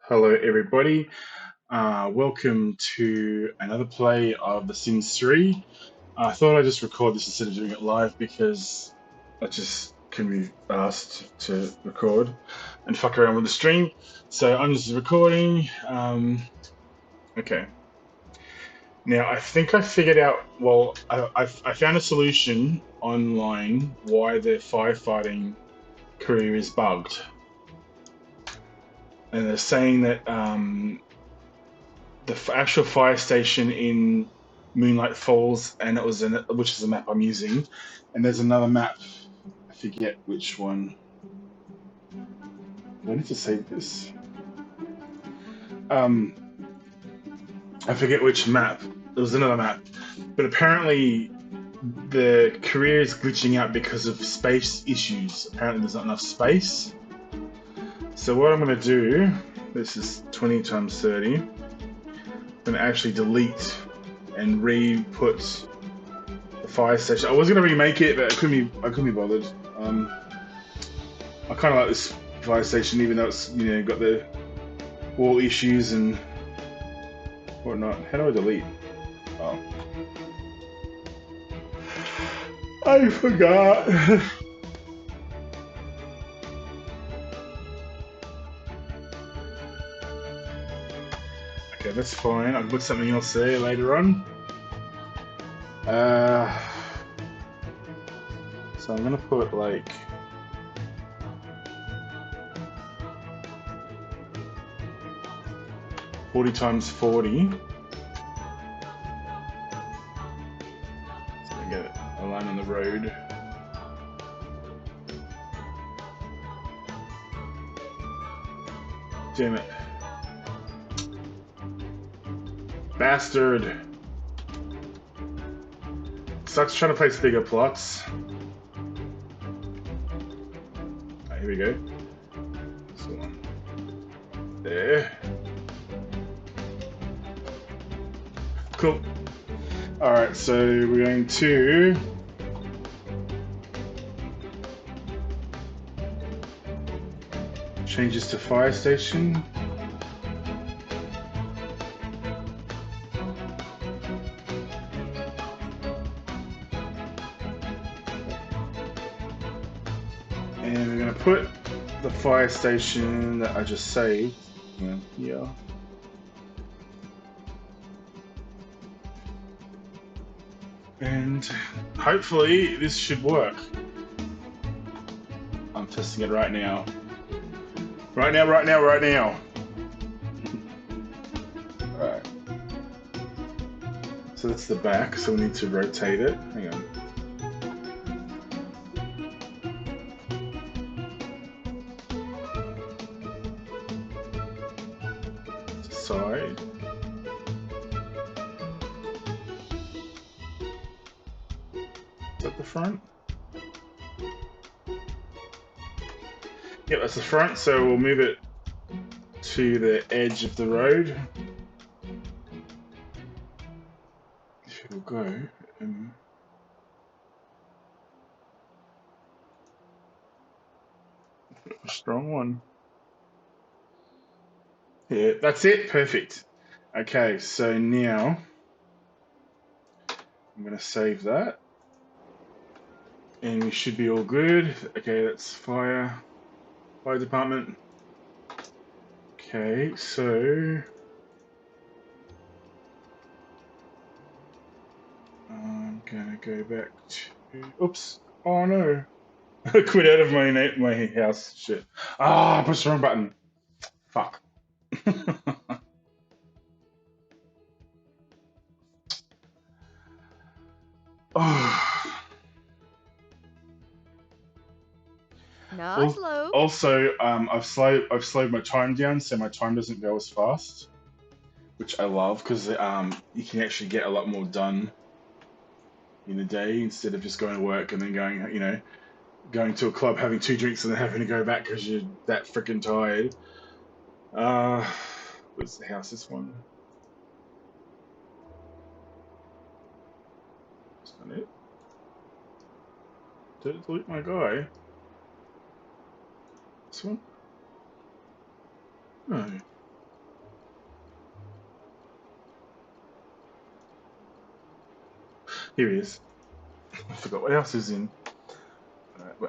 Hello, everybody. Welcome to another play of The Sims 3. I thought I'd just record this instead of doing it live because I just couldn't be asked to record and fuck around with the stream. So I'm just recording. Okay. Now, I think I figured out, well, I found a solution online why the firefighting career is bugged. And they're saying that the actual fire station in Moonlight Falls, and which is the map I'm using. And there's another map. I forget which one. Do I need to save this? Um, I forget which map. There was another map, but apparently the career is glitching out because of space issues. Apparently there's not enough space. So what I'm going to do, this is 20 times 30. I'm going to actually delete and re-put the fire station. I was gonna remake it, but I couldn't be bothered. I kind of like this fire station, even though it's got the wall issues and whatnot. How do I delete? Oh, I forgot. Okay, that's fine. I'll put something else there later on. So I'm gonna put like 40 times 40. So I get a line on the road. Damn it. Bastard. Sucks trying to place bigger plots. Right, here we go. This one. There. Cool. Alright, so we're going to change this to fire station. And we're going to put the fire station that I just saved here. And hopefully this should work. I'm testing it right now. Right now. Alright. So that's the back, so we need to rotate it. Hang on. Side. Is that the front? Yep, that's the front, so we'll move it to the edge of the road. If it'll go. A strong one. Yeah, that's it. Perfect. Okay, so now I'm going to save that. And we should be all good. Okay, that's fire department. Okay, so I'm gonna go back to. Oops! Oh no! I quit out of my house. Shit! Ah, I pushed the wrong button. Fuck. Oh. Not slow. Also, I've slowed my time down so my time doesn't go as fast, which I love because you can actually get a lot more done in a day instead of just going to work and then going to a club, having 2 drinks, and then having to go back because you're that freaking tired. Where's the house? This one. Is that it? Did it delete my guy? This one? No. Here he is. I forgot what else is in.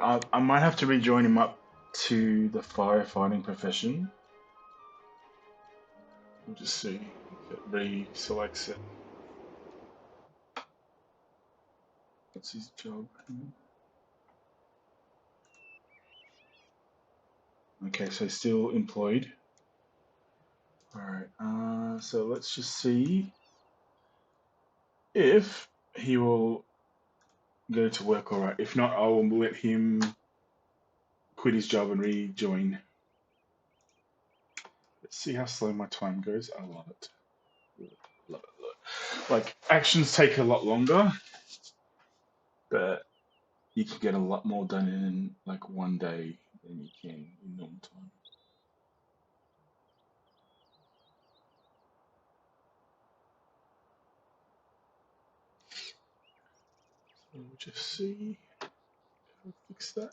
I might have to rejoin him up to the firefighting profession. We'll just see if it re-selects it. What's his job? Okay, so still employed. Alright, so let's just see if he will go to work alright. If not, I will let him quit his job and rejoin. Let's see how slow my time goes. I love it. Love it, love it. Like, actions take a lot longer, but you can get a lot more done in like one day than you can in normal time. So we'll just see if I fix that.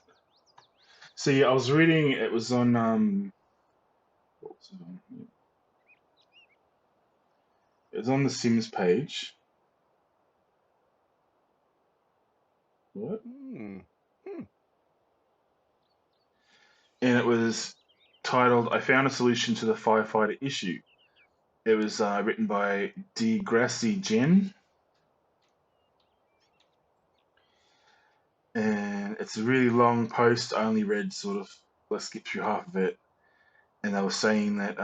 See, I was reading it was on what was it on? It was on the Sims page. What? Hmm. And it was titled "I found a solution to the firefighter issue." It was written by Degrassi Jen, and it's a really long post. I only read sort of, let's skip through half of it, and they were saying that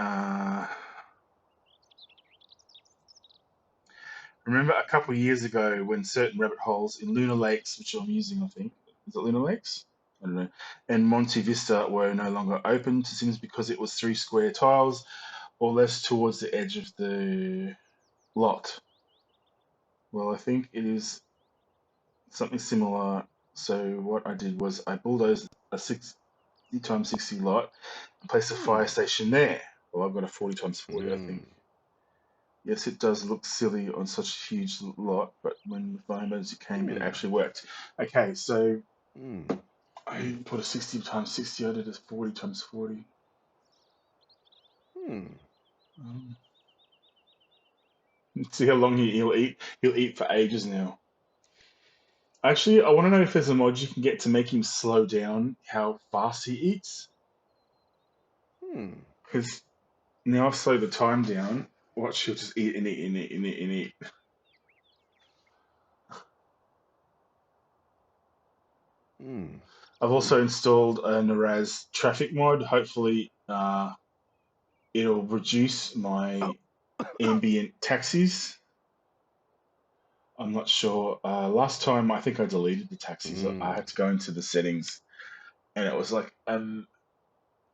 remember a couple of years ago when certain rabbit holes in Lunar Lakes, which I'm using, I think, is it Lunar Lakes? I don't know, and Monte Vista were no longer open to Sims because it was 3 square tiles or less towards the edge of the lot. Well, I think it is something similar. So what I did was I bulldozed a 60 times 60 lot and placed a fire station there. Well, I've got a 40 times 40, I think. Yes, it does look silly on such a huge lot, but when the fire emergency came, it actually worked. Okay, so I didn't put a 60 times 60, I did a 40 times 40. Um, see how long he'll eat. He'll eat for ages now. Actually, I want to know if there's a mod you can get to make him slow down how fast he eats. Because now I've slowed the time down. Watch, he'll just eat and eat and eat and eat and eat. I've also installed a Naraz traffic mod. Hopefully, it'll reduce my ambient taxis. I'm not sure. Last time, I think I deleted the taxis. I had to go into the settings, and it was like it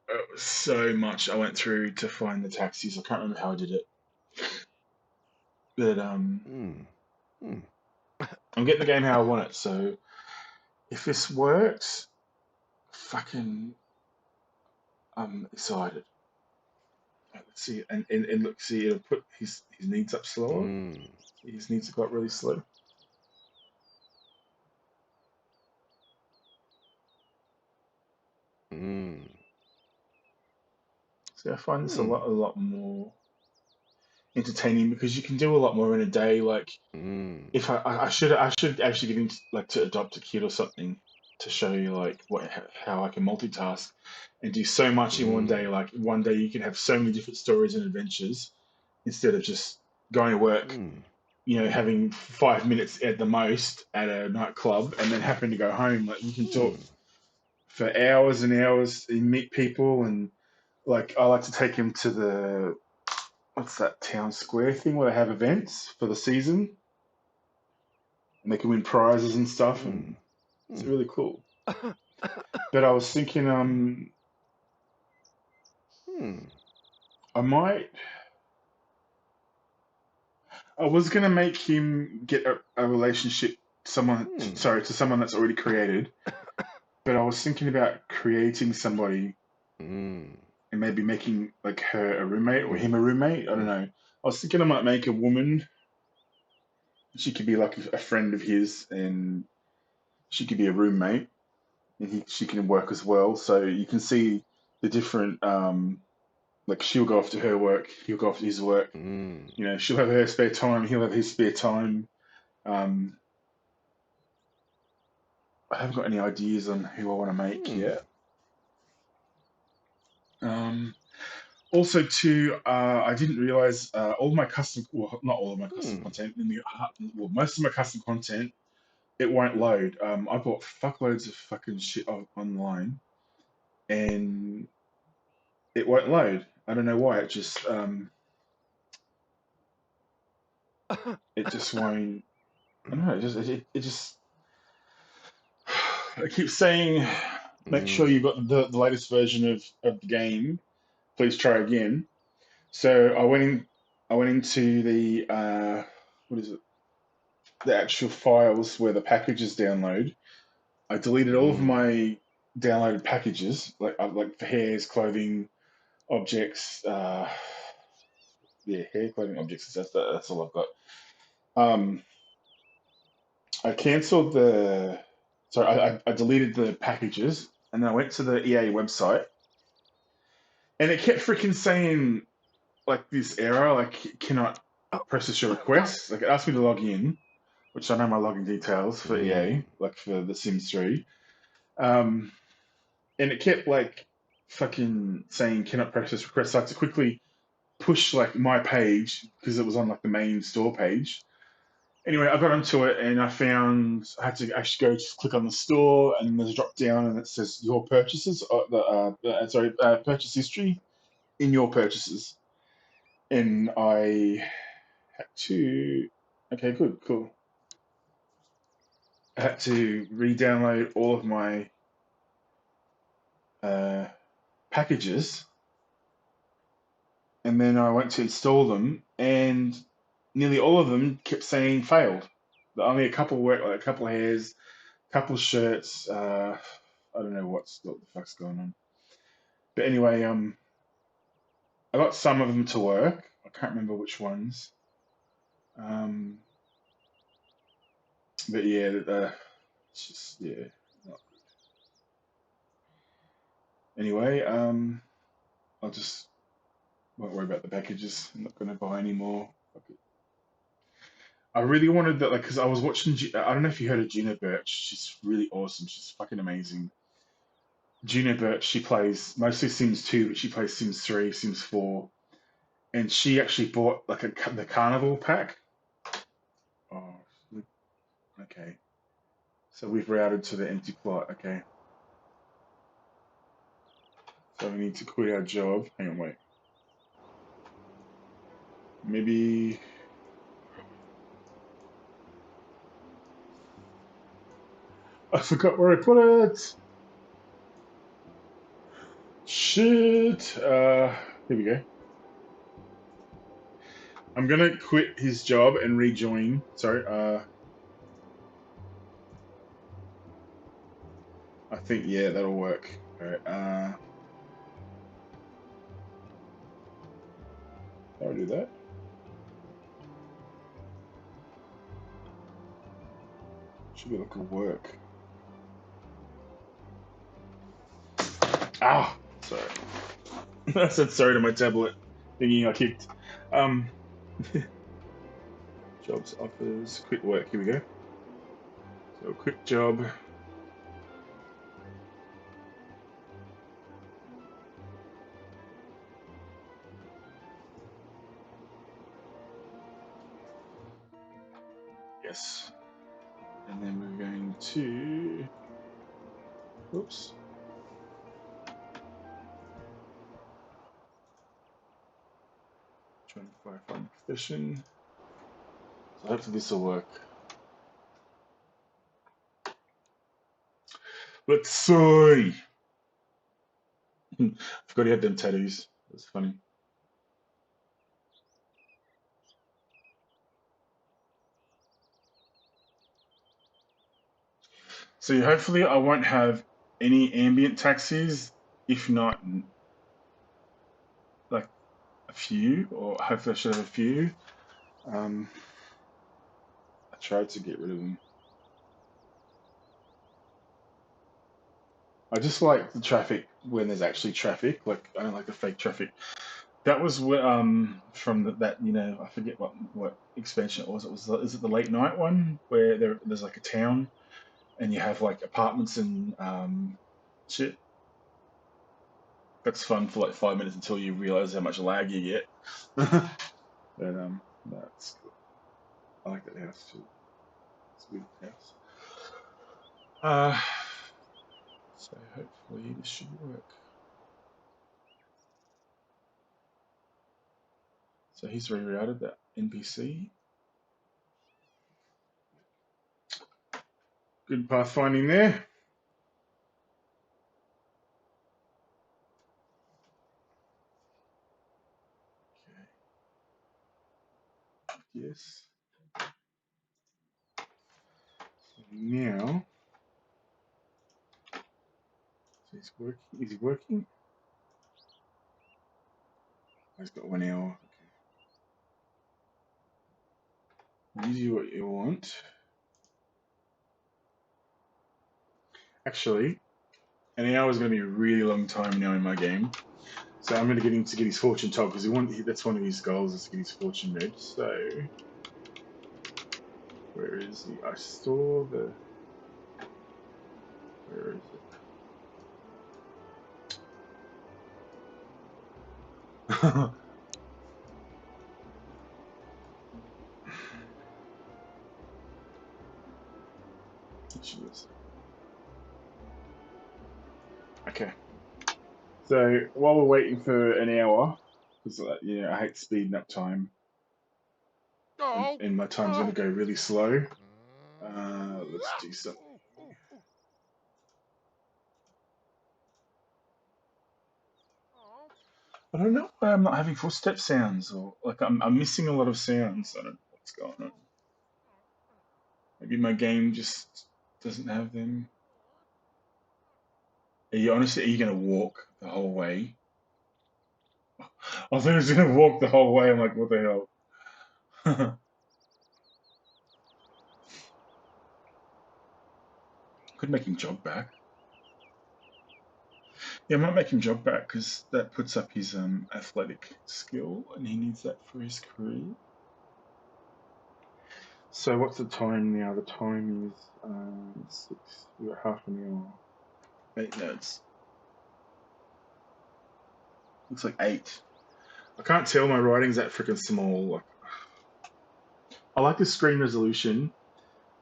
was so much I went through to find the taxis. I can't remember how I did it, but I'm getting the game how I want it. So if this works, fucking, I'm excited. Let's see, and look, see, it'll put his needs up slower. His needs got really slow. So I find this a lot more entertaining because you can do a lot more in a day. Like if I should actually get into like to adopt a kid or something to show you like how I can multitask and do so much in one day. Like one day you can have so many different stories and adventures instead of just going to work, having 5 minutes at the most at a nightclub and then having to go home. Like you can talk for hours and hours and meet people and like I like to take him to the what's that town square thing where they have events for the season and they can win prizes and stuff and it's really cool. But I was thinking I might I was gonna make him get a relationship to someone that's already created. But I was thinking about creating somebody and maybe making like her a roommate or him a roommate. I don't know. I was thinking I might make a woman. She could be like a friend of his, and she could be a roommate, and she can work as well. So you can see the different. Like she'll go off to her work, he'll go off to his work. She'll have her spare time, he'll have his spare time. Um, I haven't got any ideas on who I want to make Hmm. yet. Also, too, I didn't realize all my custom, well, not all of my custom Hmm. content, well, most of my custom content, it won't load. I bought fuckloads of fucking shit online, and it won't load. I don't know why. It just won't. I don't know. It just. I keep saying, make sure Hmm. you've got the latest version of the game. Please try again. So I went into the what is it? The actual files where the packages download. I deleted all of Hmm. my downloaded packages, like for hairs, clothing, objects. Yeah, hair, clothing, objects. That's all I've got. Um, I cancelled the. Sorry, I deleted the packages, and then I went to the EA website, and it kept freaking saying like this error, like cannot process your request. Like it asked me to log in, which I know my login details for Hmm. EA, like for The Sims 3. Um, and it kept like fucking saying cannot process request. So I had to quickly push like my page because it was on like the main store page. Anyway, I got onto it and I had to actually go just click on the store and there's a drop down and it says your purchases, purchase history in your purchases. And I had to, okay, good, cool. I had to re-download all of my uh, packages, and then I went to install them, and nearly all of them kept saying failed. Only a couple worked, like a couple of hairs, a couple of shirts. I don't know what the fuck's going on. But anyway, I got some of them to work. I can't remember which ones. Um, but yeah, it's just yeah. Anyway, I'll just won't worry about the packages. I'm not going to buy any more. I really wanted that, like, because I was watching. I don't know if you heard of Gina Birch. She's really awesome. She's fucking amazing. Gina Birch. She plays mostly Sims 2, but she plays Sims 3, Sims 4, and she actually bought like the Carnival pack. Oh, okay. So we've routed to the empty plot. Okay. So we need to quit our job. Hang on, wait. Maybe I forgot where I put it. Shit. Here we go. I'm gonna quit his job and rejoin. Sorry. I think yeah, that'll work. All right. I'll do that. Should be like a work. Ah, sorry. I said sorry to my tablet, thinking I kicked. Um, jobs offers, quit work. Here we go. So quit job. Yes. And then we're going to. Oops. Trying to find profession. So hopefully this will work. Let's see. Forgot he had them tattoos. That's funny. So hopefully I won't have any ambient taxis, if not like a few, or hopefully I should have a few. Um, I tried to get rid of them. I just like the traffic when there's actually traffic. Like I don't like the fake traffic. That was from that I forget what expansion it was. Is it the late night one where there's like a town and you have like apartments and shit. That's fun for like 5 minutes until you realize how much lag you get. But that's cool. I like that house too. It's a good house. So hopefully this should work. So he's rerouted that NPC. Good pathfinding there. Okay. Yes. So now, so he's working. Is he working? Oh, he's got 1 hour. Okay. You do what you want. Actually, an hour is going to be a really long time now in my game. So I'm going to get him to get his fortune top because that's one of his goals is to get his fortune red. So where is he? I saw the. Where is it? Okay. So while we're waiting for an hour, because I hate speeding up time, and my time's going to go really slow. Let's do something. I don't know why I'm not having footstep sounds, or like I'm missing a lot of sounds. I don't know what's going on. Maybe my game just doesn't have them. Are you going to walk the whole way? I thought he was going to walk the whole way. I'm like, what the hell? Could make him jog back. Yeah, I might make him jog back because that puts up his athletic skill, and he needs that for his career. So what's the time now? The time is 6. We've got half an hour. 8 minutes. Looks like 8. I can't tell my writing's that freaking small. Like, I like the screen resolution,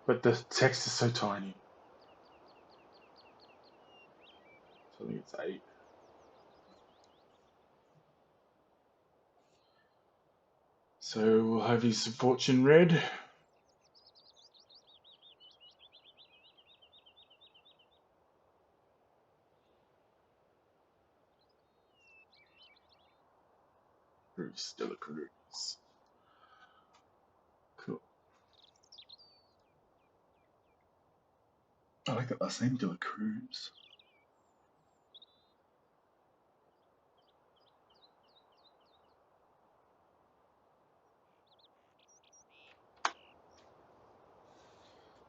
but the text is so tiny. So I think it's 8. So we'll have his fortune red. Bruce de la Cruz. Cool. I like that last name, de la Cruz.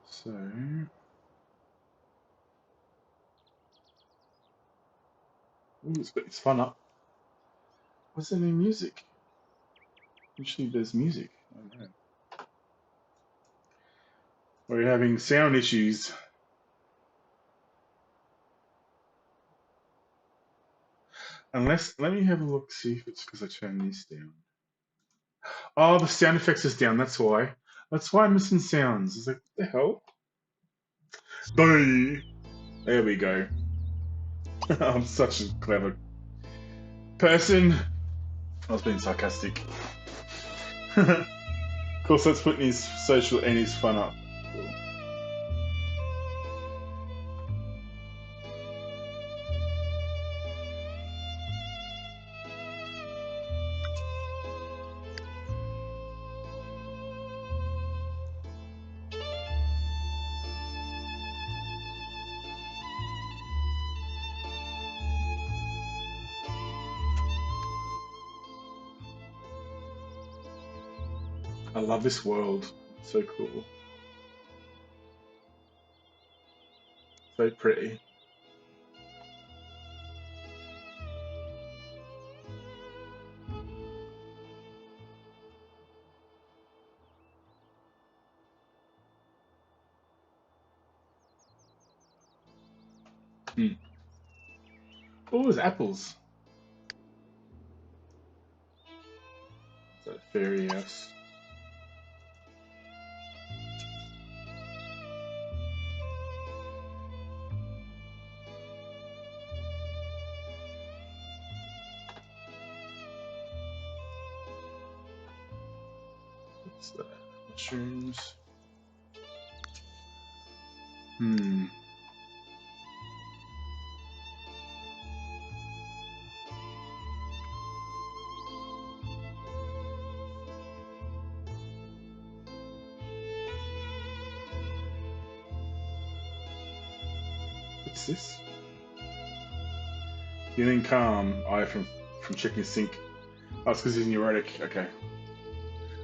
So it's fun up. What's the new music? Usually there's music. I don't know. We're having sound issues. Unless, let me have a look, see if it's because I turned this down. Oh, the sound effects is down, that's why. That's why I'm missing sounds. It's like, what the hell? Boom! There we go. I'm such a clever person. I was being sarcastic. Of course, that's putting his social and his fun up. Cool. I love this world. So cool. So pretty. Hmm. Oh, there's apples. Is that a fairy house? What's that? Mushrooms. Hmm. What's this? Feeling calm. I from checking sink. Oh, it's because he's neurotic. Okay.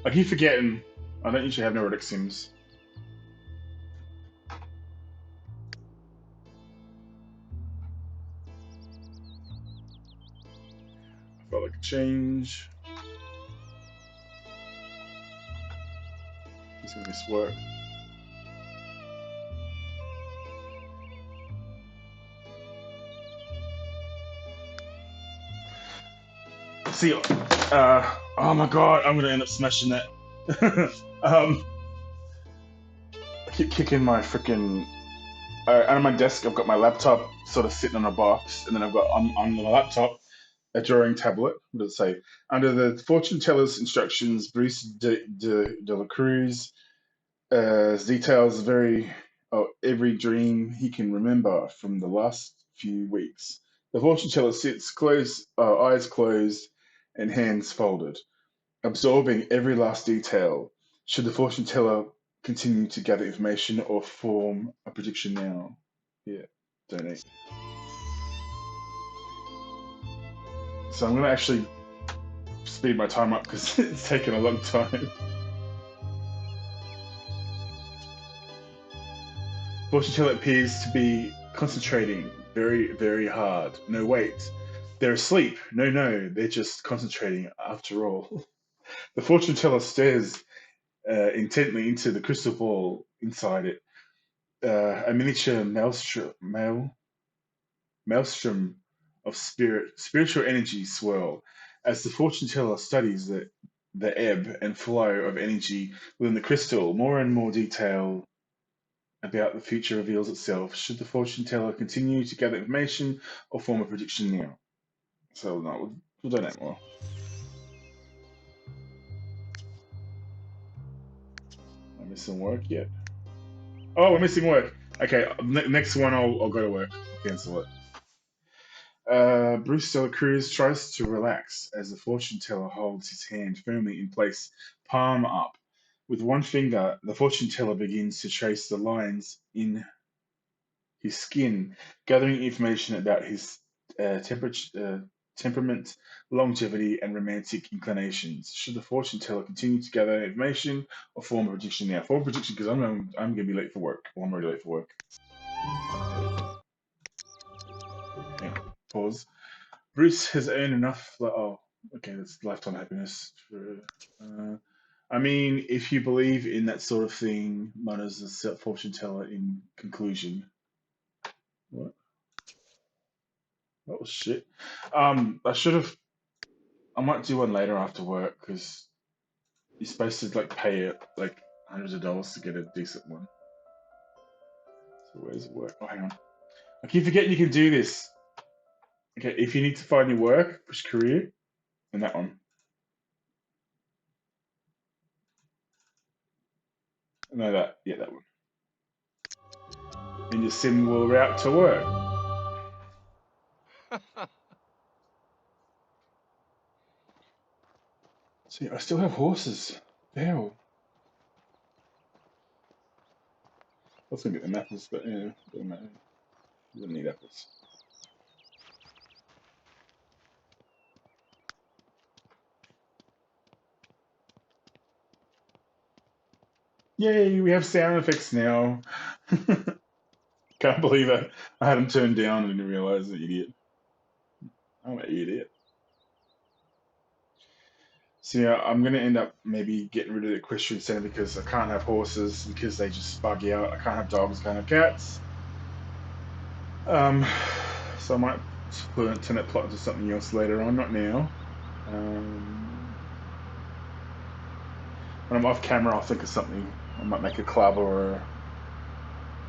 I keep forgetting. I don't usually have neurotic sims. I felt like a change. He's gonna miss work. See, oh my god, I'm gonna end up smashing that. I keep kicking my freaking. On my desk, I've got my laptop sort of sitting on a box, and then I've got on the laptop a drawing tablet. What does it say? Under the fortune teller's instructions, Bruce de la Cruz details every dream he can remember from the last few weeks. The fortune teller sits eyes closed and hands folded, absorbing every last detail. Should the fortune teller continue to gather information or form a prediction now? Yeah, donate. So I'm going to actually speed my time up because it's taken a long time. Fortune teller appears to be concentrating very, very hard. No, wait. They're asleep. No, no, they're just concentrating after all. The fortune teller stares intently into the crystal ball inside it. A miniature maelstrom of spiritual energy swirl as the fortune teller studies the ebb and flow of energy within the crystal. More and more detail about the future reveals itself. Should the fortune teller continue to gather information or form a prediction now? So no, we'll donate more. Am I missing work yet? Oh, we're missing work. Okay, next one I'll go to work. I'll cancel it. Bruce Dela Cruz tries to relax as the fortune teller holds his hand firmly in place, palm up. With one finger, the fortune teller begins to trace the lines in his skin, gathering information about his temperament, longevity, and romantic inclinations. Should the fortune teller continue to gather information or form a prediction now? Form a prediction because I'm going to be late for work. Well, I'm already late for work. Yeah, pause. Bruce has earned enough. Oh, okay, that's lifetime happiness. I mean, if you believe in that sort of thing, mutters the fortune teller in conclusion. What? That was shit. I should have. I might do one later after work because you're supposed to like pay it like hundreds of dollars to get a decent one. So where's it work? Oh, hang on. I keep forgetting you can do this. Okay, if you need to find your work, push career, and that one. No, that. Yeah, that one. And your sim will route to work. See, I still have horses. The hell. I was gonna get them apples, but yeah, doesn't matter. You don't need apples. Yay, we have sound effects now. Can't believe it. I had them turned down and didn't realize the idiot. I'm an idiot. So yeah, I'm gonna end up maybe getting rid of the equestrian center because I can't have horses because they just bug you out. I can't have dogs, can't have cats. So I might turn that plot into something else later on, not now. When I'm off camera, I'll think of something. I might make a club or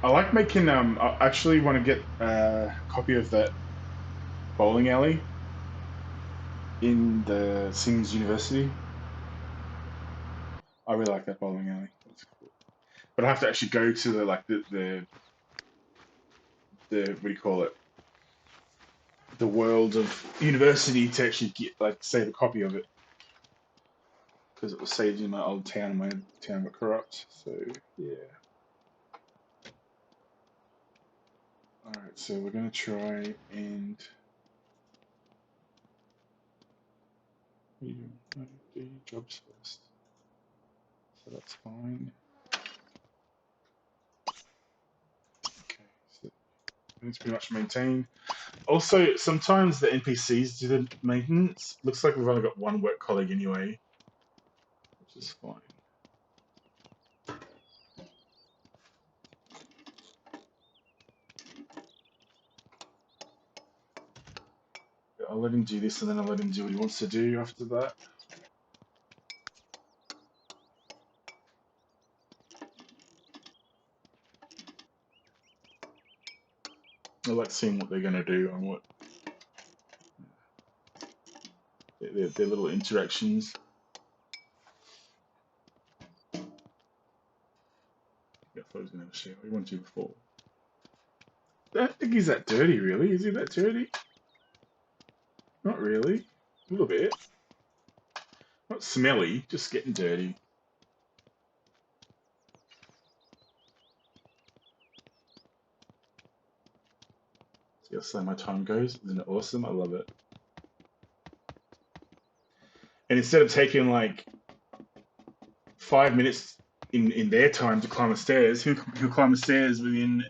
I like making. I actually want to get a copy of that bowling alley in the Sims University. I really like that bowling alley. That's cool. But I have to actually go to the what do you call it? The world of university to actually get save a copy of it because it was saved in my old town and my town got corrupt. So yeah. All right. So we're gonna try and what are you doing? No, do your jobs first. So that's fine. Okay. So it's pretty much maintained. Also, sometimes the NPCs do the maintenance. Looks like we've only got one work colleague anyway, which is fine. I'll let him do this and then I'll let him do what he wants to do after that. I like seeing what they're going to do and what their little interactions. I thought he was going to have a shower. He wanted to before. I don't think he's that dirty, really. Is he that dirty? Not really. A little bit. Not smelly, just getting dirty. See how slow my time goes? Isn't it awesome? I love it. And instead of taking like 5 minutes in their time to climb the stairs, he'll climb the stairs within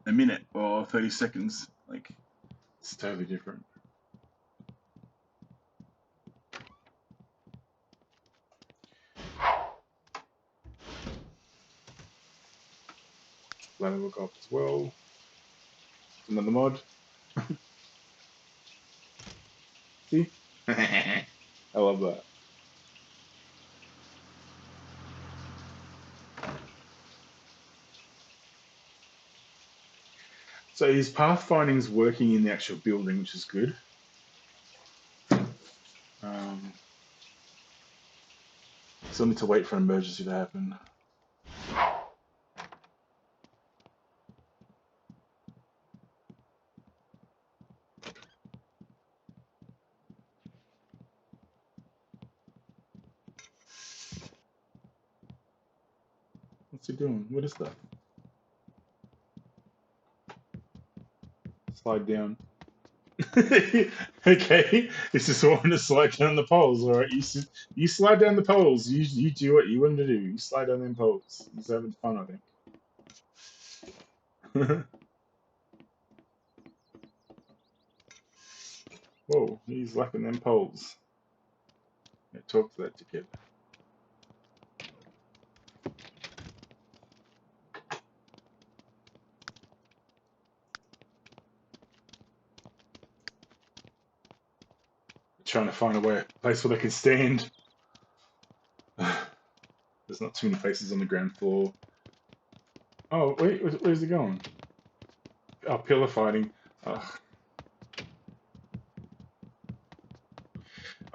a minute or 30 seconds. Like, it's totally different. Ladder will go up as well. Another mod. See? I love that. So his pathfinding's working in the actual building, which is good. Still need to wait for an emergency to happen. What's he doing? What is that? Slide down. Okay, it's just wanting to slide down the poles. All right, you slide down the poles. You do what you want to do. You slide down them poles. He's having fun, I think. Whoa, he's liking them poles. Yeah, talk to that together. Trying to find a place where they can stand. There's not too many places on the ground floor. Oh, wait, where's he going? Oh, pillar fighting. Ugh.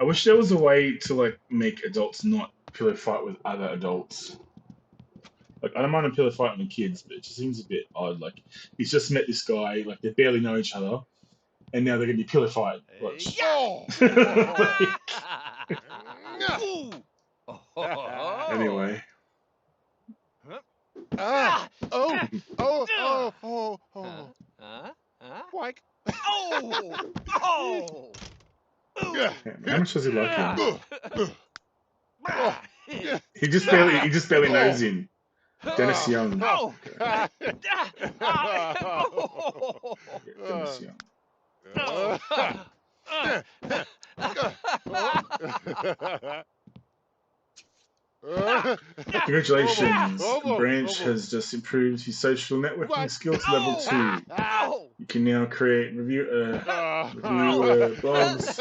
I wish there was a way to like make adults not pillow fight with other adults. Like I don't mind a pillow fight with kids, but it just seems a bit odd. Like he's just met this guy, like they barely know each other, and now they're gonna be pillow fight. Watch. Anyway. Like. How much does he like him? He just barely knows him. Dennis Young. Okay. Dennis Young. Congratulations. Branch has just improved his social networking skills to level 2. You can now create review blogs,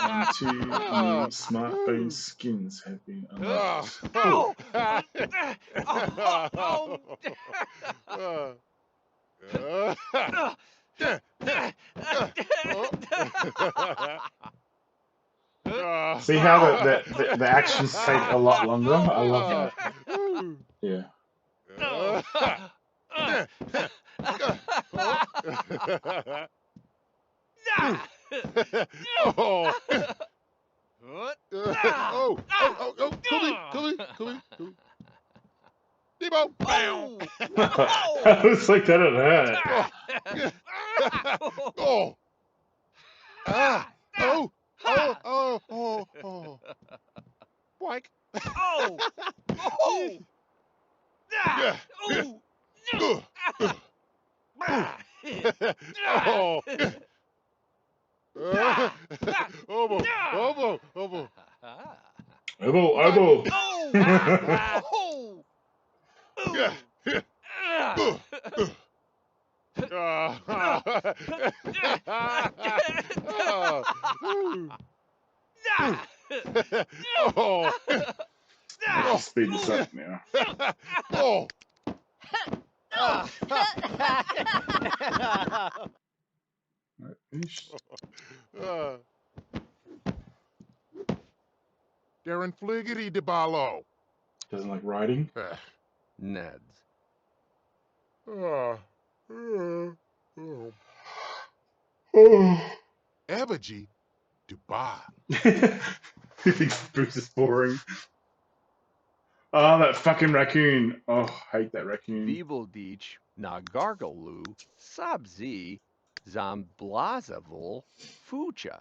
and 2 new smartphone skins have been unlocked. Cool. See how the actions take a lot longer? I love that. Yeah. I was like, that didn't hurt. Boink. Elbow. Let's speed this up now. Right, finished. Darren Fliggity DeBallo. Doesn't like riding. Neds. Abaji Dubai. He thinks Bruce is boring. Oh, that fucking raccoon. Oh, I hate that raccoon. Viveldich Nagargalu Sabzi Zamblazavul Fucha.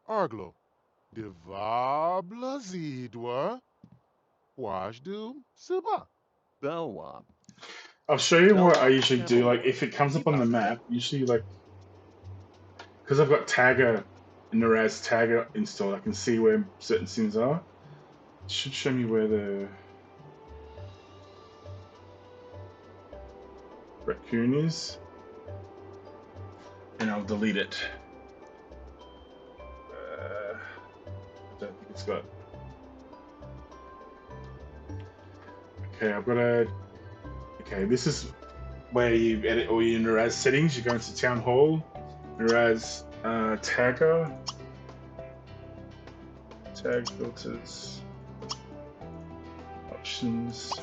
Arglo. Devabla Zidwa. Wajdu Suba. Belwa. I'll show you what I usually do. Like, if it comes up on the map, usually, like, because I've got Tagger, Naraz Tagger installed, I can see where certain scenes are. It should show me where the raccoon is, and I'll delete it. I don't think it's got. Okay, I've got a. Okay, this is where you edit all your Naraz settings. You go into Town Hall, Naraz Tagger, Tag filters, options.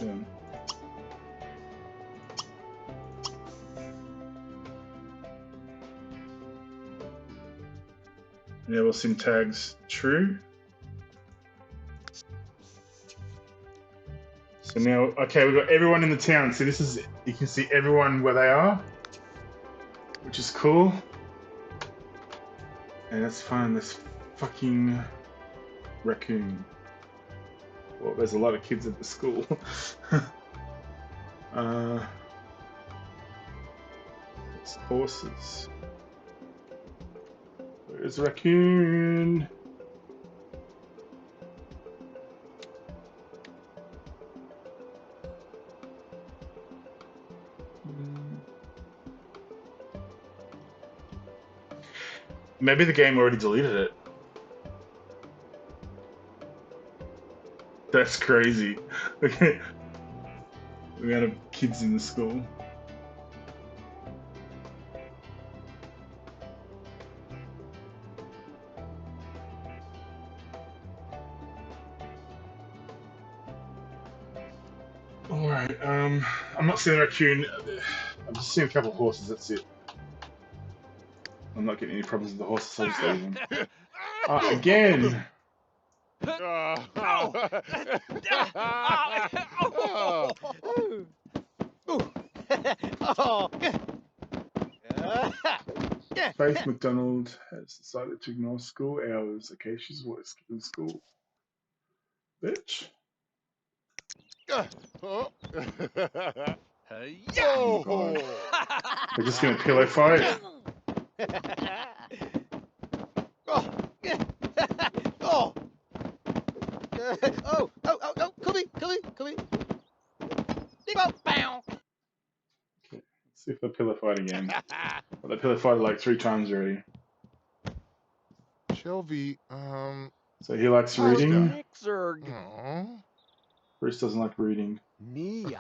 Enable sim tags true. So now, okay, we've got everyone in the town. So this is, you can see everyone where they are, which is cool. And that's fun, this fucking raccoon. Well, there's a lot of kids at the school. It's horses. Where's the raccoon? Maybe the game already deleted it. That's crazy. Okay. We had kids in the school. Alright, I'm not seeing a raccoon. I'm just seeing a couple of horses, that's it. I'm not getting any problems with the horses, I'll just leave them. Again! Faith McDonald has decided to ignore school hours. Okay, she's what, skipping school. Bitch. Oh my god. We're just gonna pillow fight. Come here. Okay, let's see if they pillow fight again. But they pillow fighted like 3 times already. Shelby, So he likes Pasta. reading. Nixerg. Oh. Bruce doesn't like reading. Nia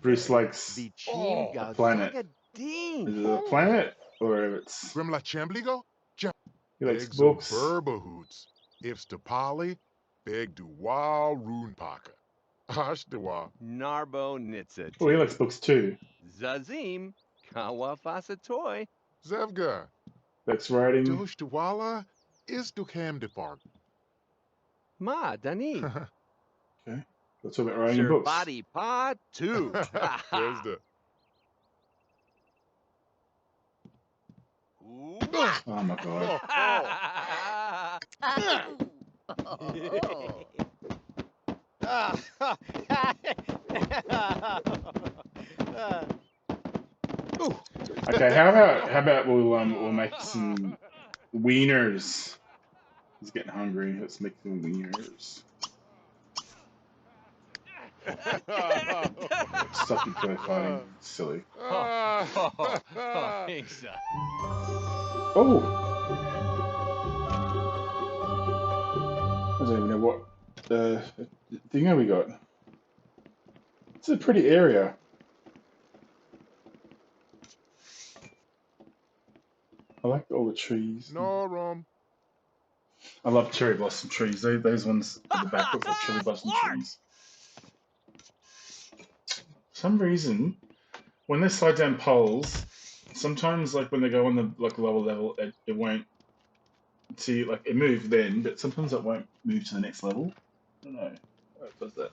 Bruce Badajave. likes Vichin a planet. Is Gazagadin. it a planet or it's Grimla Chembligo? he likes Exo books? Burbahoots. If Stapali, Beg Duwal Runepaka. Ashtawa. Narbo Nitzat. Oh, he likes books too. Zazim. Kawafasatoy. Zevga. Likes writing. Doshtawala is Dukam Defarg. Ma Dani. Okay. Let's talk about writing Sir books. Body Pa 2. There's the. Oh my god. Okay, how about we'll make some wieners. He's getting hungry. Let's make some wieners. Stop you play fighting. Silly. Thanks. Oh! I don't even know what thing we got. It's a pretty area. I like all the trees. Norum. I love cherry blossom trees. Those ones at the back look like cherry blossom trees. For some reason, when they slide down poles, sometimes like when they go on the like lower level, it won't see like it moved then, but sometimes it won't move to the next level. I don't know why it does that.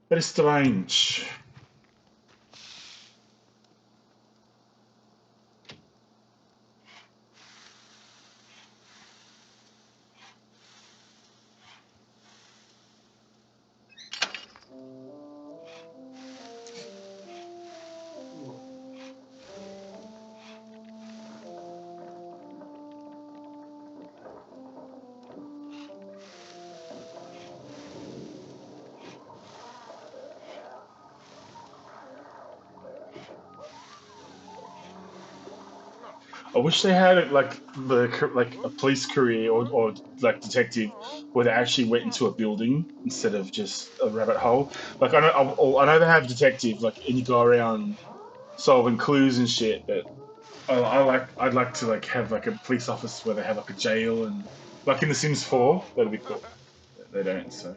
That is strange. I wish they had it like a police career or like detective where they actually went into a building instead of just a rabbit hole. Like I know they have detective like and you go around solving clues and shit, but I'd like to like have like a police office where they have like a jail and like in The Sims 4. That'd be cool. They don't, so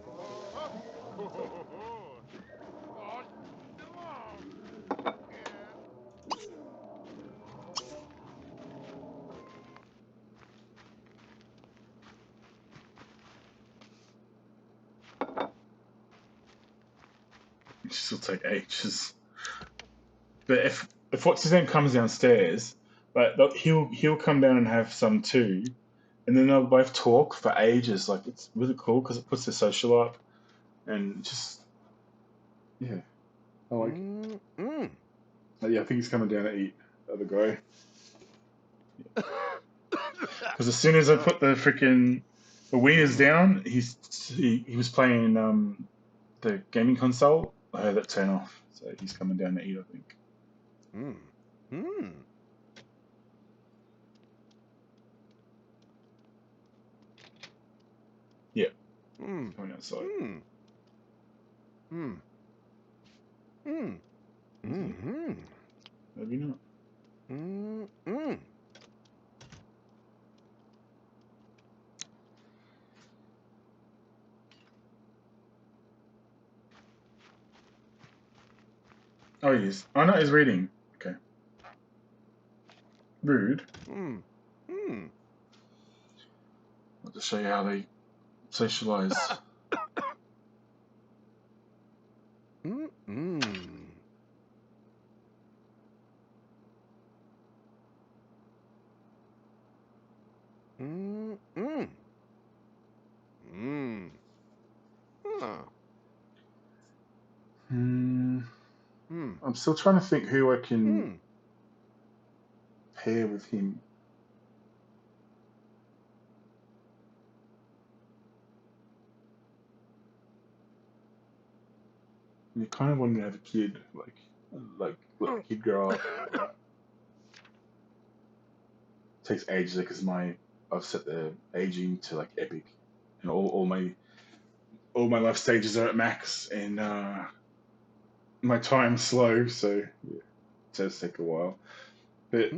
it just will take ages. But if what's his name comes downstairs, but he'll come down and have some too, and then they'll both talk for ages. Like it's really cool because it puts their social up, and just yeah, I like. Yeah, I think he's coming down to eat the other guy. Because as soon as I put the freaking the wieners down, he was playing the gaming console. I heard that turn off, so he's coming down to eat. I think. Yeah. Coming outside. Maybe not. Oh, he is. Oh, no, he's reading. Okay. Rude. I'll just show you how they socialize. I'm still trying to think who I can pair with him. You kind of want to have a kid, like Like let the kid grow up. Right? Takes ages because I've set the aging to like epic, and all my life stages are at max, and my time's slow, so yeah, it does take a while. But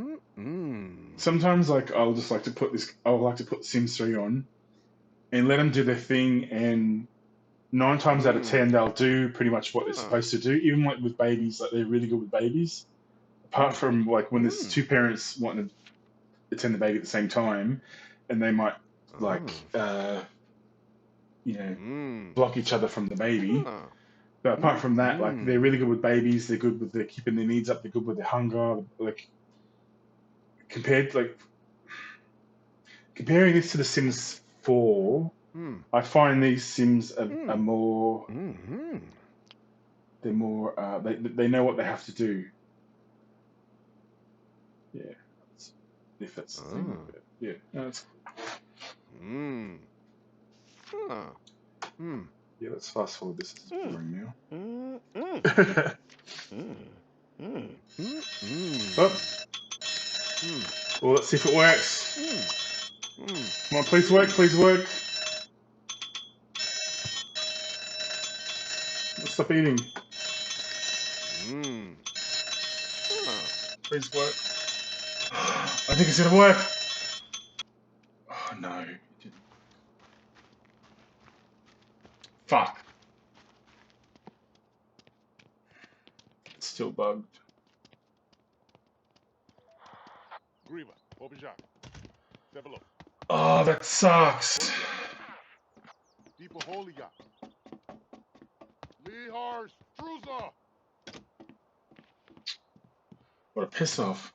sometimes like I'll like to put the Sims 3 on and let them do their thing, and 9 times out of 10 they'll do pretty much what they're supposed to do. Even like with babies, like they're really good with babies. Apart from like when there's two parents wanting to attend the baby at the same time, and they might like block each other from the baby. But apart from that, like they're really good with babies. They're good with their keeping their needs up. They're good with their hunger. Like comparing this to The Sims 4, I find these Sims are more. They're more. They know what they have to do. Yeah, if that's the thing. But yeah, no, it's yeah. Let's fast forward. This is boring now. Oh. Well, let's see if it works. Come on, please work, please work. Let's stop eating. Please work. I think it's gonna work. Oh no, it didn't. Fuck. It's still bugged. Grima, open shop. Step below. Oh, that sucks. Deepa Holiga. Lihar Struza. What a piss off.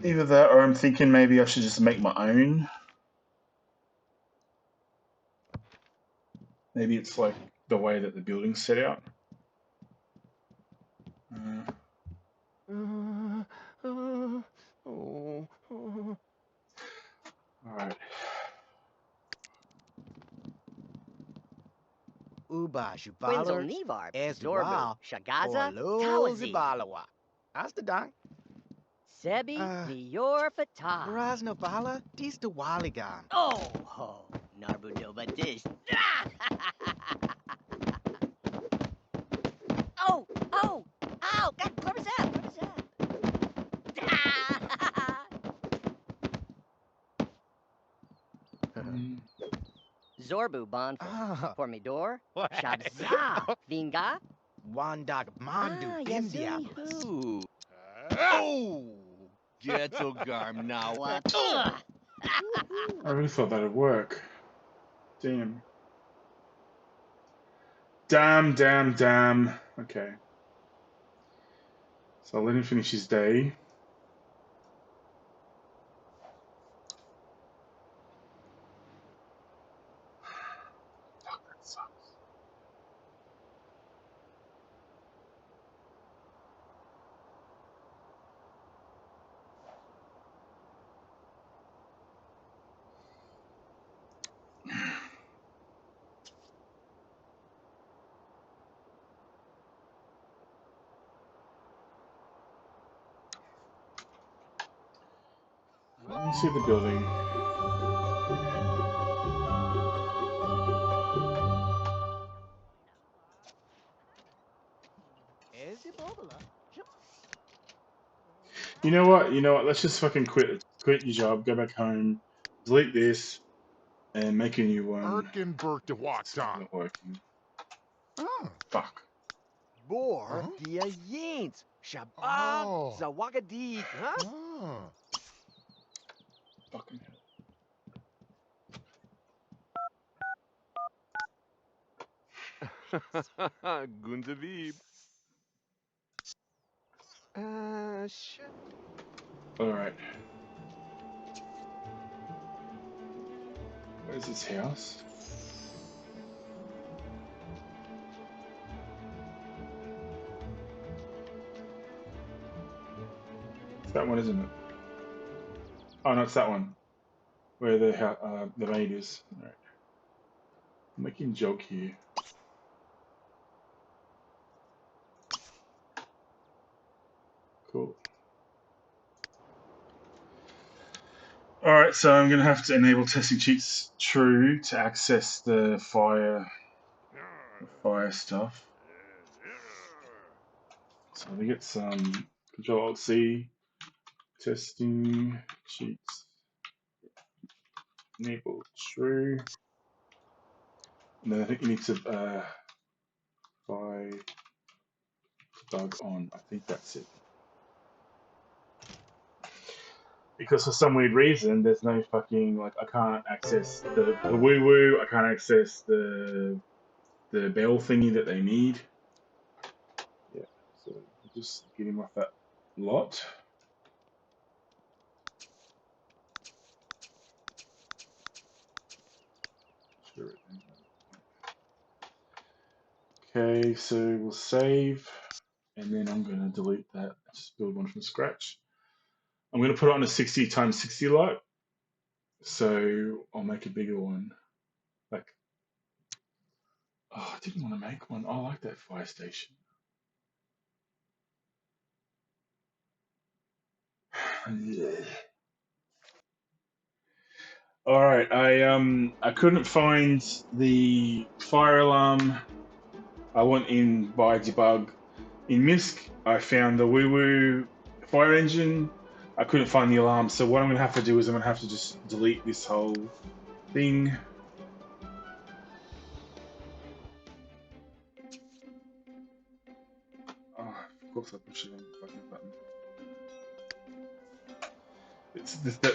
Either that or I'm thinking maybe I should just make my own. Maybe it's like the way that the building's set out. Alright. Uba Quinzel Jubalar, Nivar, Ez Zorbu, Dual, Shagaza, Olo Tawazi, Zibalawa. How's the dang? Sebi, Niyor Fatah. Brazna Bala, Dis the Waligan. Oh, ho, Narbudoba Dish. Oh, ow, God, Clever Zap. Zorbu Bonful, Formidor, Shabza, Vinga, Wandag Mandu, India. Yazuni Who. Oh! Ghetto Garm now. What? I really thought that'd work. Damn. Damn. Okay. So I'll let him finish his day. Fuck, that sucks. Let me see the building. You know what? Let's just fucking quit your job, go back home, delete this, and make a new one. Erkenberg de It's Watan. not working. Huh. Fuck. Bor, dia Yint. Shabab, Oh. Zawagadik, huh? Fucking Ah. Gunzavib. Shit. Alright. Where's this house? It's that one, isn't it? Oh no, it's that one where the maid is. All right, I'm making a joke here. Cool. All right, so I'm gonna have to enable testing cheats true to access the fire stuff. So we get some Control Alt C testing cheats enable true, and then I think you need to fire debug on. I think that's it. Because for some weird reason, there's no fucking like I can't access the woo woo. I can't access the bell thingy that they need. Yeah, so just get him off that lot. Sure. Okay, so we'll save, and then I'm gonna delete that. Just build one from scratch. I'm gonna put it on a 60 times 60 lot. So I'll make a bigger one. Like, oh, I didn't want to make one. I like that fire station. Yeah. All right, I couldn't find the fire alarm. I went in by debug. In MISC, I found the woo woo fire engine. I couldn't find the alarm, so what I'm gonna have to do is I'm gonna have to just delete this whole thing. Oh, of course I pushed it on the fucking button.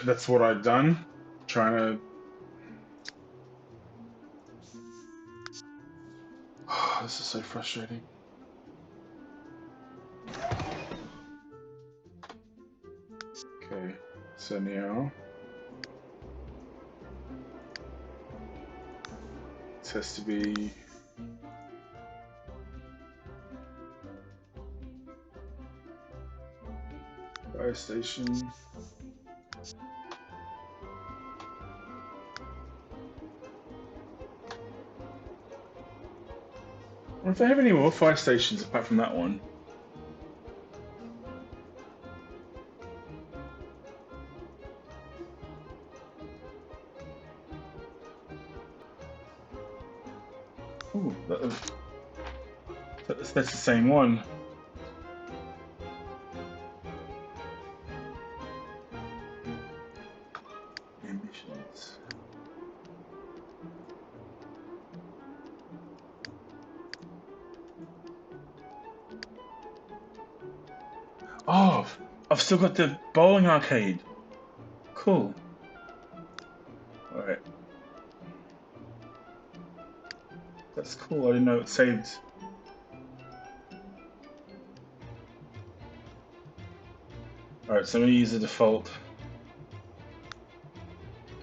That's what I've done. Trying to. Oh, this is so frustrating. Okay, so now this has to be. Fire station. Or if they have any more fire stations apart from that one. Oh, that's the same one. Ambitions. Oh, I've still got the bowling arcade. Cool. All right. That's cool. I didn't know it saved. All right, so I'm gonna use the default.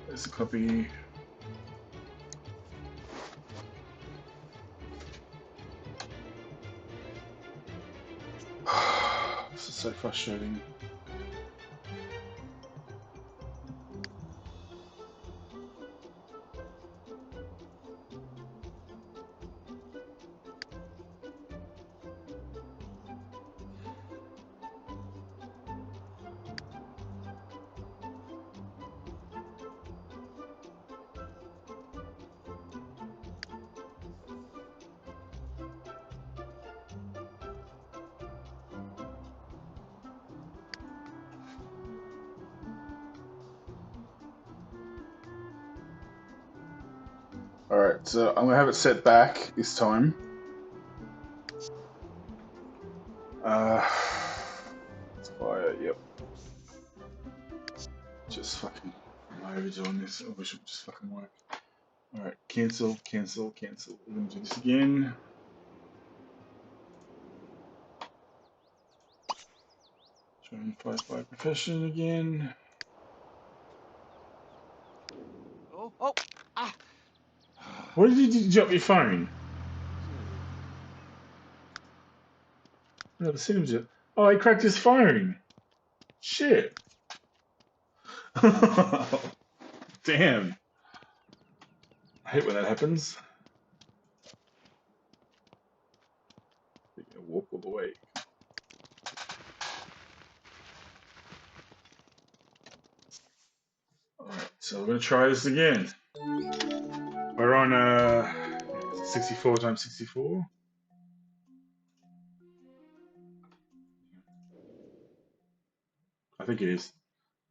There's a copy. This is so frustrating. All right, so I'm gonna have it set back this time. It's fire. Yep. Just fucking. Am I overdoing this? I wish it would just fucking work. All right, cancel, cancel, cancel. We're gonna do this again. Try and fight profession again. Oh, ah. What did you do? Did you drop your phone? No, the cinema. Oh, he cracked his phone. Shit. Damn. I hate when that happens. You're gonna walk all the way. Alright, so we're gonna try this again. We're on 64 times 64. I think it is.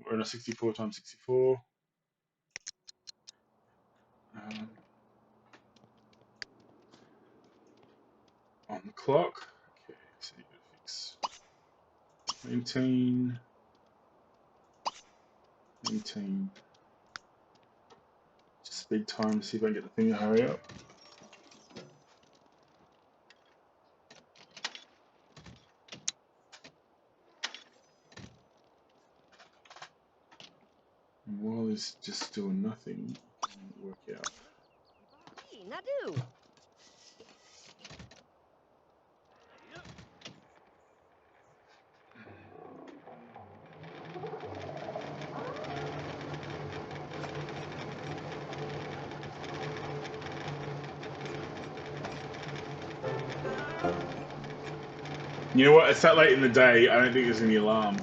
We're on a 64 times 64. On the clock. Okay, so you gotta fix maintain. Just speed time, see if I can get the thing to hurry up. And while it's just doing nothing, work out. Nadu. You know what? It's that late in the day. I don't think there's any alarm.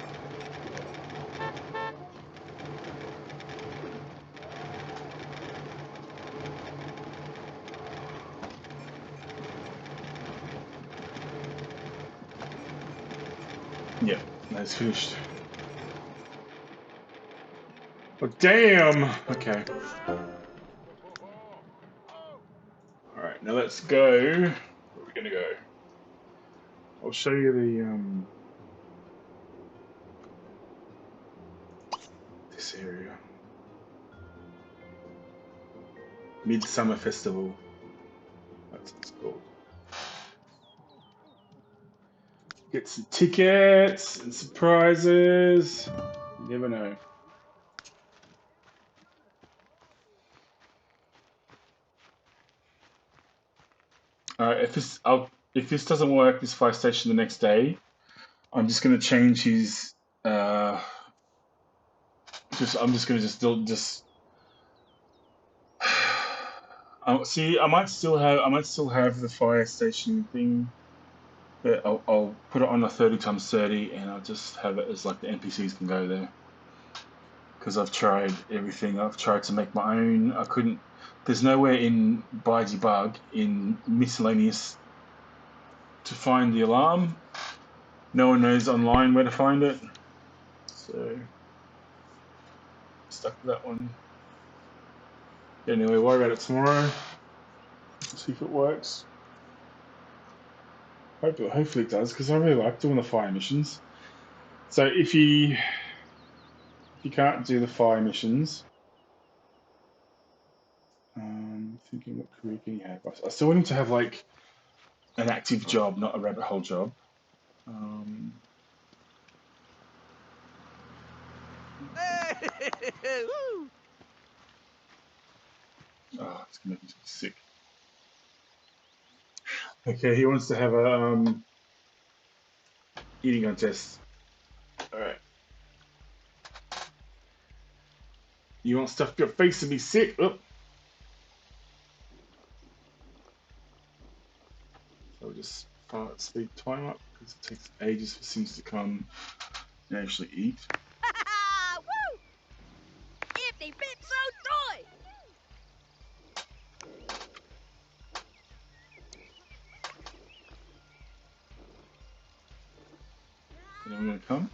Yeah, that's finished. Oh, damn! Okay. Alright, now let's go. Where are we gonna go? I'll show you the, this area. Midsummer Festival. That's what it's called. Get some tickets and surprises. You never know. If this doesn't work, this fire station the next day, I'm just gonna change his. I'm just gonna just. See, I might still have the fire station thing, but I'll put it on a 30 times 30, and I'll just have it as like the NPCs can go there. Because I've tried everything. I've tried to make my own. I couldn't. There's nowhere in by debug in miscellaneous to find the alarm. No one knows online where to find it. So stuck with that one. Anyway, worry about it tomorrow. See if it works. Hopefully it does, because I really like doing the fire missions. So if you can't do the fire missions, thinking what career can you have? I still want him to have like an active job, not a rabbit hole job. Woo! Oh, it's gonna make me sick. Okay, he wants to have a eating contest. All right. You want stuff your face to be sick? Oh. So we'll just speed time up because it takes ages for Sims to come and actually eat. Woo! If they fit so toy. Anyone gonna come?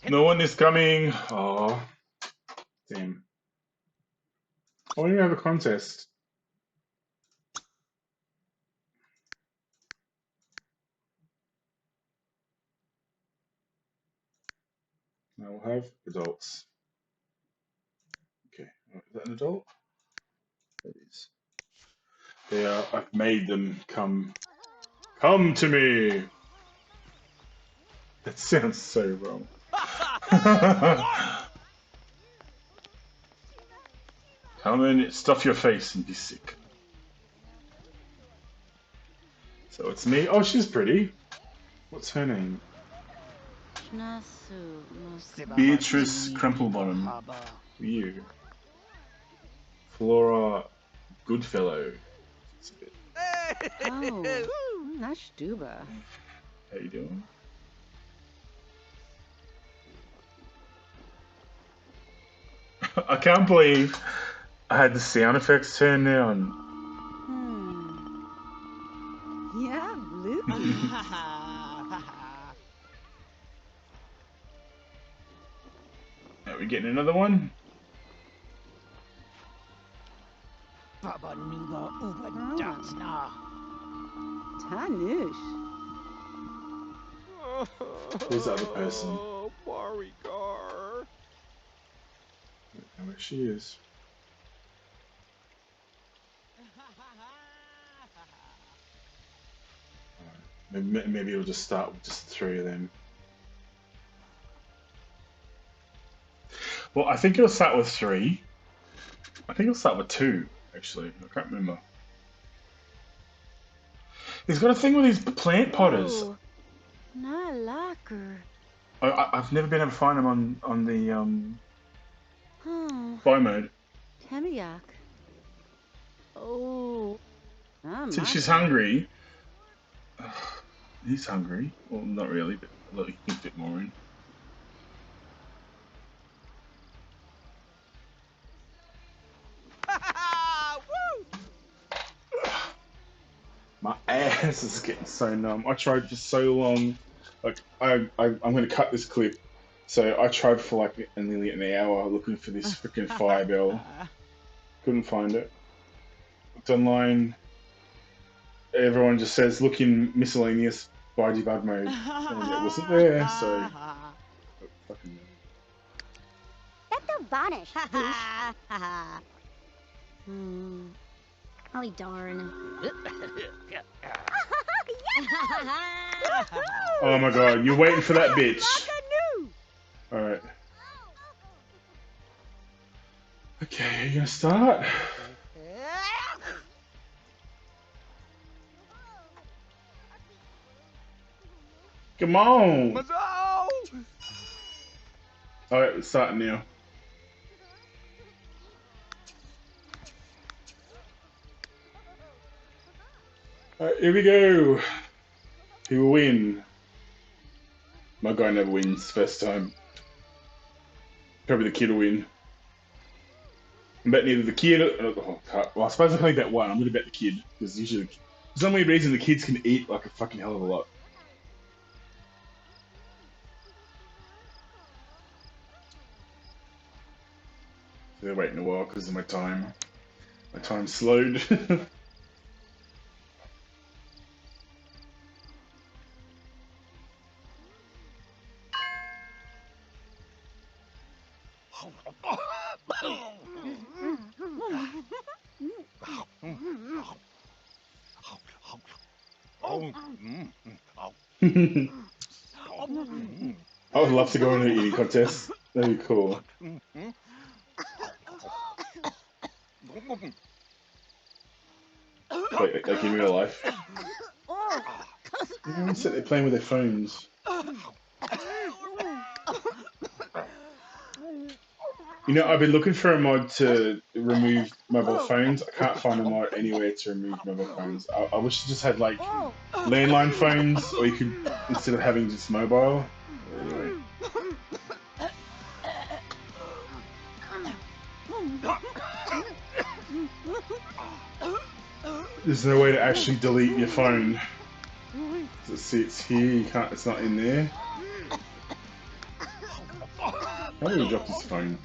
No one is coming. Oh, damn. I want to have a contest. Now we'll have adults. Okay, is that an adult? That is. They are. I've made them come. Come to me. That sounds so wrong. Come in, stuff your face and be sick. So it's me. Oh, she's pretty. What's her name? Nasu. Beatrice Crumplebottom. You. Flora Goodfellow. It's a bit. Oh, Nashtuba. How you doing? I can't believe I had the sound effects turned down. Yeah, Luke. Are we getting another one? Baba Nuba Uba Datsna. Tanush. Who's the other person? Oh, Marigar. I don't know where she is. Maybe it'll just start with just 3 of them. Well, I think it'll start with 3. I think it'll start with 2, actually. I can't remember. He's got a thing with these plant potters. Oh, not locker. I've never been able to find him on the buy mode. Temiak. Oh. See, she's hungry. He's hungry. Well, not really, but look, he can fit more in. Woo! My ass is getting so numb. I tried for so long. Like I'm gonna cut this clip. So I tried for like nearly an hour looking for this freaking fire bell. Couldn't find it. Looked online. Everyone just says look in miscellaneous by debug mode. And it wasn't there, so fucking. That's a vanish. Oh, darn. Oh my god, you're waiting for that bitch. Alright. Okay, you gonna start? Come on! Alright, it's starting now. Alright, here we go. Who will win? My guy never wins first time. Probably the kid will win. I'm betting either the kid or... well, I suppose I can only bet one. I'm going to bet the kid. Because usually... There's only reason the kids can eat like a fucking hell of a lot. So they're waiting a while because of my time. My time's slowed. I would love to go in an eating contest. That'd be cool. Like in real life. Everyone sit there playing with their phones. You know, I've been looking for a mod to remove mobile phones. I can't find a mod anywhere to remove mobile phones. I wish it just had like landline phones, or you could, instead of having just mobile. Anyway. There's no way to actually delete your phone. See, it's here. You can't. It's not in there. How did he drop his phone?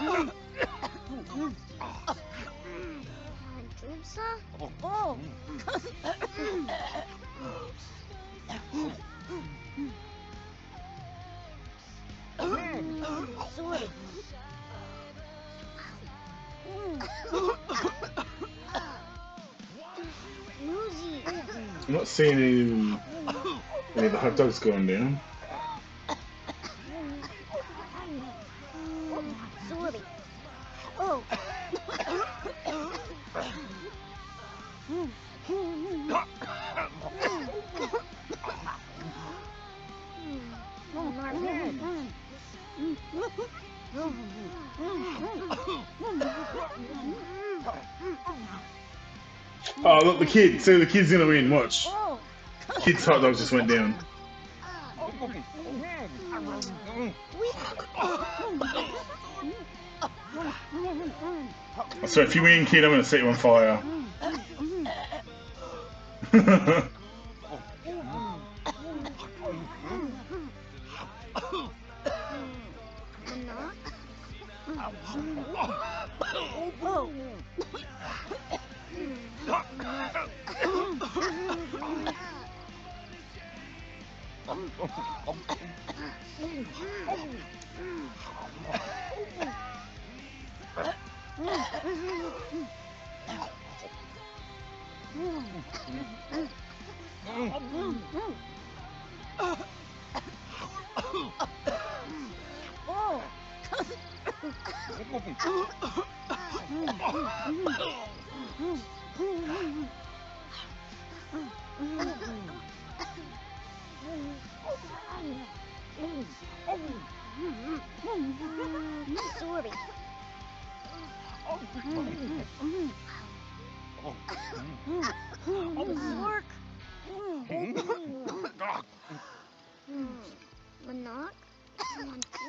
Oh. Sorry. I'm not seeing any of the hot dogs going down. Sorry. Oh. Oh, look, the kid. So the kid's gonna win. Watch. Oh. Kid's hot dogs just went down. So if you win, kid, I'm gonna set you on fire. Sorry. Work. Manak?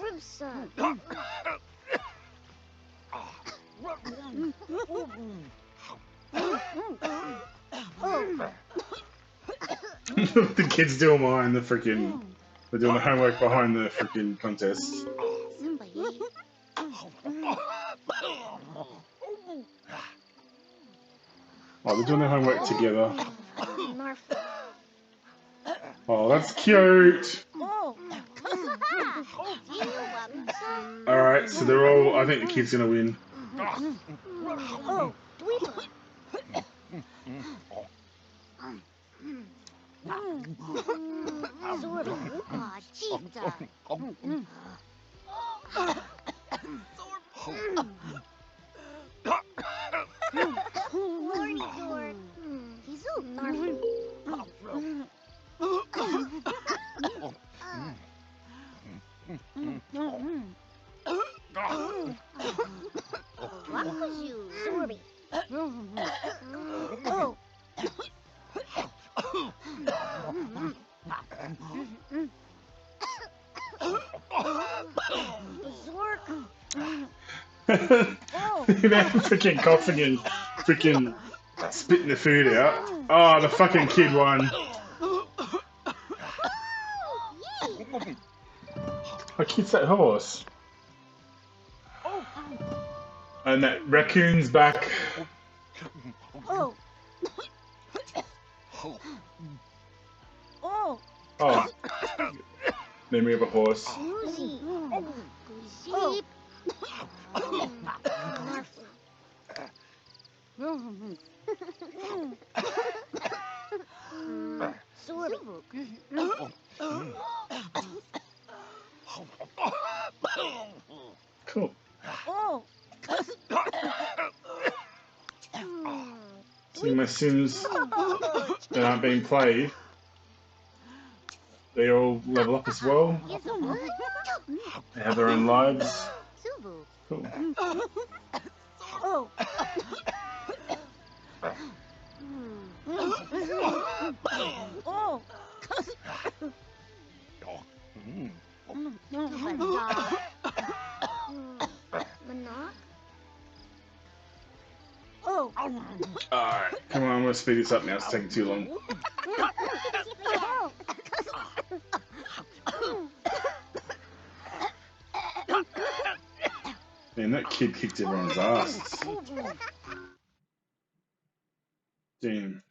Ribsa. The kids doing mine. They're doing the homework behind the freaking contest. Somebody. Oh, they're doing their homework together. Narf. Oh, that's cute. Oh. Alright, so they're all. I think the kid's gonna win. Oh. Dweeper. Sorry. Aw, cheetah. Morning door. He's all narf. What was you? Sorry. Oh. Zork. They're freaking coughing and freaking spitting the food out. Oh, the fucking kid won. How cute's that horse? And that raccoon's back. Oh. Oh. Oh. Then we have a horse. Woozy. Oh. Sheep. Narf. Sorry. Cool. Oh. See my Sims that aren't being played. They all level up as well. Yes, what? They have their own lives. Subu. Cool. Oh. Oh. Manak? Oh. Alright, come on, I'm gonna speed this up now, it's taking too long. Man, that kid kicked everyone's ass. Damn.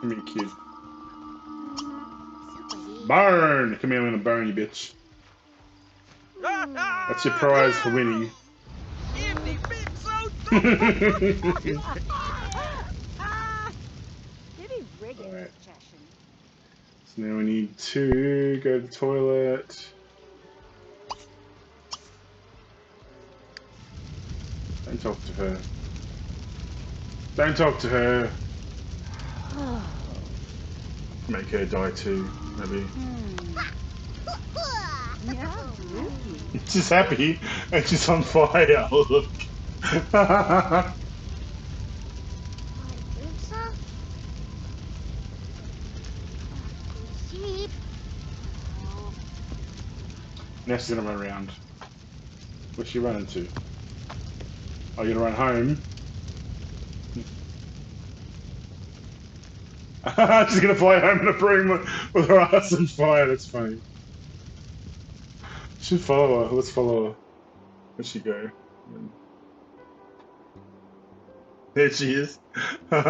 Come here, kid. Burn! Come here, I'm gonna burn you, bitch. That's your prize for winning. Maybe rig it, Alright. Chashin. So now we need to go to the toilet. Don't talk to her. Don't talk to her. Make her die too, maybe. Yeah, Rookie. She's happy and she's on fire. Look. Sheep. Now she's gonna run around. Where's she running to? Oh, you're gonna run home? She's gonna fly home in a broom with her ass on fire. That's funny. Should follow her. Let's follow her. Where'd she go? There she is. She's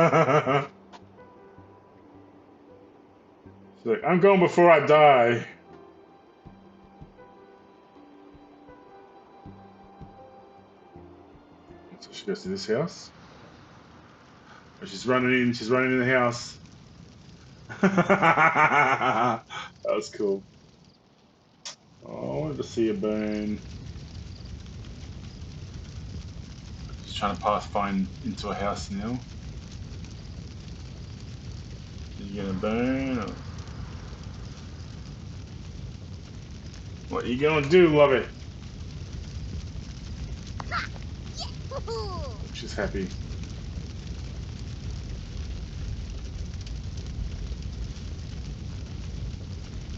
like, I'm going before I die. So she goes to this house. Oh, she's running in. She's running in the house. That was cool. Oh, I wanted to see her burn. She's trying to pathfind into a house now. Are you gonna burn? Or... What are you gonna do, love it? She's happy.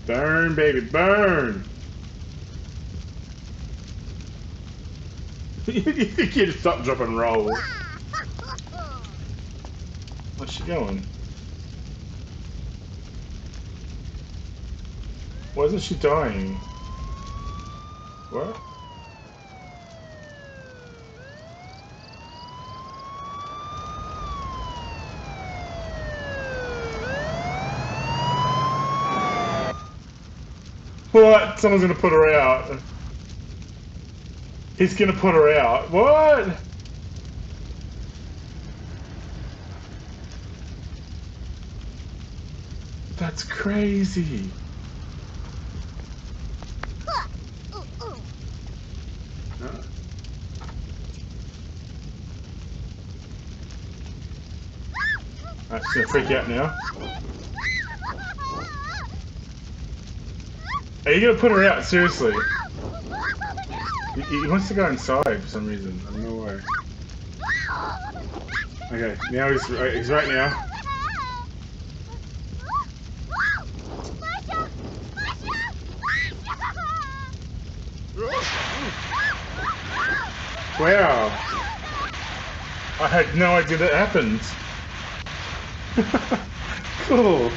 Burn, baby, burn! You think you'd stop, drop, and roll? Where's she going? Why isn't she dying? What? What? Someone's gonna put her out. He's gonna put her out. What? That's crazy. Alright, she's gonna freak out now. Are you gonna put her out? Seriously? He wants to go inside for some reason. I don't know why. Okay, now he's right now. Wow. I had no idea that happened. Cool.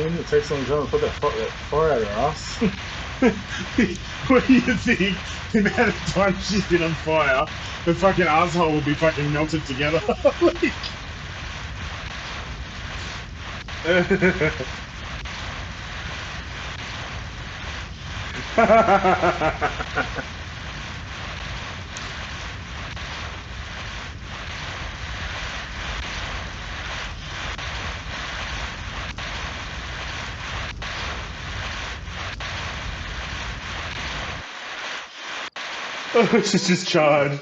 It takes a long time to put that fire out her ass. What do you think? The amount of time she's been on fire, the fucking asshole will be fucking melted together. Oh, she's just charred.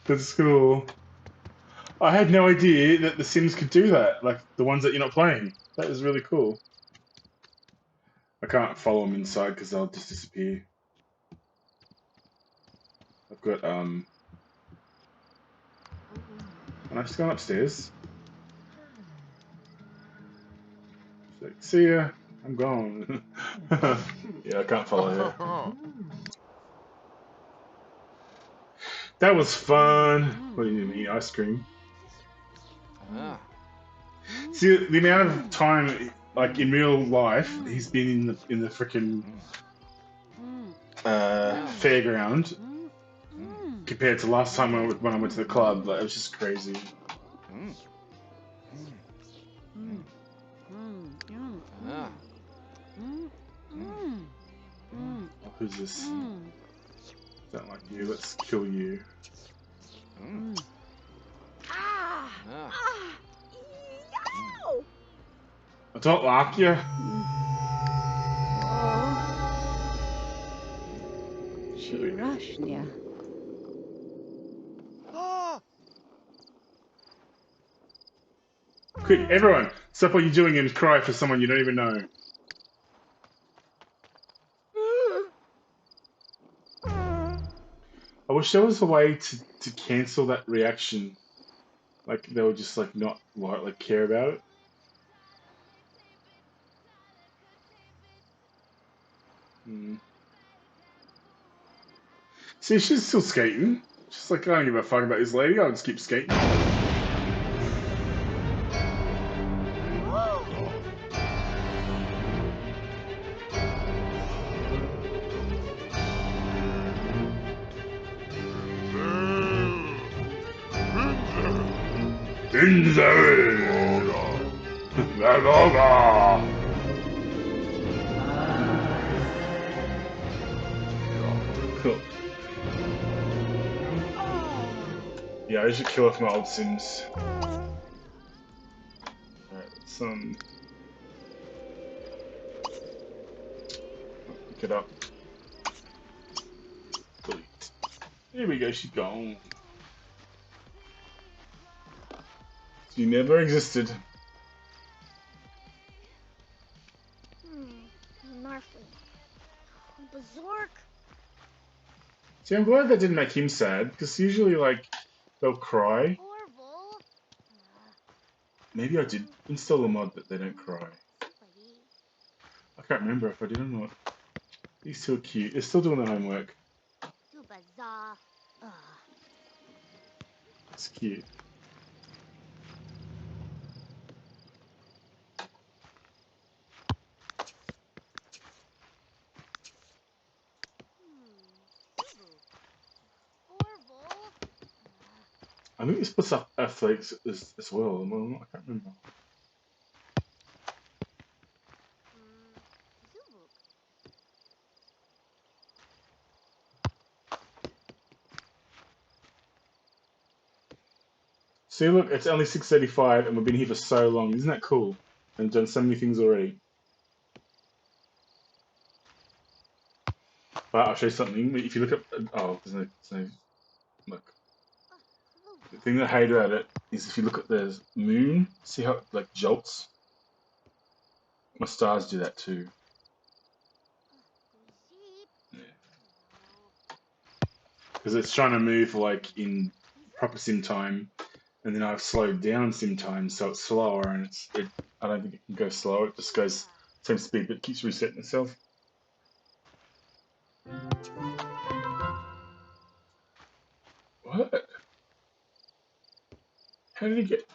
That's cool. I had no idea that the Sims could do that. Like the ones that you're not playing. That is really cool. I can't follow them inside because they'll just disappear. I've got Am I just going upstairs? She's like, see ya. I'm gone. Yeah, I can't follow her. That was fun. What do you mean, ice cream? See the amount of time, like in real life, he's been in the freaking fairground compared to last time when I went to the club. Like, it was just crazy. Oh, who's this? Don't like you. Let's kill you. Ah! Ah! Yow! I don't like you. Chirashnia. Ah! Quick, everyone, stop what you're doing and cry for someone you don't even know. I wish there was a way to cancel that reaction. Like they would just like not like care about it. See, she's still skating. She's like, I don't give a fuck about this lady. I'll just keep skating. Inzel! Gagoga! Cool. Yeah, I should kill off my old Sims. Alright, let's pick it up. Delete. There we go, she's gone. She never existed. Narfly. Berserk. See, I'm glad that didn't make him sad, because usually, like, they'll cry. Orville. Maybe I did install a mod that they don't cry. I can't remember if I did or not. These two are cute. They're still doing their homework. It's cute. I think this puts up athletes as well. I can't remember. See, look, it's only 6:35 and we've been here for so long. Isn't that cool? And done so many things already. But I'll show you something. If you look at... Oh, there's no... Look. The thing that I hate about it is if you look at the moon, see how it, like, jolts? My stars do that too. Because it's trying to move, like, in proper sim time. And then I've slowed down sim time, so it's slower, and I don't think it can go slower. It just goes same speed, but it keeps resetting itself. What? How did he get?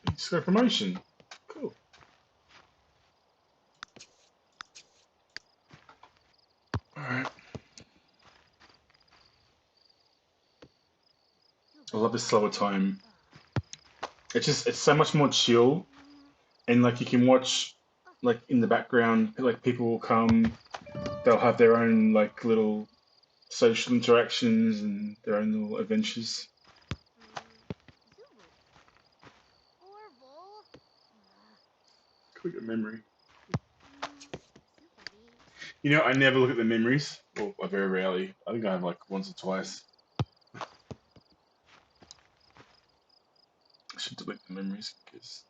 He just got a promotion. Cool. All right. I love this slower time. It's so much more chill, and like you can watch, like in the background, like people will come. They'll have their own like little social interactions and their own little adventures. Quick memory. You know, I never look at the memories. Well, I very rarely. I think I have like once or twice. should delete the memories because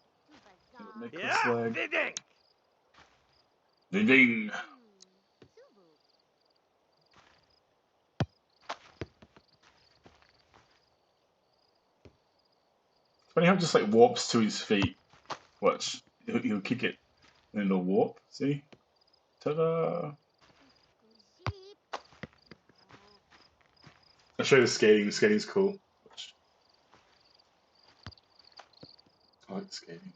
it'll make Yeah, us lag. Vidink. Ding ding. Funny how it just like warps to his feet. Watch. He'll kick it and it'll warp. See? Ta-da! I'll show you the skating. The skating's cool. Watch. I like the skating.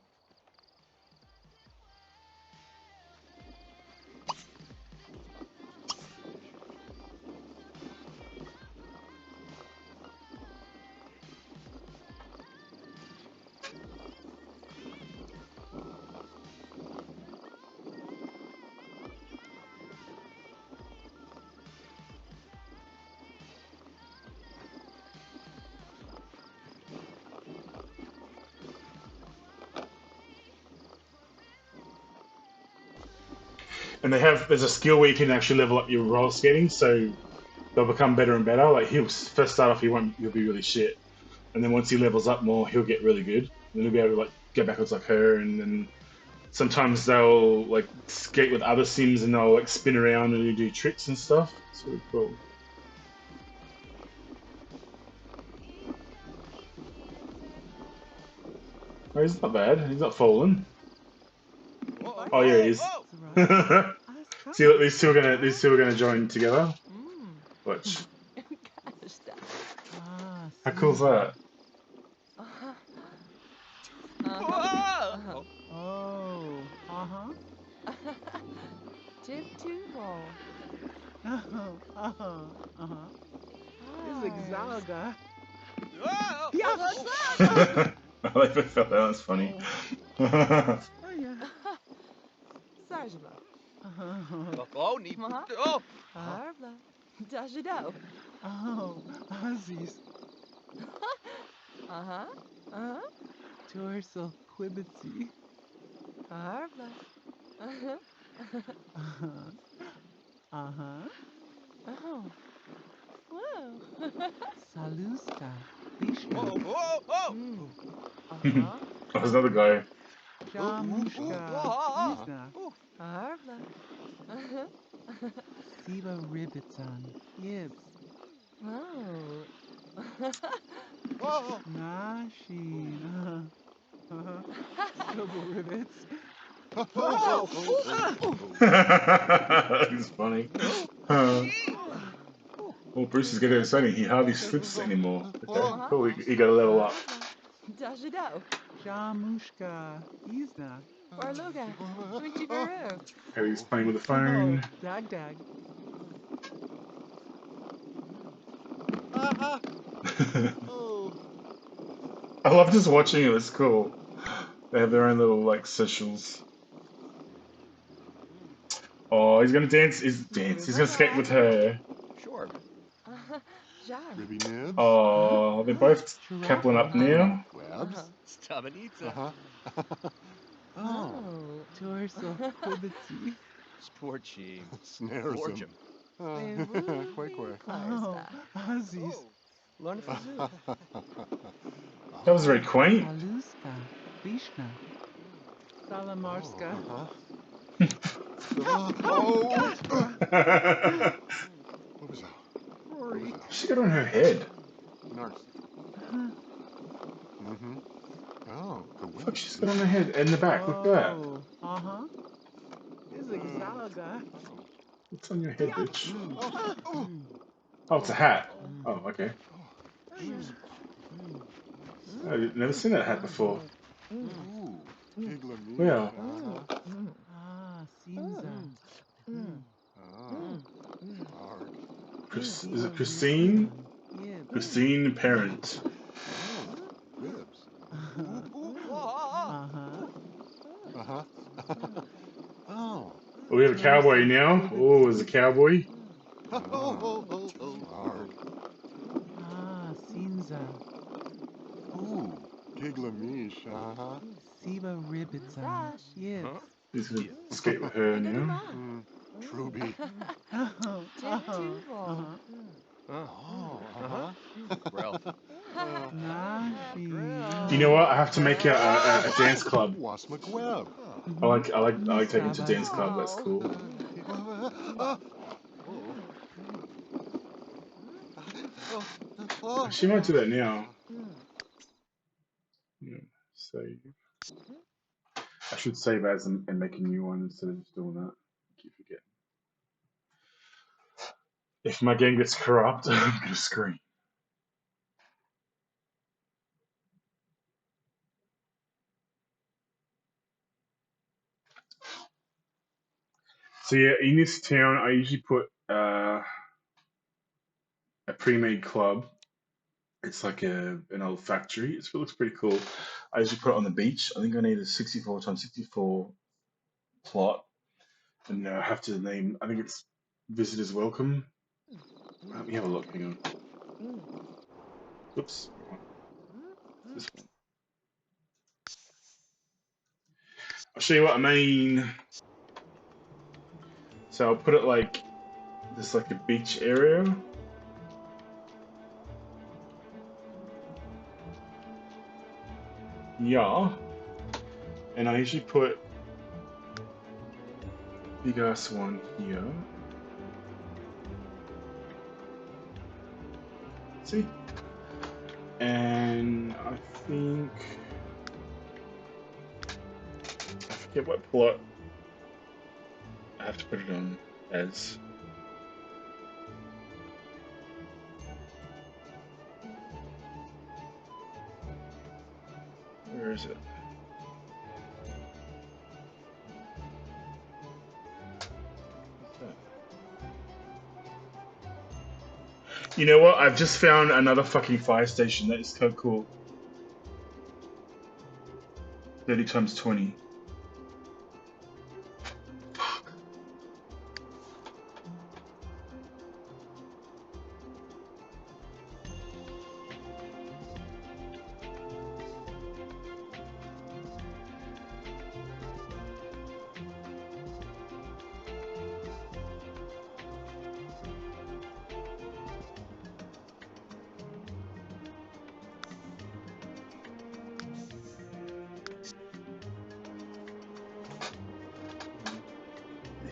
And there's a skill where you can actually level up your roller skating, so they'll become better and better. Like he'll first start off, he'll be really shit, and then once he levels up more, he'll get really good. And he'll be able to like go backwards like her, and then sometimes they'll like skate with other Sims and they'll like spin around and do tricks and stuff. It's really cool. Oh, he's not bad. He's not fallen. Whoa, Oh yeah, he is. whoa. See, look, these two are gonna join together. Watch. How cool is that? Whoa. Oh, Tip Tubo. This is Exalga. Whoa. Yeah. I like that felt that was funny. Oh, yeah. Sarjala. Oh, need. Uh-huh. Oh. Harbla. Dajado. Oh, Aussies. Uh-huh. Uh-huh. Torso Quibitsy. Harbla. Uh-huh. Uh-huh. Oh. Whoa. Saluska. Bishka. Whoa, whoa, whoa. Uh-huh. Oh, there's another guy. Jamushka. Whoa. Isna. Harbla. Uh-huh. Siva Ribbitan. Yibs. Oh. Whoa. Nashi. Double ribbits. Whoa. It's funny. Well, Bruce is getting exciting. He hardly slips anymore. Okay, cool. He got to level up. Dajado. Jamushka. Isna. Barloga. Winchibaru. Okay, he's playing with the phone. Oh, Dag Dag. Oh. I love just watching it. It's cool. They have their own little like socials. Oh, he's gonna dance. He's gonna skate with her. Sure. Jar. Ribby nibs. Oh, they're both coupling up now. Webs. Stabanitza. Uh-huh. Oh. Oh. Torso Quibitsy. Sport team. Snares Forge him. him. Quay quay. Oh, Aussies. Oh. Learn for zoo. That was very quaint. Saluska. Bishka. Salamarska. Oh. What was that? Rory. She got on her head. Nurse. Mm-hmm. Oh, good Look, she's got on her head in the back. Look at that. Oh, uh-huh. This is Exalga. What's on your head, bitch? Oh. Oh, it's a hat. Oh, okay. Oh, yeah. I've never seen that hat before. Ooh. Giglamina. Well, Ah, Sinza. Arg. is it Christine? Yeah. Christine Parent. Ribs. Uh-huh. Uh-huh. Oh. Oh, we have a cowboy now. Oh, there's a cowboy. Arg. Ah, Sinza. Ooh. Giglamish. Uh-huh. Siva Ribbitson. Sash. Yes. Huh? He's gonna skate with her now. Truby. Oh, Tip Tubo. Oh. Uh-huh. Ralph. Nashi. You know what? I have to make a dance club. Was McWeb. I like taking to dance club. That's Oh. cool. She might do that now. Yeah, save. I should save as and make a new one instead of just doing that. I keep forgetting. If my game gets corrupt, I'm gonna scream. So yeah, in this town, I usually put a pre-made club. It's like an old factory. It looks pretty cool. I usually put it on the beach. I think I need a 64 times 64 plot, and I have to name. I think it's visitors welcome. Let me have a look. Hang on. Oops. Wrong one. This one. I'll show you what I mean. So I'll put it like this, like a beach area. Yeah. And I usually put big ass one here. See? And I think I forget what plot I have to put it on as. Where is it? You know what? I've just found another fucking fire station. That is so cool. 30 times 20.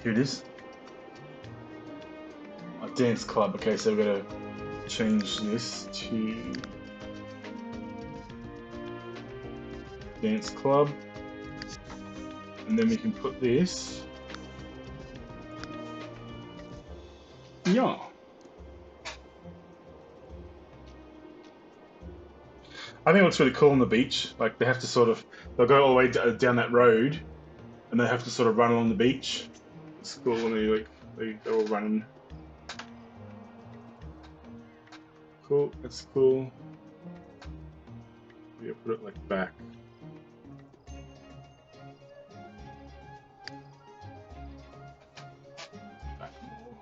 Here it is. A dance club. Okay, so we're gonna change this to dance club, and then we can put this. Yeah. I think it looks really cool on the beach. Like they have to sort of, they'll go all the way down that road, and they have to sort of run along the beach. It's cool when they're all running. Cool. That's cool. Yeah, put it like back. Back more.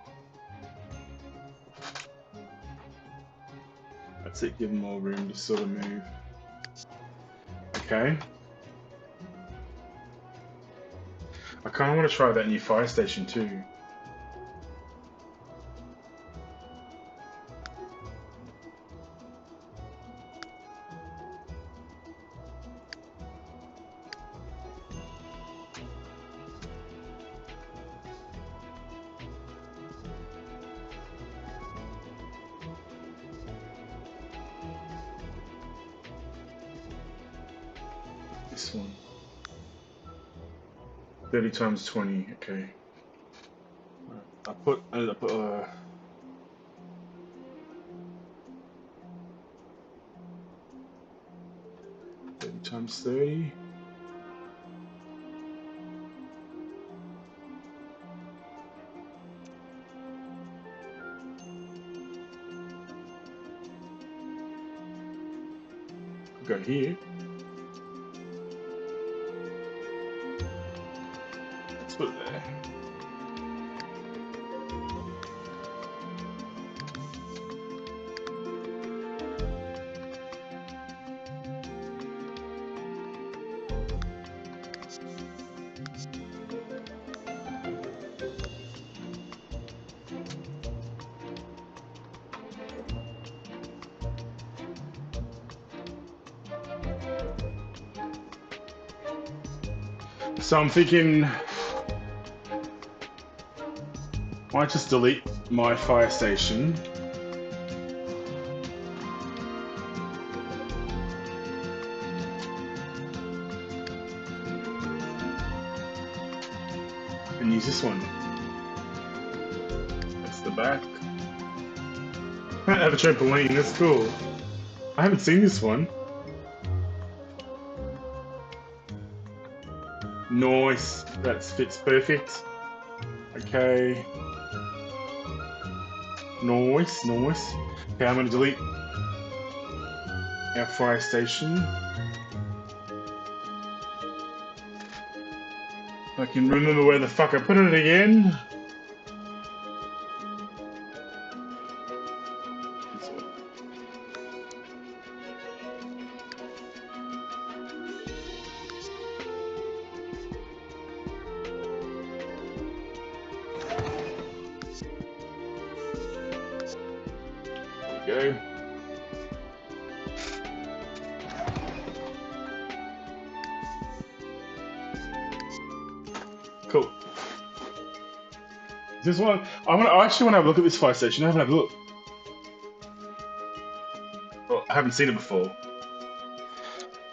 That's it. Give them more room to sort of move. Okay. I kind of want to try that new fire station too. This one. 30 times 20. Okay. Right. I put 30 times 30. Go here. Let's put it there. So I'm thinking, might just delete my fire station. And use this one. That's the back. I have a trampoline, that's cool. I haven't seen this one. Nice, that fits perfect. Okay. Nice, nice. Okay, I'm gonna delete our fire station. I can remember where the fuck I put it again. There we go. Cool. This one, I actually want to have a look at this fire station. I haven't had a look. Well, I haven't seen it before.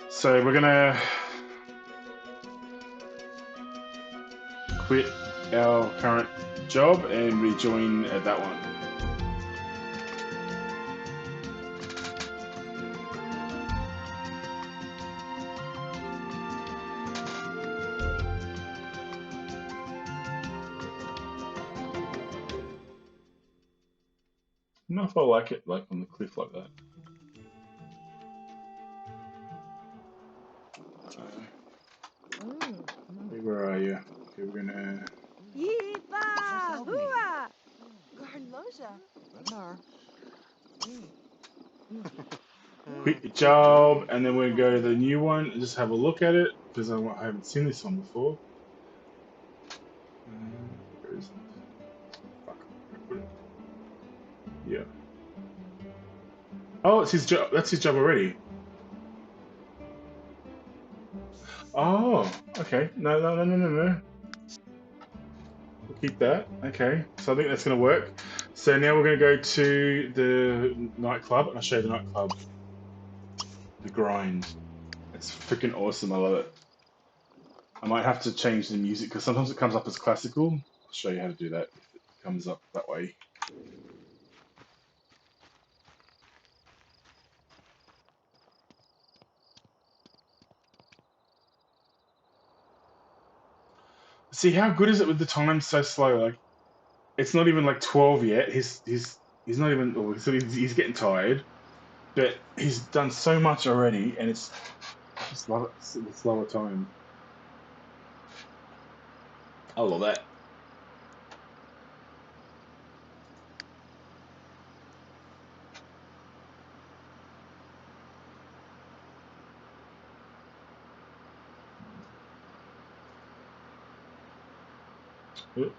So we're gonna quit our current job and rejoin that one. I don't know if I like it like on the cliff like that. Hey, where are you? Okay, we're gonna Yeehaw! Hooah! Garloja. Benar. quit the job, and then we're gonna go to the new one and just have a look at it because I haven't seen this one before. Where is it? Fuck. Where put it? Yeah. Oh, it's his job. That's his job already. Oh, okay. No. We'll keep that. Okay. So I think that's going to work. So now we're going to go to the nightclub, and I'll show you the nightclub. The grind. It's freaking awesome. I love it. I might have to change the music because sometimes it comes up as classical. I'll show you how to do that if it comes up that way. See how good is it with the time so slow? Like it's not even like 12 yet. He's not even. Oh, so he's getting tired, but he's done so much already, and it's just love it. It's the slower time. I love that. Ooh.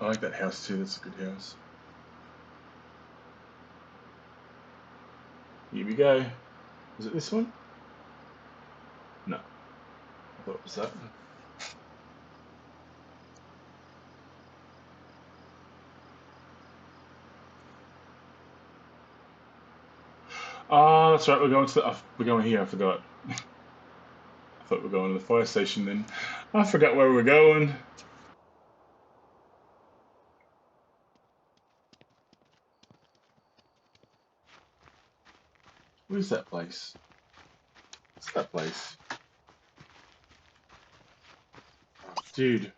I like that house too. That's a good house. Here we go. Is it this one? No, I thought it was that. Oh, that's right. We're going to we're going here. I forgot. I thought we were going to the fire station then. I forgot where we were going. Where's that place? What's that place? Oh, dude.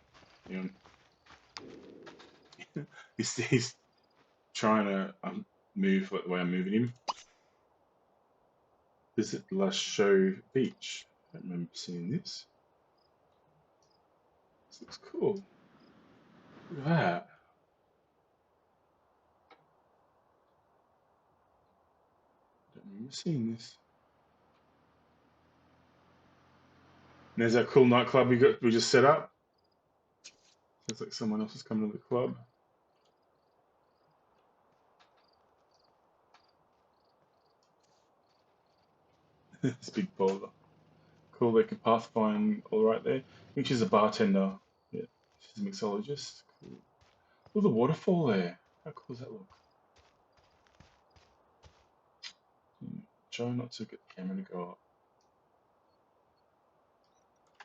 Hang on. He's trying to move the way I'm moving him. Visit Lasho Beach. I don't remember seeing this. This looks cool. Look at that. I don't remember seeing this. And there's that cool nightclub we just set up. Sounds like someone else is coming to the club. This big boulder. Cool, they can pathfind all right there. I think she's a bartender. Yeah, she's a mixologist. Cool. Oh, the waterfall there. How cool does that look? Try not to get the camera to go up.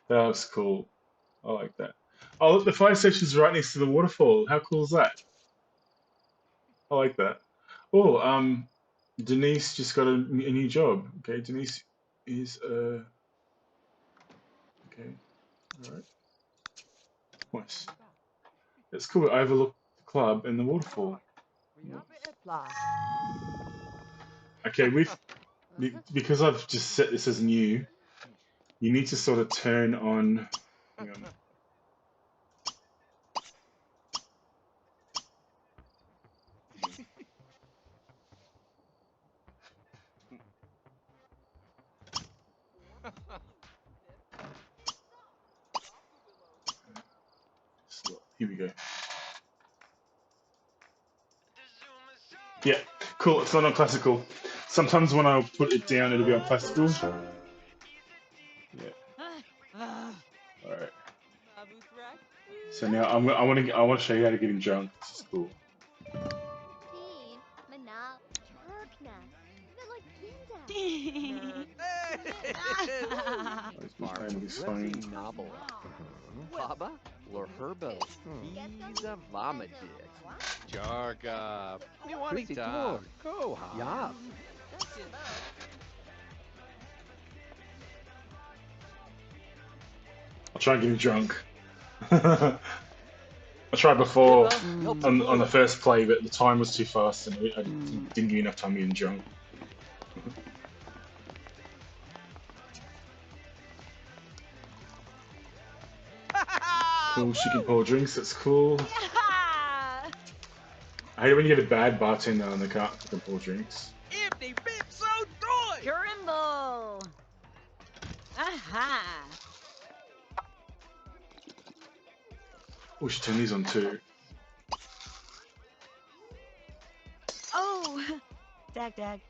That looks cool. I like that. Oh, look, the fire station's right next to the waterfall. How cool is that? I like that. Oh, Denise just got a new job. Okay, Denise is okay. All right. Nice. It's cool. I overlook the club and the waterfall. Okay, because I've just set this as new. You need to sort of turn on. Hang on. Here we go. Yeah, cool. It's not on classical. Sometimes when I put it down, it'll be on classical. Yeah. All right. So now I want to show you how to get him drunk. This is cool. Oh, he's been playing with his phone. Novel. Baba, Lorherbo, Visa Vomited. Jarka, Miwanita, Koha. Yeah. I'll try and get him drunk. I tried before on the first play, but the time was too fast and I didn't give you enough time to get him drunk. Cool, she can pour drinks, that's cool. I hate it when you get a bad bartender and they can't pour drinks. Karimbo! Aha! Oh, she turned these on too. Oh! Dag.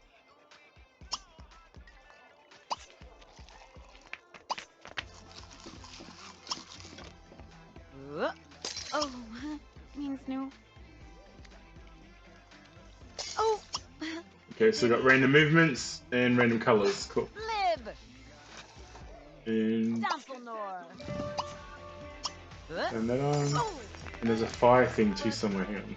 Oh, means no. Oh! Okay, so we got random movements and random colors. Cool. Lib! And Samplnor! turn that on. And there's a fire thing too somewhere. Hang on.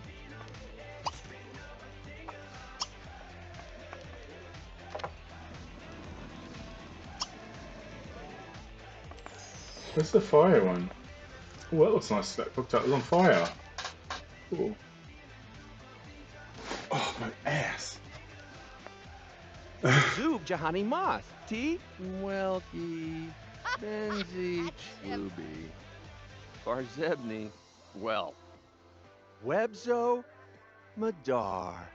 Where's the fire one? Oh, that looks nice. That cooked up. It's on fire. Cool. Oh, my ass. Zub Jahani Moth, T. Welky, Benzi Chubi, Barzebni, well, Webzo, Madar,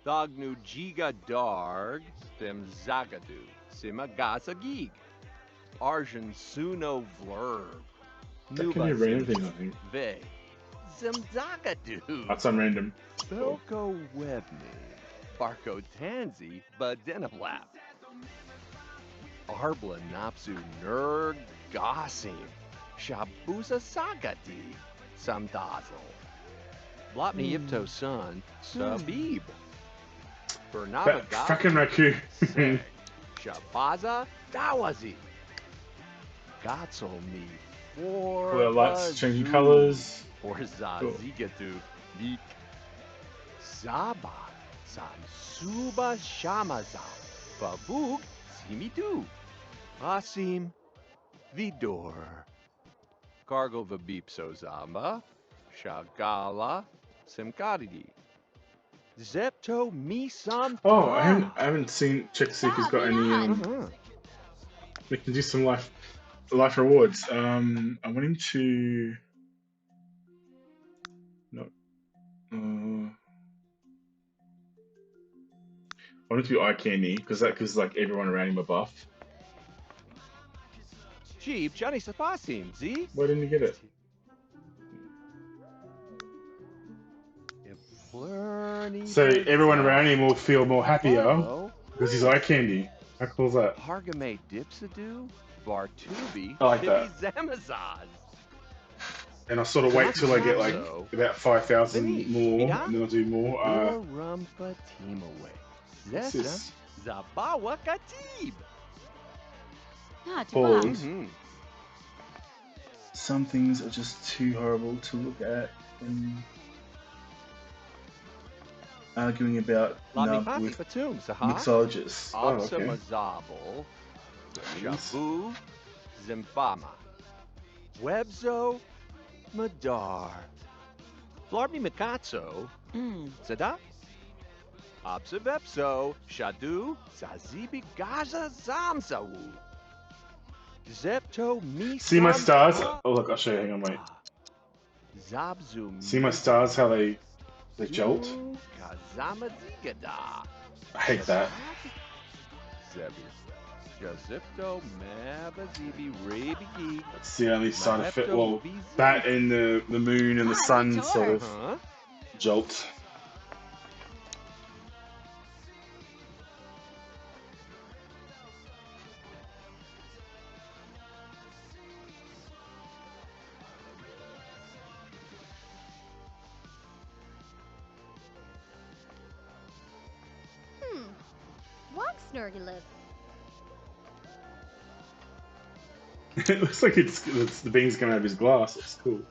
Thognu Jiga Darg, Them Zagadu, Simagasa Geek, Arjun Suno Vlerb, That can be a random thing, I think. Ve, Zimzagadu, That's on random. Belko Webney, Barco Tanzi, Badenablap, Arbla Napsu Nerg Gossim, Shabusa Sagati, Samdazzle, Blopney Yipto Sun, Sabib, Bernaba That fucking raccoon. Seg, Shabaza Dawazi, Gatso Me, for Well, lights changing colors. or Zazigatu, Nik, Zaba, Samsuba Shamaza, Babuk, Simidu, Asim, Vidor, Cargo Vabipso Zamba, Shagala, Simkadidi, Zepto Misam. Oh, I haven't checked to see if he's got any. We can do some life rewards. I want him to. No. I want it to be eye candy because that gives like everyone around him a buff. Jeep, Johnny Sapasim, Z. Why didn't you get it? So everyone around him will feel more happier because he's eye candy. How cool is that? Hargame Dipsadu, Bartubi, I like that. Shibi Zamazaz. And I'll sort of wait till I get like Zapso, about 5,000 Finish, more, Mida? and then I'll do more. Urumpa Timaway. What's Zesa, this? Zabawa Katib. Ah, too Hold. bad. Mm-hmm. Some things are just too horrible to look at. And arguing about Nub Lamipati with Patum, Saha. mixologists. Oh, okay. Absamazabal. Nice. Shabu. Zimbama. Webzo. Madar. Flarbi Mikatso. Sada. Absabepso. Shadu. Zazibi Gaza Zamzawu. Zepto Mi. See my stars? Oh, look, I'll show you. Hang on, wait. Zabzu. See my stars, how they jolt? Kazama Zigada. I hate that. Zebi. Jazipto Mabazibi Rabi. It's the only side effect. Well, that and the moon and the sun sort of Huh? jolt. Walk, Snurgulip. It looks like it's the beans coming out of his glass. It's cool.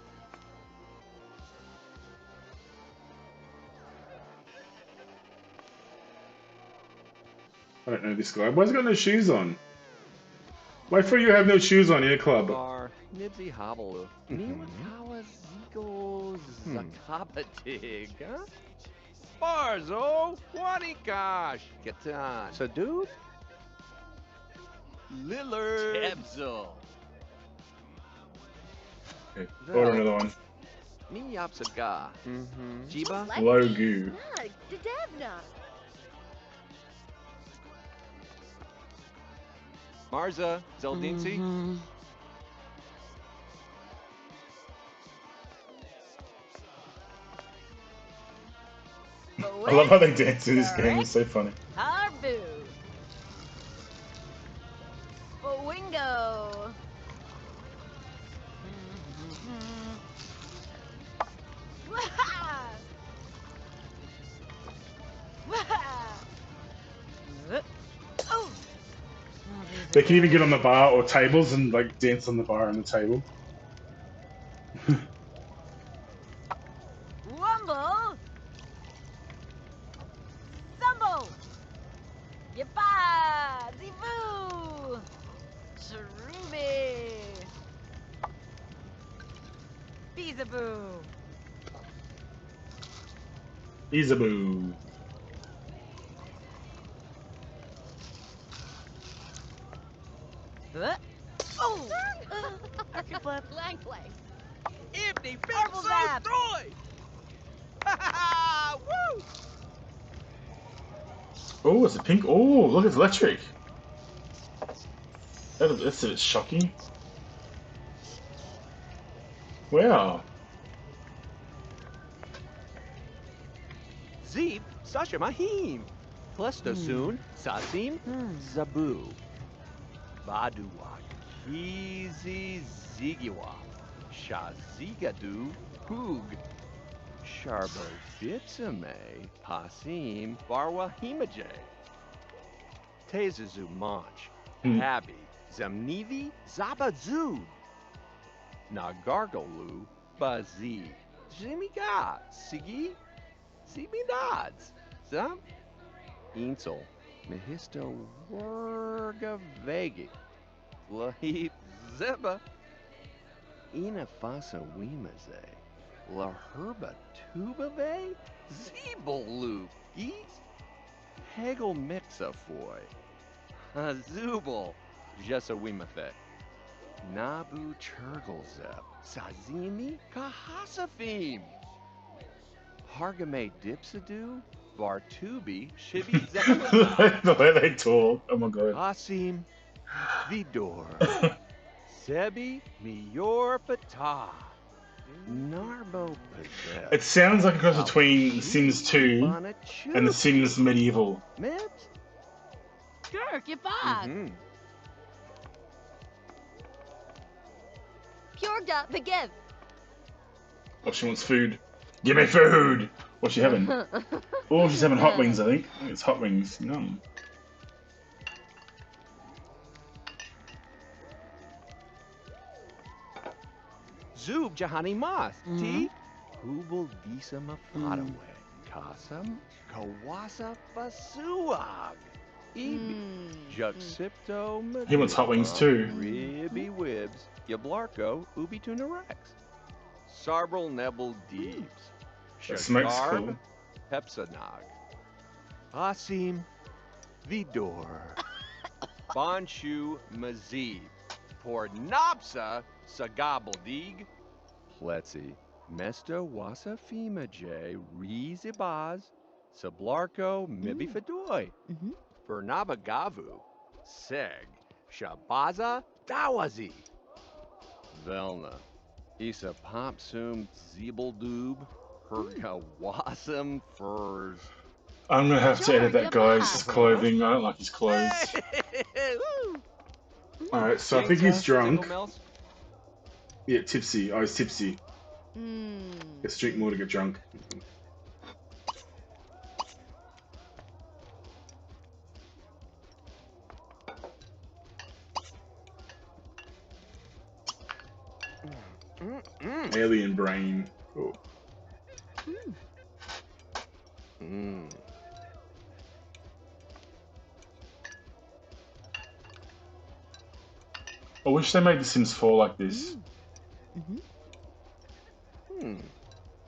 I don't know this guy. Why's he got no shoes on? Why for you have no shoes on your club? Bar Nibsy Hobble. Niwakawa Zigo Zakabatig, huh? Barzo Wanikash Katan. Sadud Lillard Ebzo. Okay, order another one. Miyapsaga. Jiba Logu. Ah, Dedevna. Marza Zeldinsi. I love how they dance in this game. It's so funny. Harbu. Wingo. Oh. They can even get on the bar or tables and like dance on the bar and the table. Wumble. Zumble. Yipa. Zivu. Cherubi. Beezaboo. Isaboo. Oh! Arctic flip. Lang play. Ibni Marble zap. Troy. Woo! Oh, it's a pink. Oh, look, it's electric. That's a bit shocking. Wow. Zeeb Sasha Mahim. Plestosoon Sasim Zabu. Baduwa Kizi Zigiwa. Shazigadu Hoog. Sharbo Bitsame Pasim Barwa Himaje. Tezazu Manch. Habi Zamnivi Zabazu. Nagargolu Bazi. Jimiga Sigi. Sibidads. Zam. Insel. Mehisto Werga Vegi. Lahip Zeba. Ina Fasa Wimaze. La Herba Tubave. Zebelu. Geese. Hegel Mixafoy. Azubal. Jessa Wimathe. Nabu Churglezep. Sazimi Kahasafim. Hargame Dipsadu. Bartubi Shibi Zema. The way they talk. Oh my god. Asim Vidor. Sebi Miyor Patah. Narbo Possess. It sounds like a cross between Sims 2 and The Sims Medieval. Mips? Kirk, you fog. Purgda, begiv. Oh, she wants food. Give me food! What's she having? Oh, she's having hot wings, I think. I think it's hot wings. Yum. Zub Jahani Mas. T. Hubal Visa Mafadawe. Kasam Kawasa Fasuag. Ebi. Juxipto He wants hot wings too. Ribby Wibs. Yablarko Ubi Tuna Rex. Sarbral Nebel Deebs. That smoke's Shagarb cool. Hepsanog. Asim Vidor. Bonshu Mazib. Pornopsa Sagabeldig. Pletzi. Mesto Wasa Fimaje Rizibaz. Sablarko Mibi Fedoy. Bernabagavu. Seg. Shabaza Dawazi. Velna. Isa Popsum Zeebeldoob. Hergawasam Furs. I'm gonna have to edit that guy's clothing. I don't like his clothes. Alright, so I think he's drunk. Yeah, tipsy. Oh, he's tipsy. Let's drink more to get drunk. Alien brain. Cool. I wish they made The Sims 4 like this.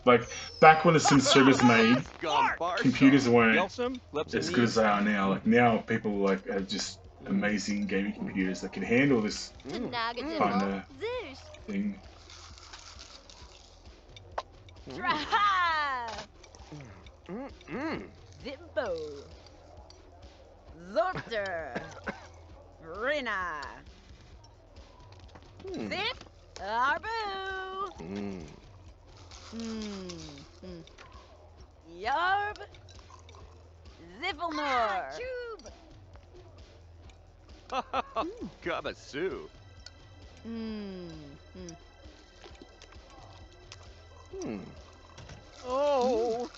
Like, back when The Sims 3 was made, computers weren't as good as they are now. Like, now people like have just amazing gaming computers that can handle this kind of thing. Zimbo. Zorter. Rina. Zip. Arbu. Yarb. Ziffelnor. Kabasu. Oh.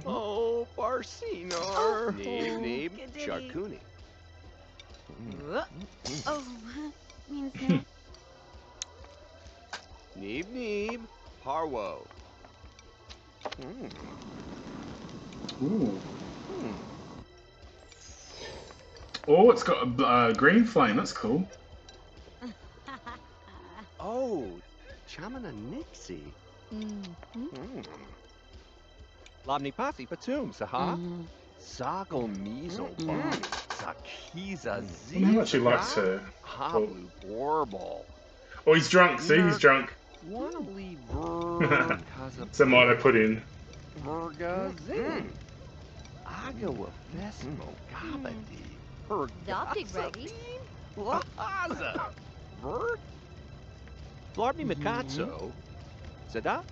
Oh, Barcinor. Neeb, Charcuni. Oh, means no. Neeb, Harwo. Ooh. Oh, it's got a green flame. That's cool. Oh, Chamana Nixie. Labni Pasi Patum, Saha. Sago Measle Bomb. Sakiza I wonder how much he likes her. Hablu Borball. Oh, he's drunk. See, he's drunk. Wannably Some might I put in. Burga Zing. Agawa Vesmo Gabadi. Adopted Reggie. Lahaza. Vert. Blarby Mikatso. Sada.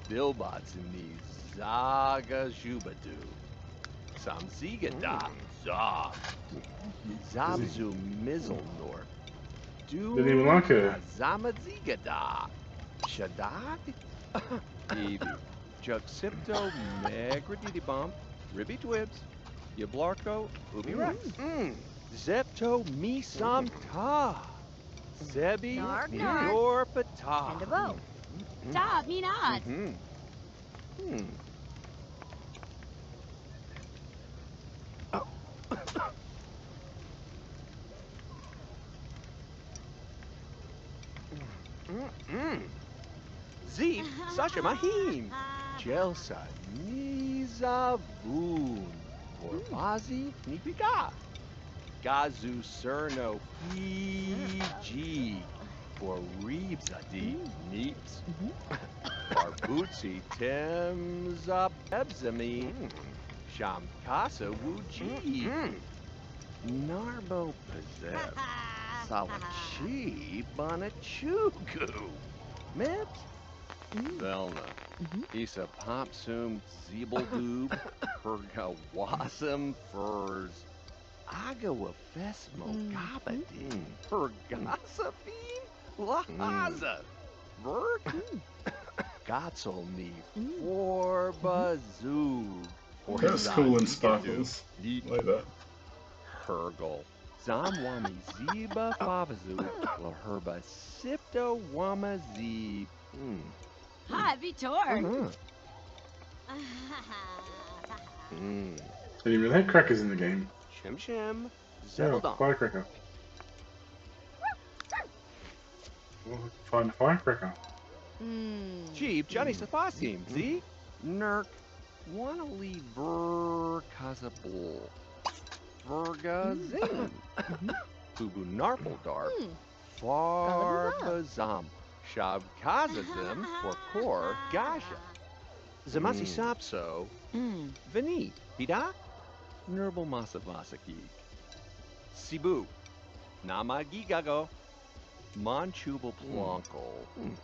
Bilbots in the Zaga Jubadu. Samzigada. Zab. Zabzu Mizzlenor. Didn't even like her. Zamazigada. Shadag. Evie. Juxipto Megradidibump. Ribby Twibs. Yablarko. Ubi Rex. Zepto Misam Ta. Sebi. Your Pata. And a bow. Stop, me not. Zeep, Sasha Mahim, Jelsa, Nizavun, Orvazi, Nipiga, Gazu Cerno, Fiji, for Reebsadi, Neeps, Barbutsi, Temza, Bebzami, Shamkasa, Wuji, Narbo Pazep, Salachi, Bonachuku, Mips, Velna, Isa Popsum, Zeebeldoob, Pergawasam, Furs, Agawa Fesmo Gabadin. Pergasafine? Lahaza. Verk? Gatsolni. Forbazoo. That's cool and sparkles. Like that. Hergel. Zamwami Ziba Favazu. La Herba Sifto Wama Zeb. Hi, Vitor. So you really had crackers in the game. Shim Shim. Yeah, Zebeldon. firecracker. Well, find a firecracker. Jeep, Johnny Safasim, Z? Nurk. Wanna leave Ver Kazabul. Vergazin. Bubu Narple Darp. Farbazam. Shab Kazazim for Kor Gasha. Zamasi Sapso. Vini. Bida? Nurbal Masavasaki. Sibu. Namagigago. Manchubal Plonkel.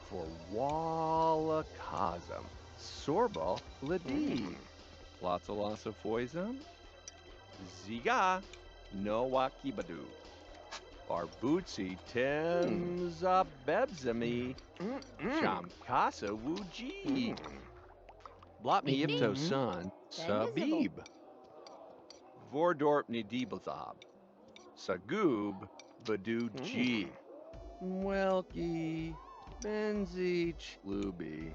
For Walla Kazam. Sorba Ladi. Platzalasa Foizam. Ziga. No Wakibadu. Barbutsi Temza Bebzami. Shamkasa Wuji. Blotni Ipto Son. Sabib. Vordorp Nidibazab. Sagoob Badu G. Welky. Benzich Luby.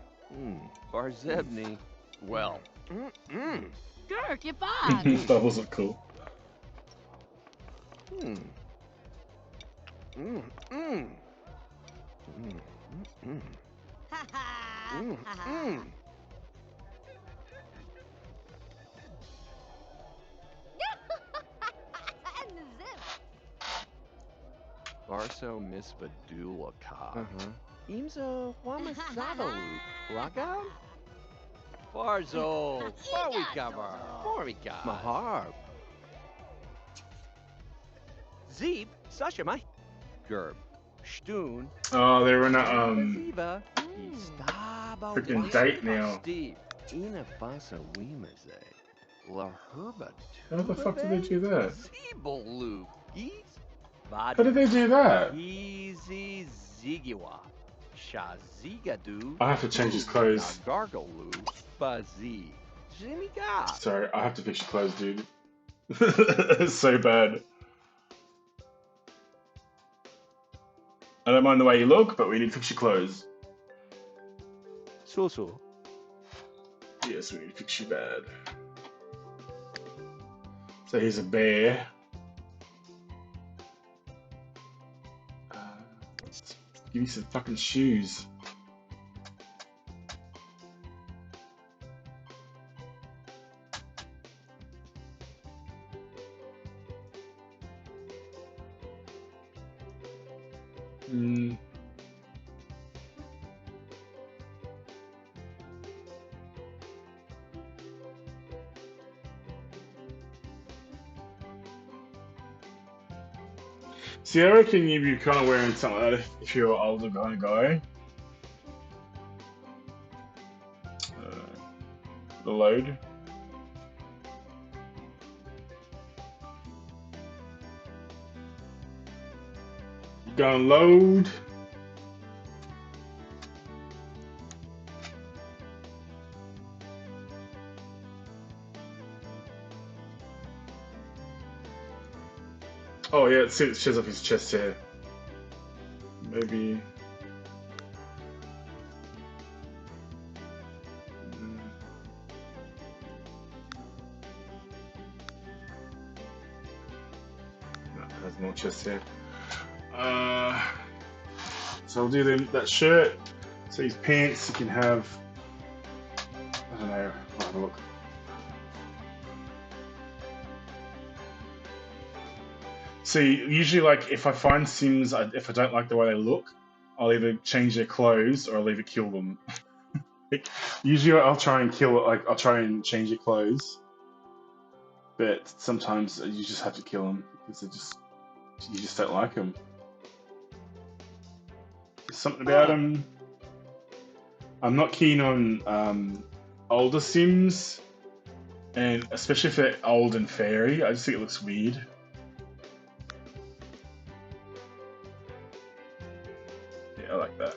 Barzebni. Well. Dirk, you're fine. Bubbles look cool. And the zip. Barso Misvadula Ka. Imzo Wamasavalu. Lockout? Barzo. Formica. Maharb. Zeeb. Sashama. Gerb. Stun. Oh, they're in a Ziva. freaking date now. Steve. Ina Fasa Wimaze. La Herba. How the fuck did they do that? Zeebolu. Geese. How did they do that? Easy Zigiwa. Shazigadu. I have to change his clothes. Gargolu. Buzzy. Jimmy God. Sorry, I have to fix your clothes, dude. It's so bad. I don't mind the way you look, but we need to fix your clothes. So. Yes, we need to fix you bad. So here's a bear. Give me some fucking shoes. See, I reckon you'd be kind of wearing something like that if you're an older kind of guy. The load. Gonna load. Oh yeah, it shows up his chest here. Maybe. No, there's more chest here. So I'll do that shirt. So his pants, you can have. I don't know. I'll have a look. See, usually, like, if I find Sims, if I don't like the way they look, I'll either change their clothes or I'll either kill them. Usually, I'll try and kill it. Like, I'll try and change their clothes, but sometimes you just have to kill them because you just don't like them. There's something about them. I'm not keen on older Sims, and especially if they're old and fairy. I just think it looks weird. I like that.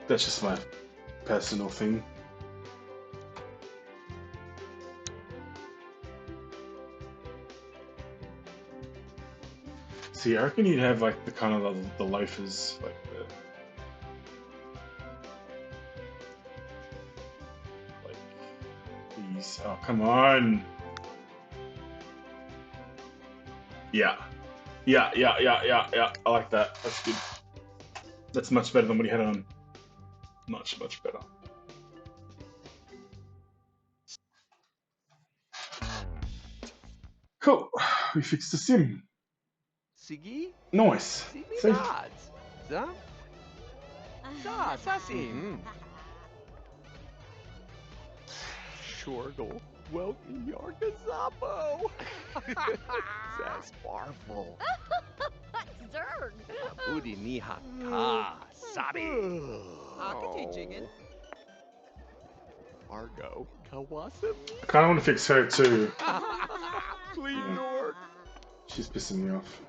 That's just my personal thing. See, I reckon you'd have like the kind of the loafers, like these. Oh, come on. Yeah. Yeah. I like that. That's good. That's much better than what he had on. Much better. Cool. We fixed the sim. Sige? Nice. See me See? nods. Zam? Sa, sasim. Shorgle. Welcome your gazapo. That's sparful. Zerg. Booty niha ka. Sabi. Akati Argo. Kawasami. I kind of want to fix her too. Clean Nork. She's pissing me off.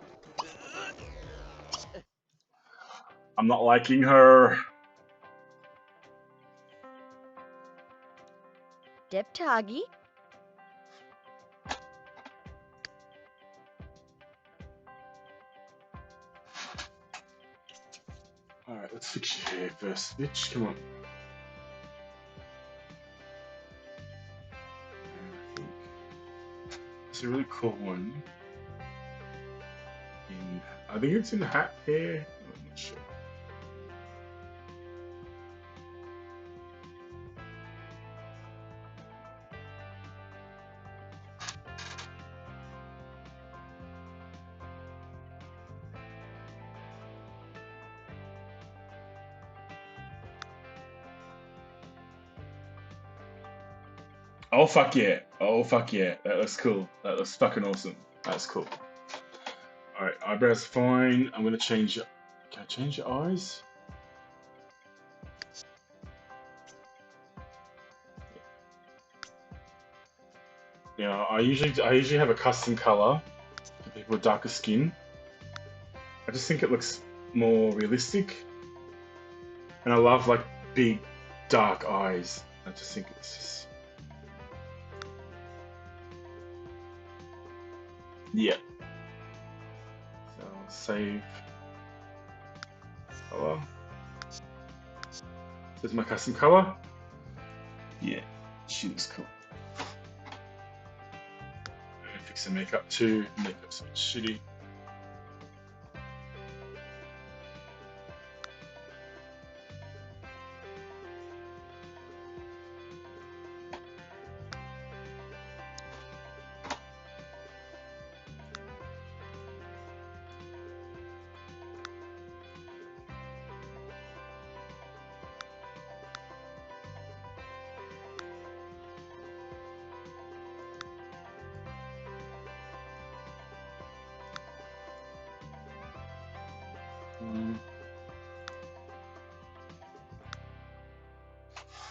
I'm not liking her. Deptagi. Alright, let's fix your hair first, bitch. Come on. It's a really cool one. I think it's in hat hair. I'm not sure. Oh fuck yeah. Oh fuck yeah. That looks cool. That looks fucking awesome. That's cool. Alright, eyebrows fine. I'm gonna change it. Can I change your eyes? Yeah, I usually have a custom color for people with darker skin. I just think it looks more realistic. And I love like big dark eyes. I just think it's just... Yeah. So I'll save color. This is my custom color. Yeah, she looks cool. I'm gonna fix the makeup too. Makeup's a bit shitty.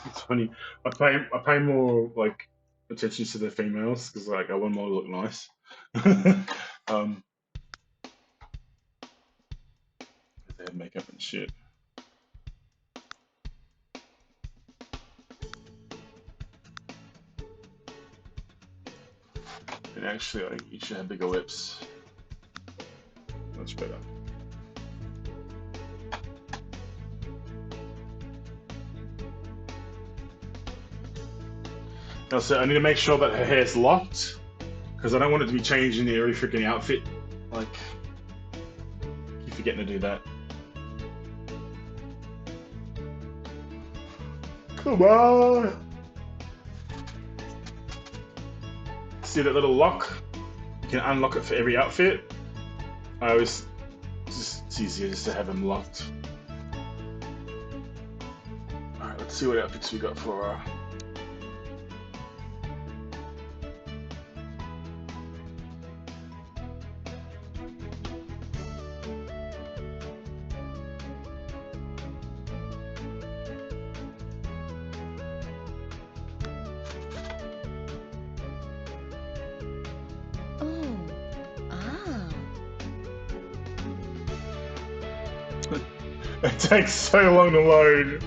It's funny. I pay more like attention to the females because like I want them all to look nice. They have makeup and shit. And actually, like, you should have bigger lips. Much better. Also, I need to make sure that her hair's locked because I don't want it to be changing the every freaking outfit. Like, keep forgetting to do that. Come on! See that little lock? You can unlock it for every outfit. I always it's easier just to have them locked. Alright, let's see what outfits we got for her. It takes so long to load.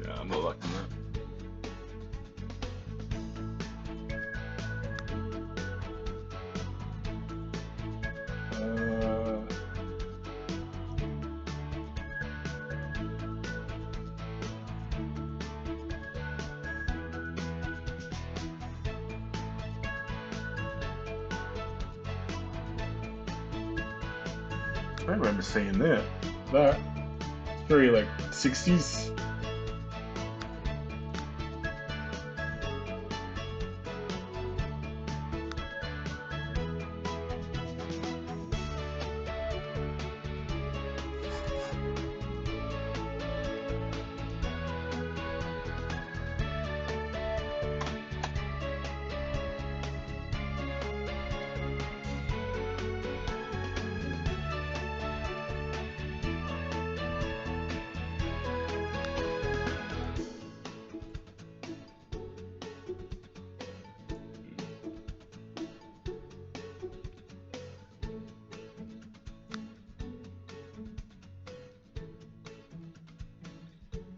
Yeah, I'm not liking that. I remember seeing that. That very like 60s.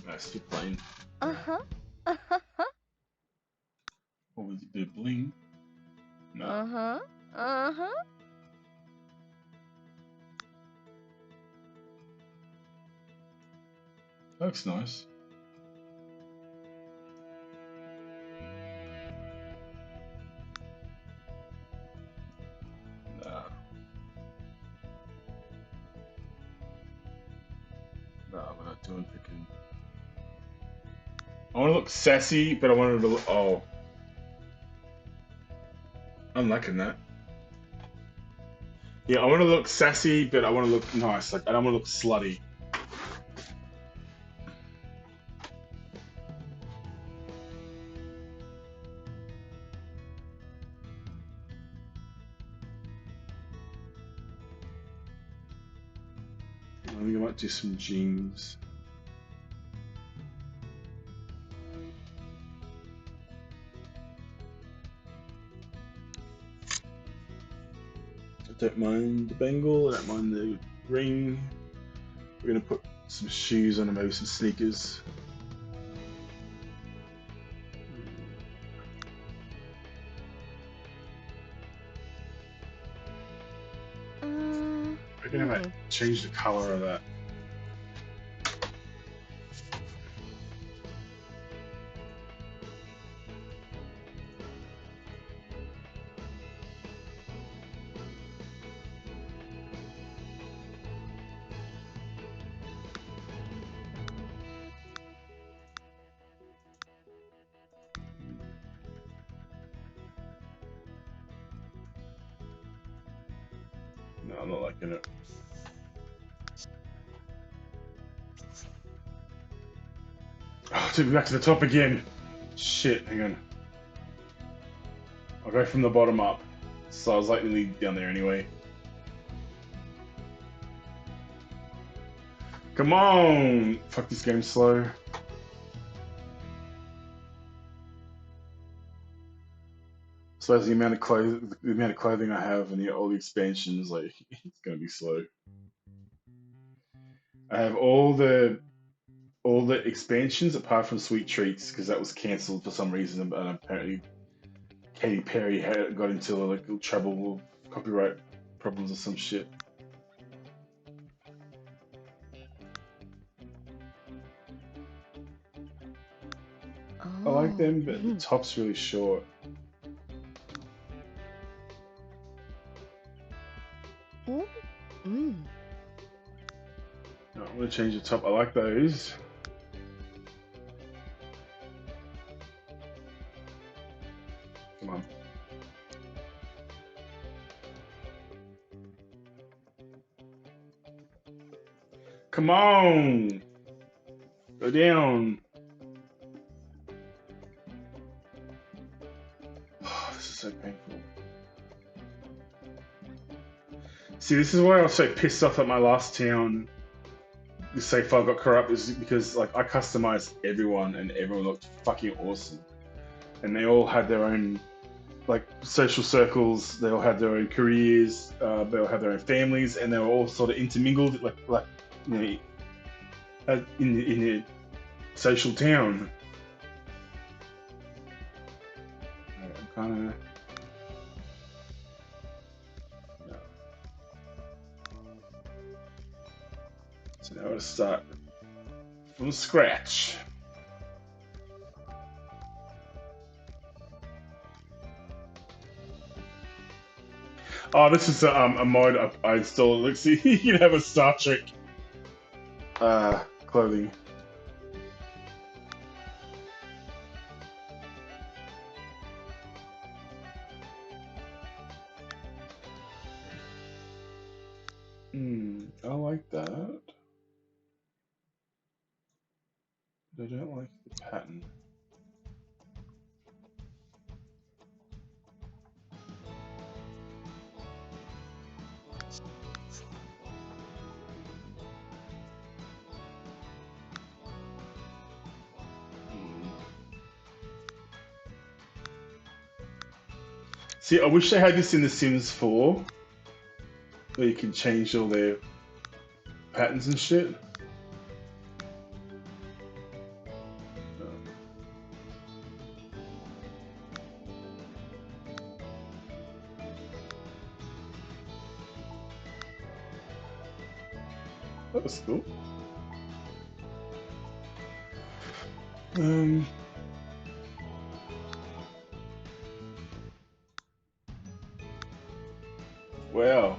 Nice, keep playing. Uh-huh. What was it? Bit bling? No. Uh-huh. Uh-huh. That looks nice. Nah. No, we're not doing freaking. I want to look sassy, but I wanted to look. Oh. I'm liking that. Yeah, I want to look sassy, but I want to look nice. Like, I don't want to look slutty. I think I might do some jeans. I don't mind the bangle, I don't mind the ring. We're gonna put some shoes on and maybe some sneakers. We're gonna might change the color of that. No, I'm not liking it. Oh, took me back to the top again. Shit, hang on. I'll go from the bottom up. So I was like nearly down there anyway. Come on! Fuck, this game's slow. So as the amount of clothing I have and all the expansions, like it's gonna be slow. I have all the expansions apart from Sweet Treats because that was cancelled for some reason, and apparently Katy Perry got into like trouble with copyright problems or some shit. I like them, but the top's really short. Mm. No, I'm gonna change the top. I like those. Come on. Come on! Go down. Oh, this is so painful. See, this is why I was so pissed off at my last town. The save file got corrupt is because like I customized everyone and everyone looked fucking awesome, and they all had their own like social circles. They all had their own careers. They all had their own families, and they were all sort of intermingled, like you know, in the social town. I'm kind of. No. So now I gotta start from scratch. Oh, this is a mod I installed. Let's see, you can have a Star Trek clothing. I like that. But I don't like the pattern. See, I wish they had this in The Sims 4, where you can change all their patterns and shit. That was cool. Wow.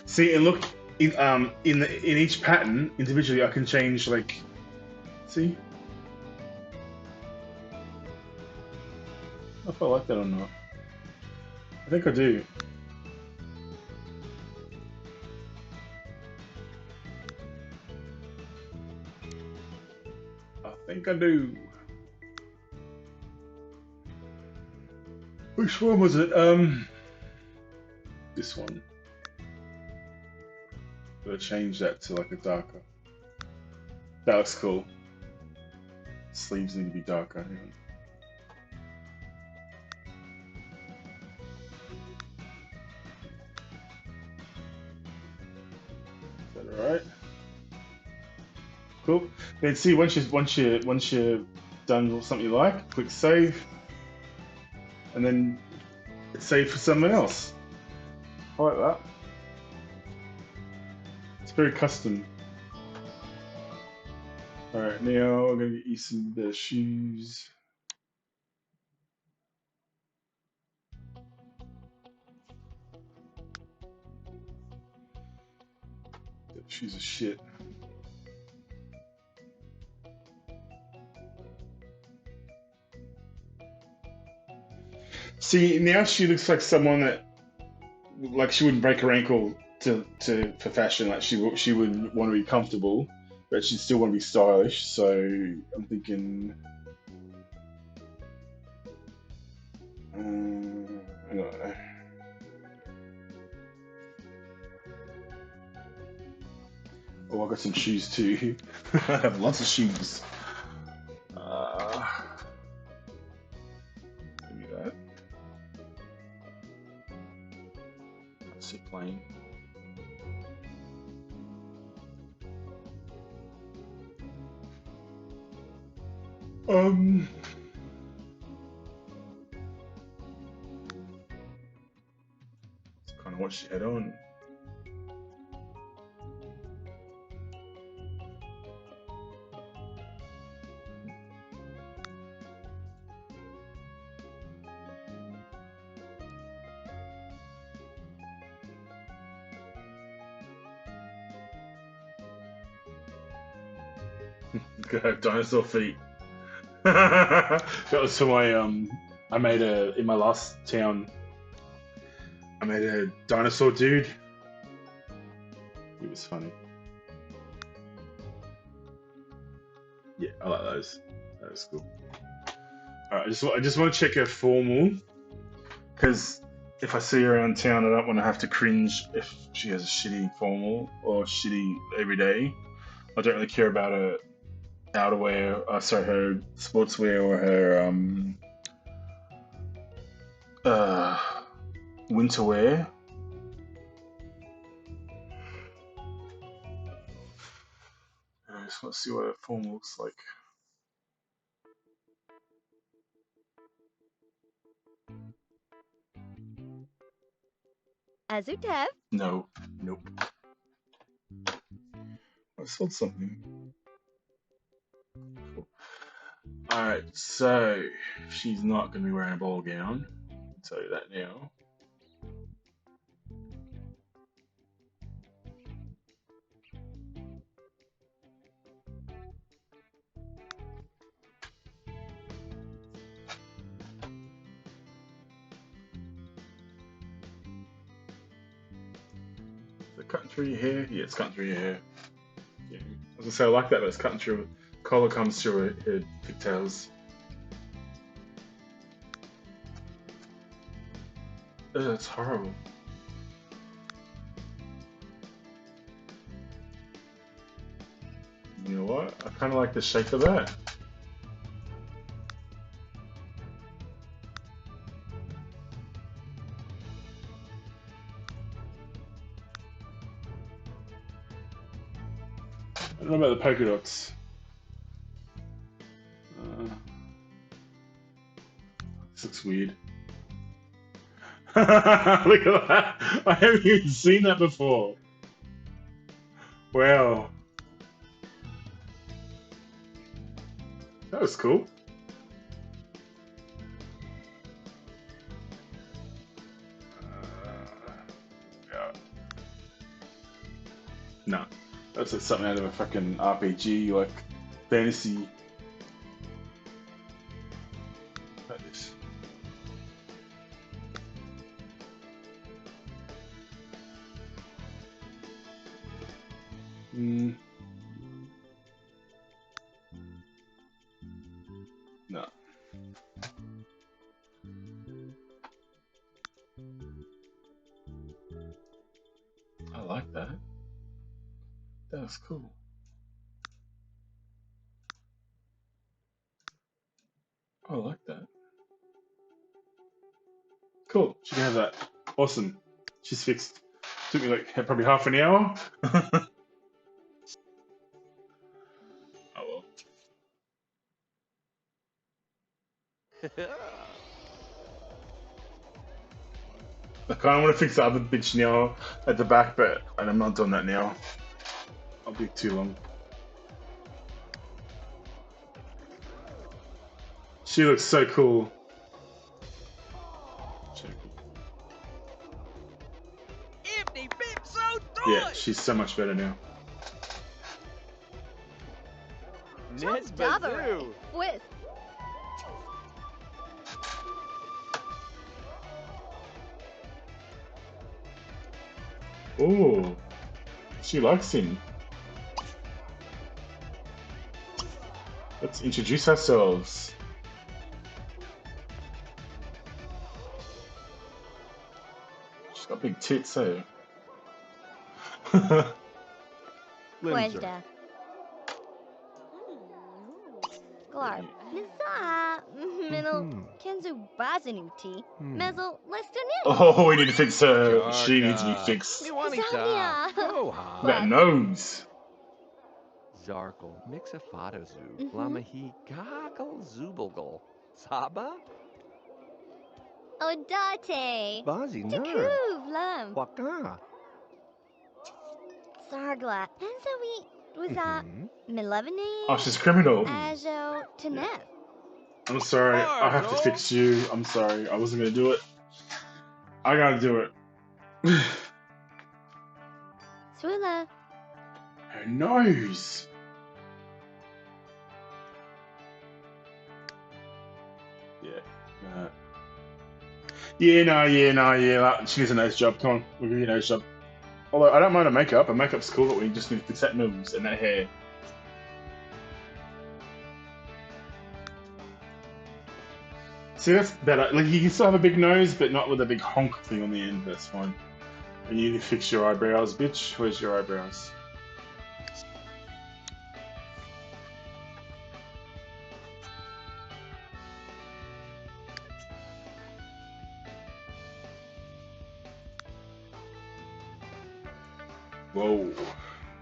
See, and look, in each pattern individually, I can change like. See, I don't know if I like that or not. I think I do. I think I do. Which one was it? This one. Gotta change that to like a darker. That looks cool. Sleeves need to be darker. Yeah. Is that alright? Cool. Then see once you're done with something you like, click save, and then it's saved for someone else. I like that. It's very custom. Alright, now I'm gonna get you some better shoes. Shoes are shit. See, now she looks like someone that, like, she wouldn't break her ankle for fashion. Like, she would want to be comfortable, but she'd still want to be stylish. So I'm thinking, I don't know. Oh, I got some shoes too. I have lots of shoes. Give me that. That's it plain. That's kind of what she had on. Could have dinosaur feet. That was for my I made in my last town. I made a dinosaur dude. He was funny. Yeah, I like those. That was cool. Alright, I just want to check her formal, because if I see her around town, I don't want to have to cringe if she has a shitty formal or shitty everyday. I don't really care about her outerwear, her sportswear or her winter wear. I just want to see what her form looks like. Azutev. No, nope. I sold something. Cool. Alright, so she's not going to be wearing a ball gown. I'll tell you that now. Is it cutting through your hair? Yeah, it's cutting through your hair. Yeah. I was gonna say I like that, but it's cutting through. Collar comes through her pigtails. Ugh, it's horrible. You know what? I kind of like the shape of that. I don't know about the polka dots. This looks weird. Look at that! I haven't even seen that before. Wow. That was cool. Yeah. No. That's like something out of a fucking RPG, like fantasy. That is. No. I like that. That was cool. I like that. Cool. She can have that. Awesome. She's fixed. Took me like probably half an hour. Oh well. I kind of want to fix the other bitch now at the back, but I'm not doing that now. I'll be too long. She looks so cool. Yeah, she's so much better now. Ned Bazoo. With. Oh, she likes him. Let's introduce ourselves. She's got big tits, eh? Questa. Glarb. Nisa. Middle. Kenzu Bazanuti. Mezzle. Listening. Oh, we need to fix her. She needs to be fixed. That nose. Zarkle, Mixafatozu, Lamahi, Goggle, Zubalgle, Saba? Odate. Bazi, Takuv, Lam. Waka. Sargla. Pensawi. Was that Milevani? Oh, she's criminal. Ajo. Tanef. I'm sorry. I have to fix you. I'm sorry. I wasn't gonna do it. I gotta do it. Swilla. Her nose. Yeah. Yeah. She needs a nose job. Come on, we'll give you a nose job. Although I don't mind her makeup. Her makeup's cool, but we just need to fix that nose and that hair. See, that's better. Like, you can still have a big nose, but not with a big honk thing on the end. That's fine. And you need to fix your eyebrows, bitch. Where's your eyebrows? Whoa.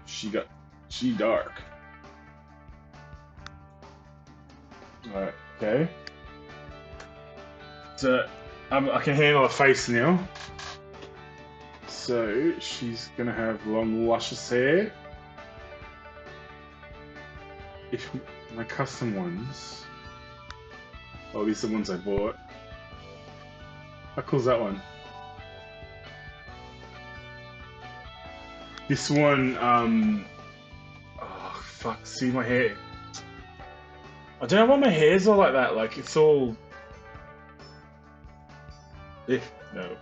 She dark. Alright, okay. So, I can handle her face now. So, she's gonna have long, luscious hair. If my custom ones... Oh, these are the ones I bought. How cool's that one? This one, oh, fuck, see my hair. I don't know why my hair's all like that, like, it's all... Eh, no.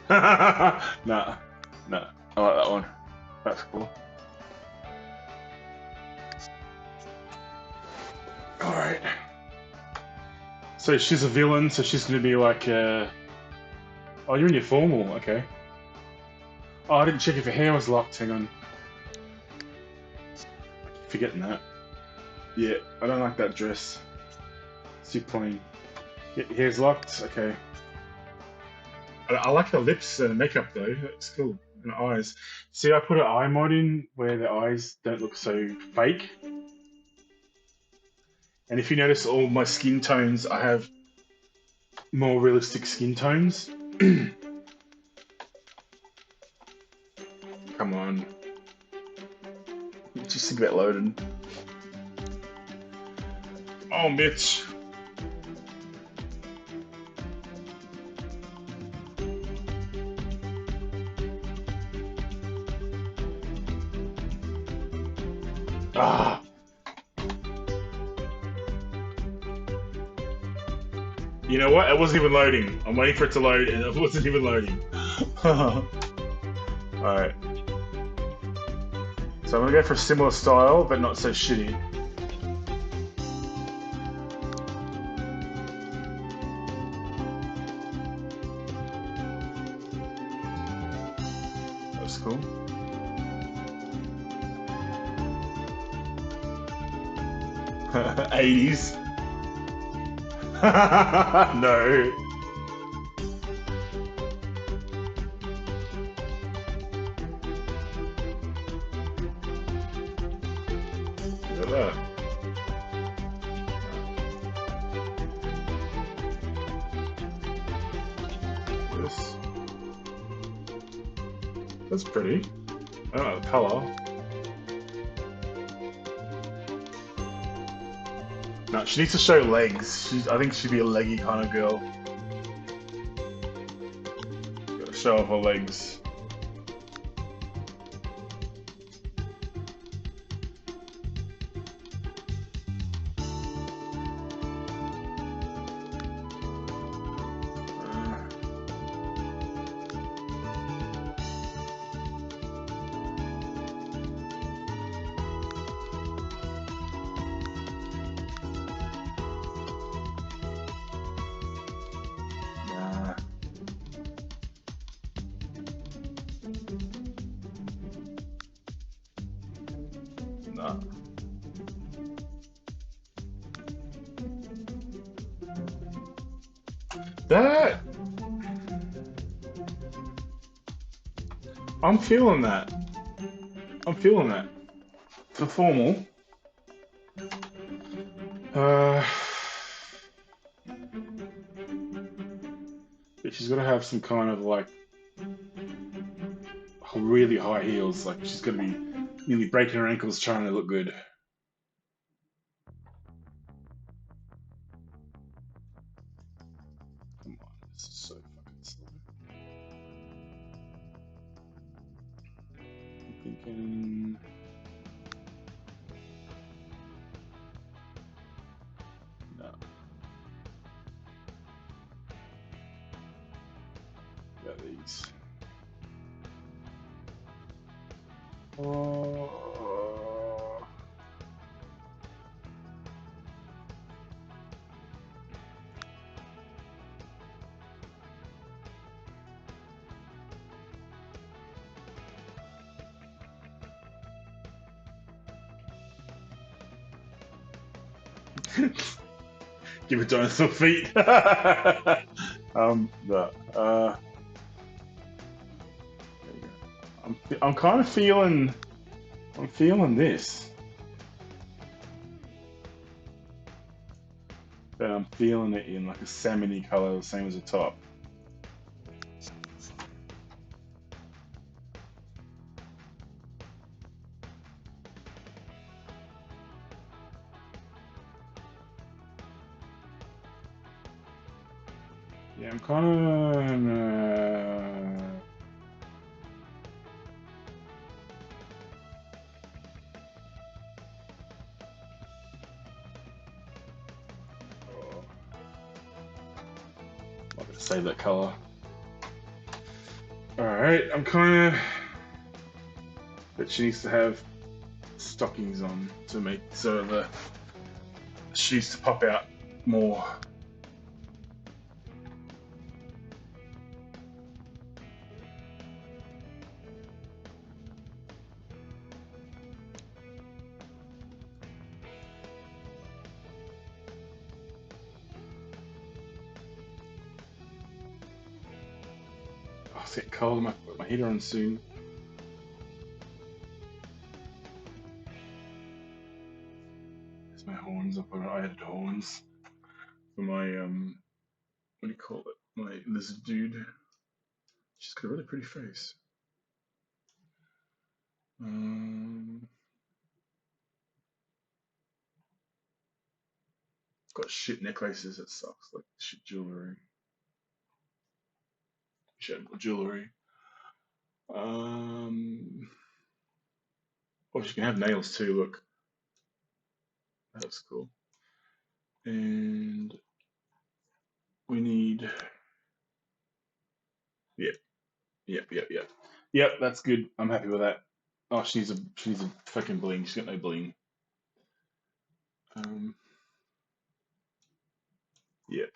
Nah, nah. I like that one. That's cool. Alright. So she's a villain, so she's gonna be like, Oh, you're in your formal, okay. Oh, I didn't check if her hair was locked, hang on. I keep forgetting that. Yeah, I don't like that dress. It's too plain. Yeah, hair's locked, okay. I like the lips and the makeup though, that's cool. And the eyes. See, I put an eye mod in where the eyes don't look so fake. And if you notice all my skin tones, I have more realistic skin tones. Come on. Just think about loading. Oh, Mitch. Ah. You know what? It wasn't even loading. I'm waiting for it to load, and it wasn't even loading. Alright. So I'm gonna go for a similar style, but not so shitty. That's cool. '80s. No. Look at that. This. That's pretty. I don't know the color. No, she needs to show legs. I think she'd be a leggy kind of girl. Gotta show off her legs. Nah. That I'm feeling that. I'm feeling that. For formal. But she's gotta have some kind of like really high heels. Like she's gonna be nearly breaking her ankles trying to look good. Come on, this is so fucking slow. I'm thinking. No. Yeah, there you go. please. Oh. Give it dinosaur feet. No. There you go. I'm kind of feeling. I'm feeling this. But I'm feeling it in like a salmon-y color, the same as the top. Yeah, I'm kind of. I'm gonna save that color. Alright, I'm kind of. But she needs to have stockings on to make so the shoes to pop out more. Oh, it's getting cold. I might put my heater on soon. There's my horns. I added horns for my what do you call it? My lizard dude. She's got a really pretty face. Got shit necklaces. That sucks. Like shit jewelry. Shit jewelry. Oh, she can have nails too. Look, that looks cool. And we need. Yep, yep, yep, yep. Yep, that's good. I'm happy with that. Oh, she needs a fucking bling. She's got no bling. Yep.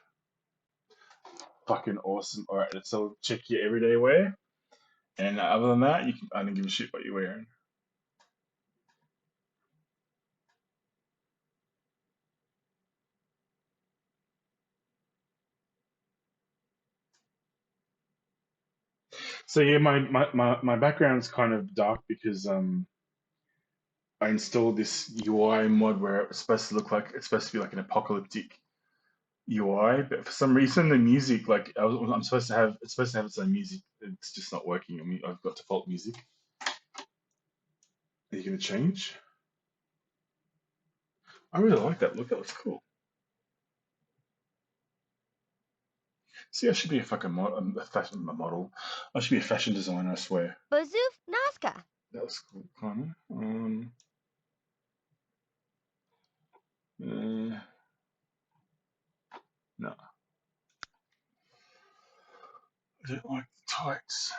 Fucking awesome. All right, so check your everyday wear. And other than that, I don't give a shit what you're wearing. So yeah, my background's kind of dark because I installed this UI mod where it's supposed to look like it's supposed to be like an apocalyptic UI, but for some reason the music like I'm supposed to have it's supposed to have its own music. It's just not working. I mean, I've got default music. Are you gonna change? I really like that look. That looks cool. See, I should be a fucking a fashion model. I should be a fashion designer. I swear. Bazoof Nazca. That was cool, kind of. No, I don't like the tights.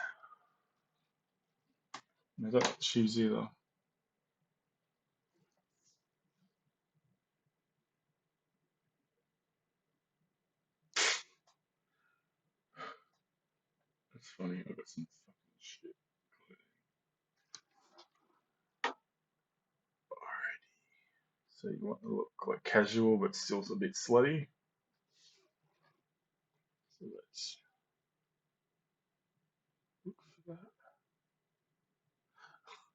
I don't like the shoes either. That's funny. I got some fucking shit. Alrighty. So you want to look quite casual, but still a bit slutty. So let's look for that.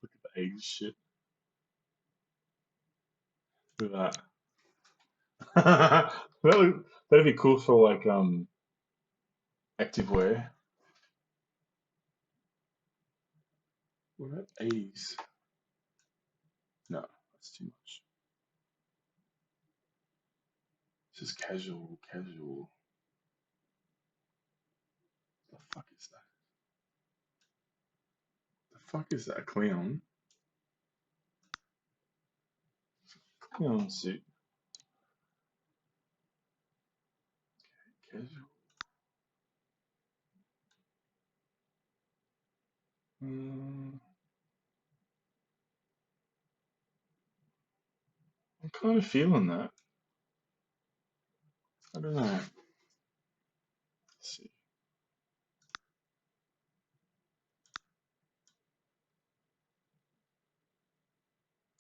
Look at the eggs shit. Look at that. That'd be cool for like active wear. What about 80s? No, that's too much. It's just casual, casual. The fuck is that? The fuck is that? A clown? Clown suit. Casual. Mm, I'm kind of feeling that. I don't know. Let's see.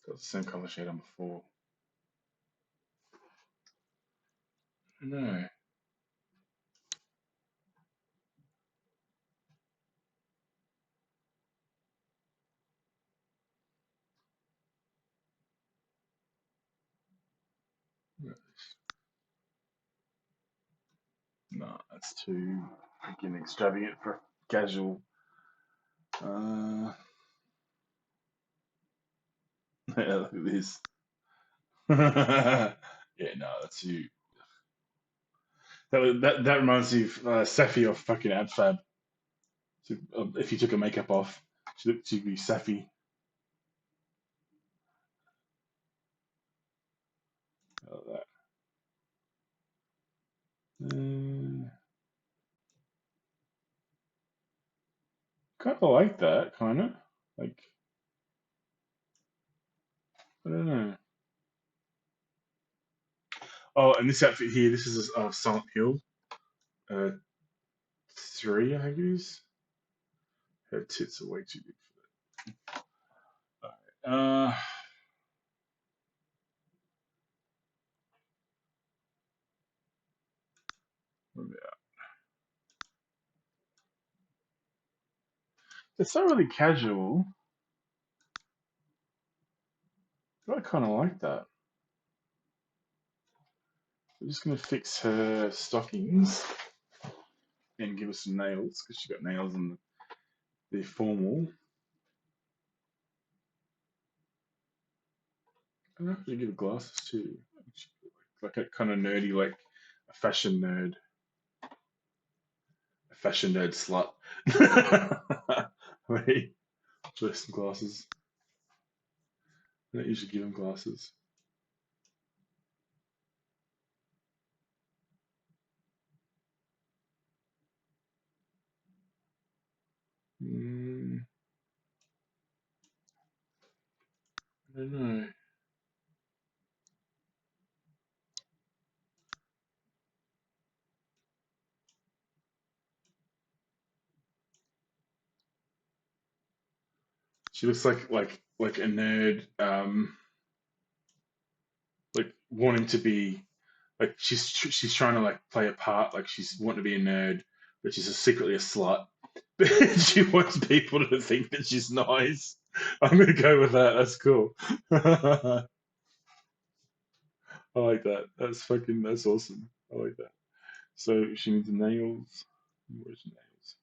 Got the same color shade on before. I don't know. No, that's too freaking extravagant for casual. Uh, yeah, look at this. Yeah, no, that's too. That reminds me of Safi off fucking AdFab. So, if you took her makeup off, she'd be Safi. Like that. Kind of like that, kind of. Like, I don't know. Oh, and this outfit here, this is Silent Hill 3, I think it is. Her tits are way too big for that. It's not really casual, but I kind of like that. We're just going to fix her stockings and give her some nails, because she got nails and they're formal. I'm actually give her glasses too. Like a kind of nerdy, like a fashion nerd. A fashion nerd slut. Wait, should I have some glasses? I don't usually give him glasses. Mm, I don't know. She looks like a nerd, like wanting to be like she's trying to like play a part, like she's wanting to be a nerd, but she's secretly a slut. But she wants people to think that she's nice. I'm gonna go with that. That's cool. I like that. That's awesome. I like that. So she needs nails. Where's nails?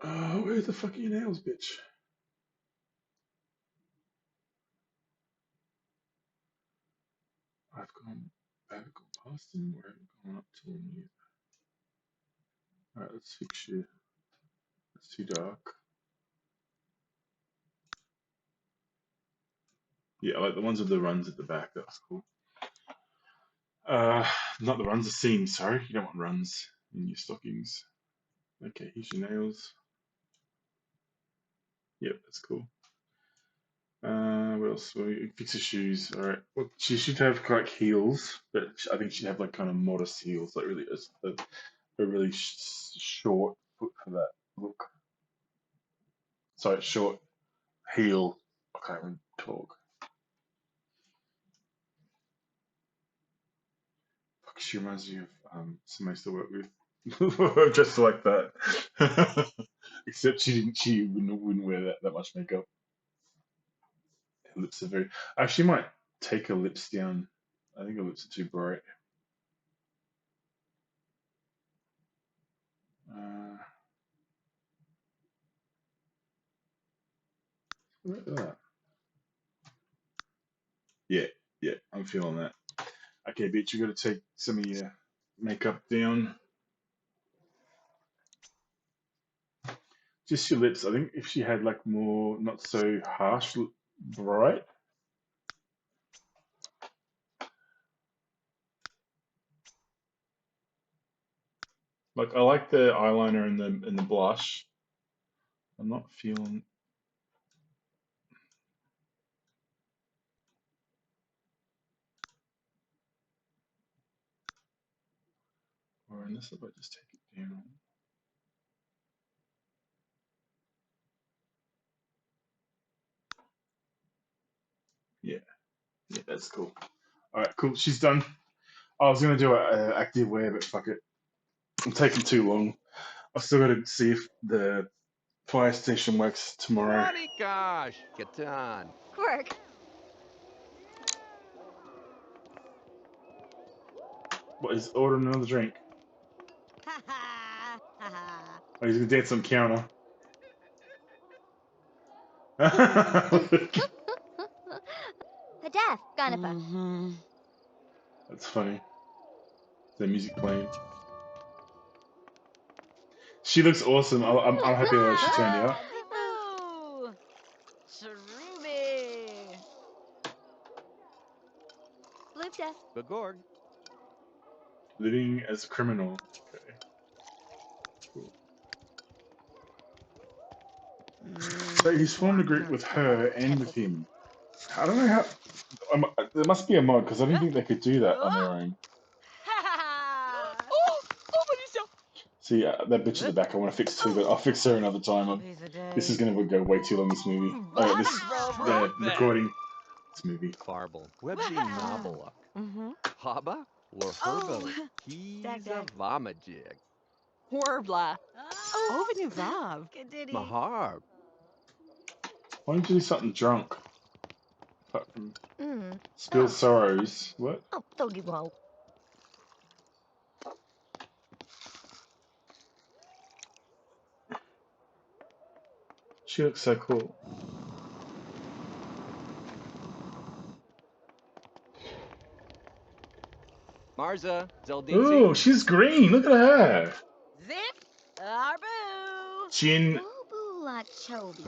Oh, where's the fucking nails, bitch? I haven't gone past them or I haven't gone up to them yet. Alright, let's fix you. It's too dark. Yeah, I like the ones with the runs at the back. That's cool. Uh, Not the runs, the seams. Sorry, you don't want runs in your stockings. Okay, here's your nails. Yep, that's cool. What else? Well, fix her shoes. All right. Well, she should have like heels, but I think she'd have like kind of modest heels, like really a really short foot for that look. Sorry, short heel. I can't even talk. Fuck, she reminds me of somebody I used to work with. Just like that. Except she didn't. She wouldn't wear that much makeup. Her lips are very. She might take her lips down. I think her lips are too bright. Uh, Look at that. Yeah, yeah, I'm feeling that. Okay, bitch, you got to take some of your makeup down. Just your lips. I think if she had like more, not so harsh, bright. Like I like the eyeliner and the blush. I'm not feeling. Or unless if I just take it down. Yeah, yeah, that's cool. All right, cool. She's done. I was gonna do a active wear, but fuck it. I'm taking too long. I've still got to see if the fire station works tomorrow. Ronnie gosh, Catan. Quirk. What, he's ordering another drink? Ha ha. Ha ha. Oh, he's gonna dance on the counter. Hadaf, Ganafa. That's funny. Is that music playing? She looks awesome. I'm happy that she turned out. Dibu. Shruby. Bloopta. Begorg. Living as a criminal. Okay. Cool. So he's formed a group with her and with him. I don't know how. There must be a mod because I didn't think they could do that on their own. See, that bitch at the back I want to fix too, but I'll fix her another time. This is going to go way too long, this movie. The recording. This movie. Farble. Websy Noveluk. Haba. Lorherbo. He's a Vomajig. Warbla. Ovenivav. Mahar. Why don't you do something drunk? Apart from Spill Sorrows. What? Oh, Togi Wo. She looks so cool. Marza. Zeldinzi. Ooh, she's green. Look at her. Zip. Arbu. Chin. Bobu la chobi.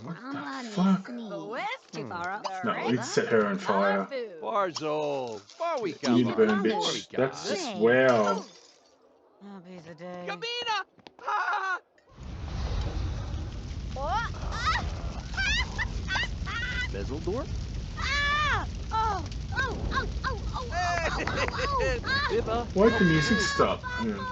What Rama the fuck? West Tupara. No, we'd set her on fire. Barzo. Barwi You need to burn, Barwi bitch. That's just Hey. wow. Oh, piece of day. Gabina. Ah. Bezeldorf. Biba. Why'd the music stop? Hang on.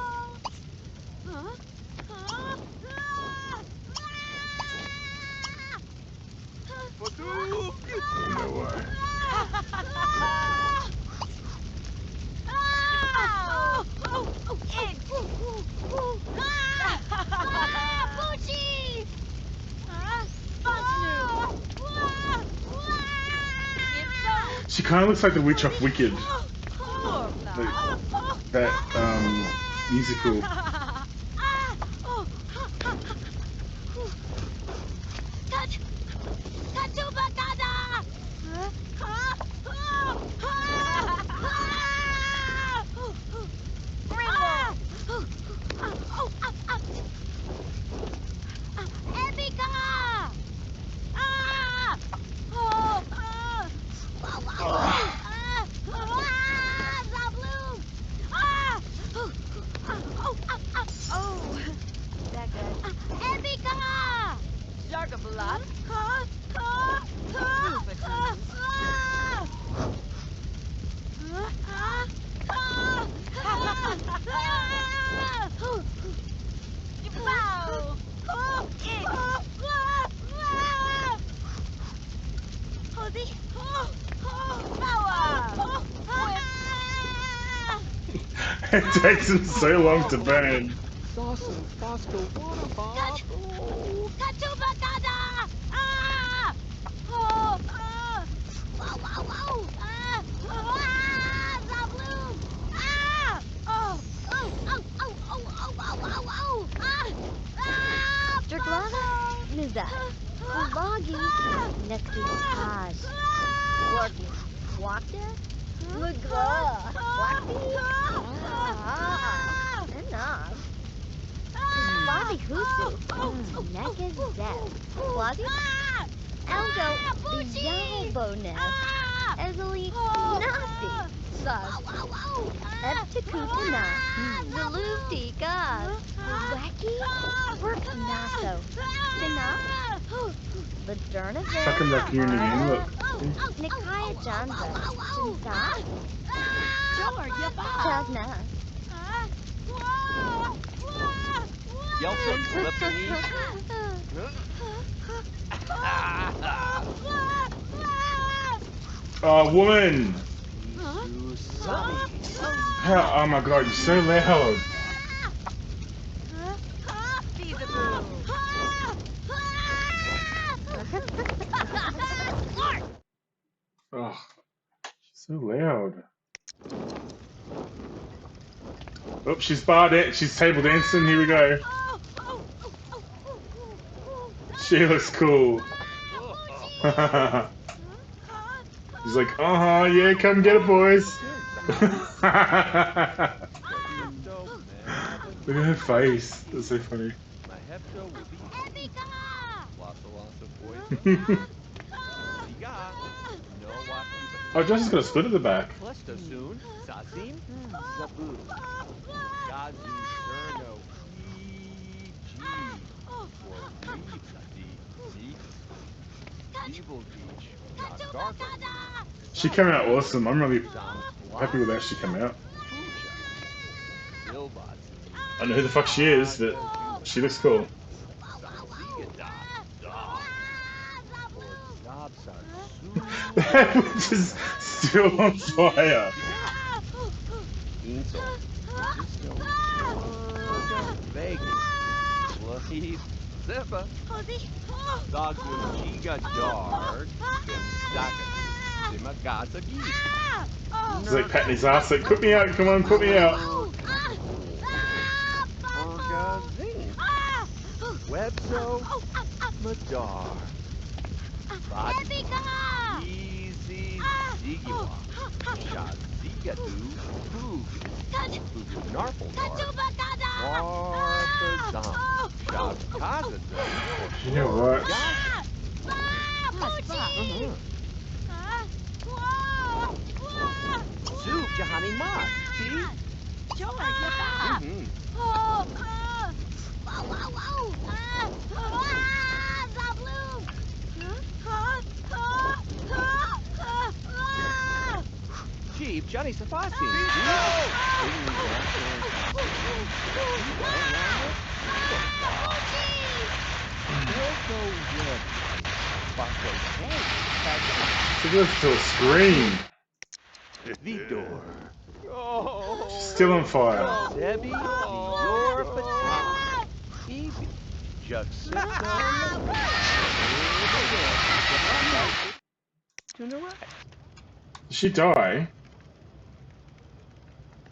No way. She kind of looks like the witch off Wicked. That musical. It takes him so long to burn. Sauce and Fosco water bob. Jerglava, Miza, Ulagi, Nekutaz, Working, Wakta, Lugla, Wakti, enough. Bobby Husu, Nekaz Zeb, Plazi, Elgo, Yalbo Nest, Ezeli, Nazi, Sus, Ebtikutana. Zaluvtika. Wacky. Worknaso. Tina. Laderna Fucking raccoon again, look. Nikaya Janza. Jinsa. Sure, you Chasna. Yelson, Lipsini. Oh, woman! Susami. How, oh my god, you're so loud. Oh, so loud. Oh, she's barred it. She's table dancing. Here we go. She looks cool. He's like, uh-huh, yeah, come get it, boys. Look at her face. That's so funny. My hepto will be lots of boys. Liga. No Oh, waki. Josh is gonna split at the back. Cluster soon. Sasim. Zabu. Gazu Cerno. Fiji. Or Reefati. Evil Beach. Not darker. She came out awesome. I'm really happy with how she came out. I don't know who the fuck she is, but she looks cool. That was just still on fire. He's like patting his ass, like, put me out, come on, put me out. Webso Madar. Easy Zigiwa. Shazigadu. Narfaldar. Warpazam. Shazkazazam. You know what? Soup Jahani Mat. Sure, you Jeep Johnny Safasi. She goes to a scream. Vidor. She's still on fire. Debbie, Dior Patat. Evie. Juxita. Did she die?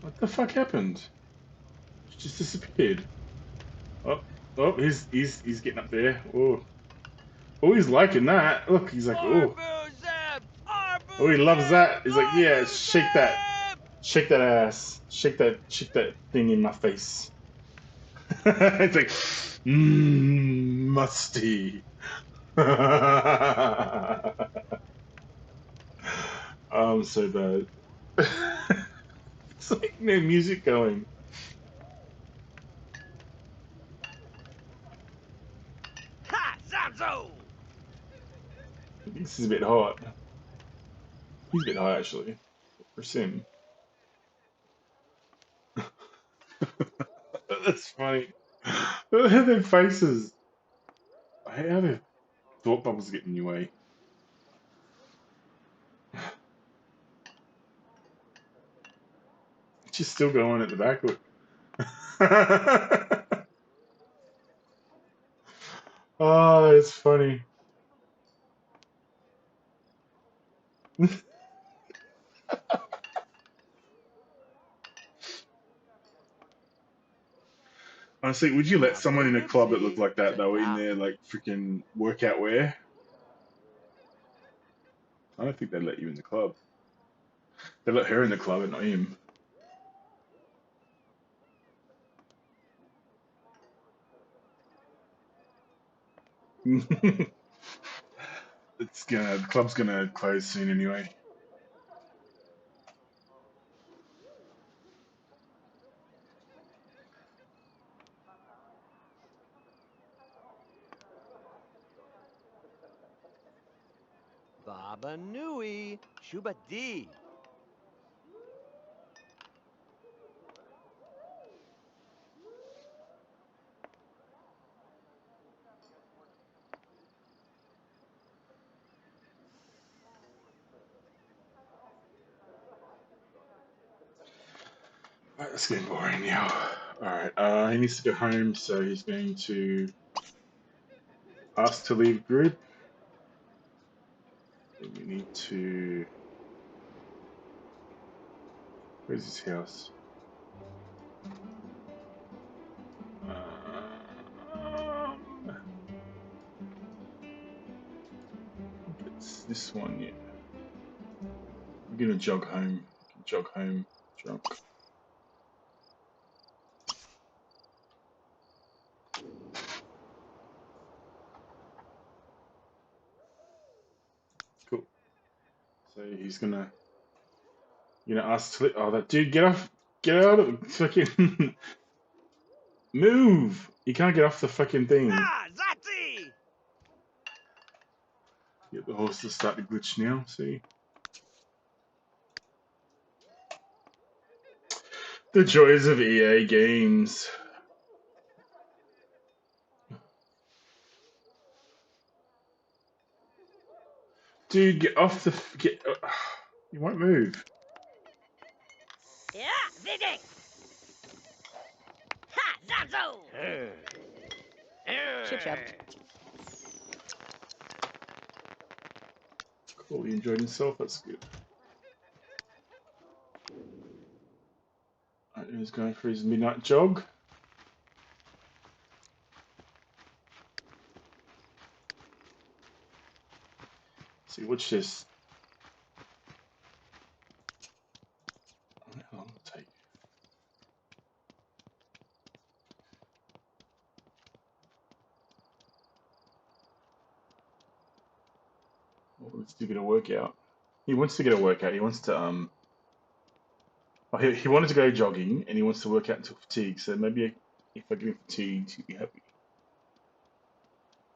What the fuck happened? She just disappeared. Oh, oh, he's getting up there. Oh, oh, he's liking that. Look, he's like, oh, oh, he loves that. He's like, yeah, shake that ass, shake that thing in my face. It's like, musty. I'm so bad. It's like no music going. Ha! Zanzo! This is a bit hot. He's a bit hot actually. For Sim. That's funny. Look at their faces. I hate how their thought bubbles get in your way. She's still going at the back. Look. Oh, it's funny. Honestly, would you let someone in a club that looked like that though in their like freaking workout wear? I don't think they'd let you in the club. They let her in the club and not him. The club's gonna close soon anyway. Baba Nui. Shuba D. Alright, that's getting boring now. Alright, he needs to go home, so he's going to ask to leave grid. And we need to. Where's his house? I think it's this one, yeah. I'm gonna jog home. Jog home drunk. Cool. So he's gonna ask to. Oh, that dude, get off! Get out of the fucking move! You can't get off the fucking thing. Ah, Zati! Get the horse to start to glitch now. See the joys of EA games. Dude, get off the. Get. You won't move. Yeah, Vidic! Ha, Zamzo! Chip chop. Cool. He enjoyed himself. That's good. Alright, he's going for his midnight jog. See, watch this. How long will it take? Well, let's do get a workout. He wants to get a workout. He wants to well, he wanted to go jogging and he wants to work out until fatigue. So maybe if I give him fatigue, he'll be happy.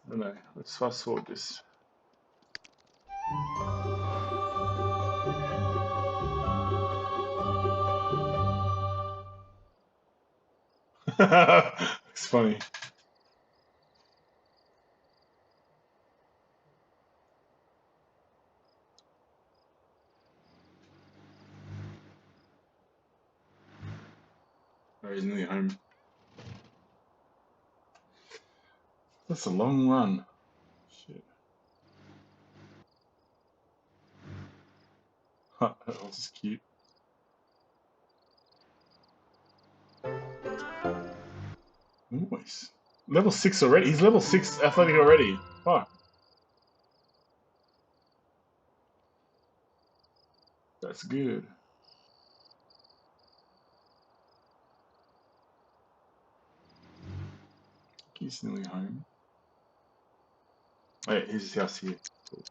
I don't know. Let's fast forward this. It's funny. Oh, he's nearly home. That's a long run. Shit. That horse is cute. Nice. Level 6 already. He's level 6 athletic already. Fuck. That's good. He's nearly home. Oh, yeah, here's his house here. Cool.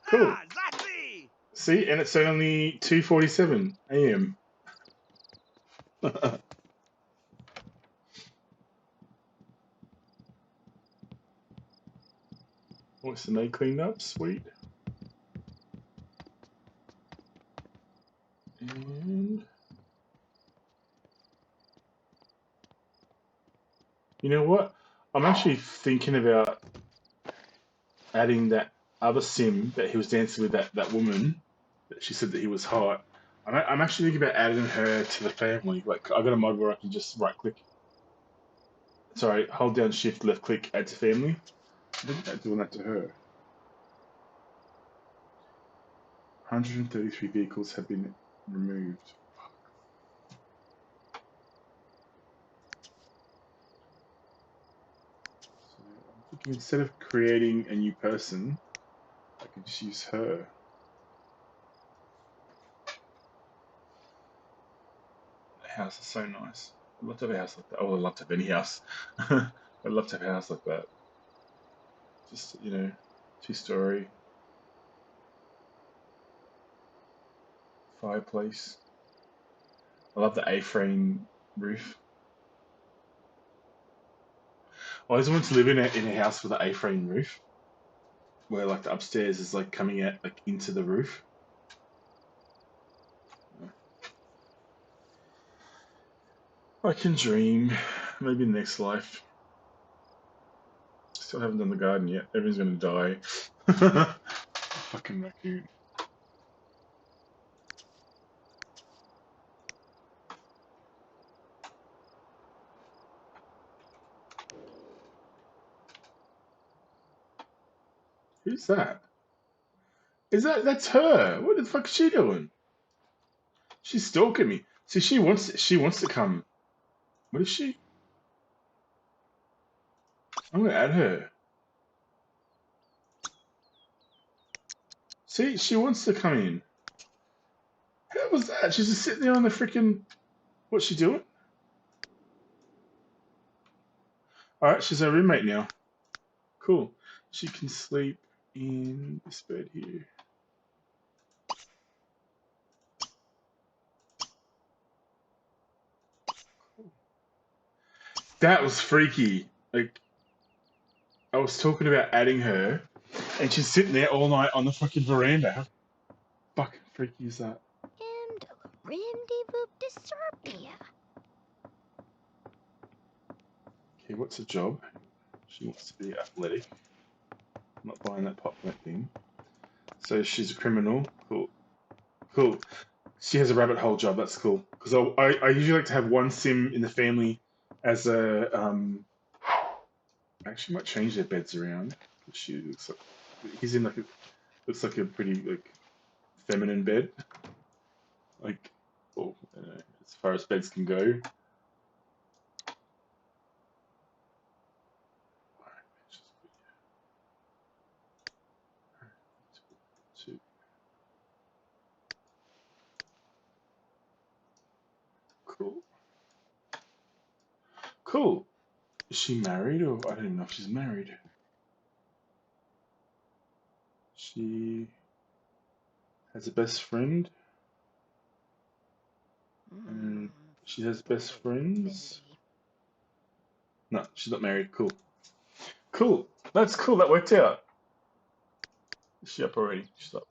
Cool. Ah, Zati! See, and it's only 2:47 a.m. What's the night cleaned up? Sweet. And you know what? I'm actually thinking about adding that other sim that he was dancing with, that woman that she said that he was hot. I'm actually thinking about adding her to the family. Like, I got a mod where I can just right click. Sorry, hold down shift, left click, add to family. I think about doing that to her. 133 vehicles have been removed. So I'm thinking instead of creating a new person, I could just use her. The house is so nice. I'd love to have a house like that. Oh, I'd love to have any house. I'd love to have a house like that. Just, 2-story. Fireplace. I love the A-frame roof. I always wanted to live in a house with an A-frame roof. where like the upstairs is like coming out like into the roof. I can dream. Maybe next life. Still haven't done the garden yet. Everyone's gonna die. Fucking raccoon. Who's that? That's her? What the fuck is she doing? She's stalking me. See, she wants to come. What is she? I'm gonna add her. See, she wants to come in. How was that? She's just sitting there on the freaking. What's she doing? All right, she's our roommate now. Cool. She can sleep in this bed here. Cool. That was freaky. Like, I was talking about adding her, and she's sitting there all night on the fucking veranda. How fucking freaky is that? Okay, what's her job? She wants to be athletic. I'm not buying that pop that thing. So she's a criminal. Cool. Cool. She has a rabbit hole job. That's cool. Because I usually like to have one sim in the family as a I actually might change their beds around. She looks like he's in like a looks like a pretty like feminine bed. Like well, as far as beds can go. Two. Cool. Cool. Is she married or I don't even know if she's married. She has a best friend. And she has best friends. No, she's not married. Cool. Cool. That's cool. That worked out. Is she up already? She's up.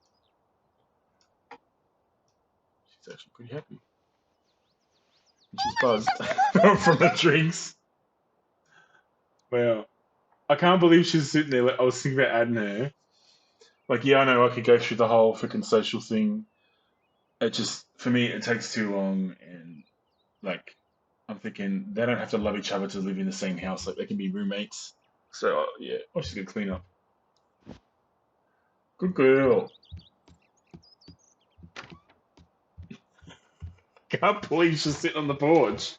She's actually pretty happy. And she's buzzed from her drinks. Wow. I can't believe she's sitting there. Like, I was thinking about adding her. Like, yeah, I know I could go through the whole freaking social thing. It just, for me, it takes too long. And, like, I'm thinking they don't have to love each other to live in the same house. Like, they can be roommates. So, yeah. Oh, she's going to clean up. Good girl. Can't believe she's sitting on the porch.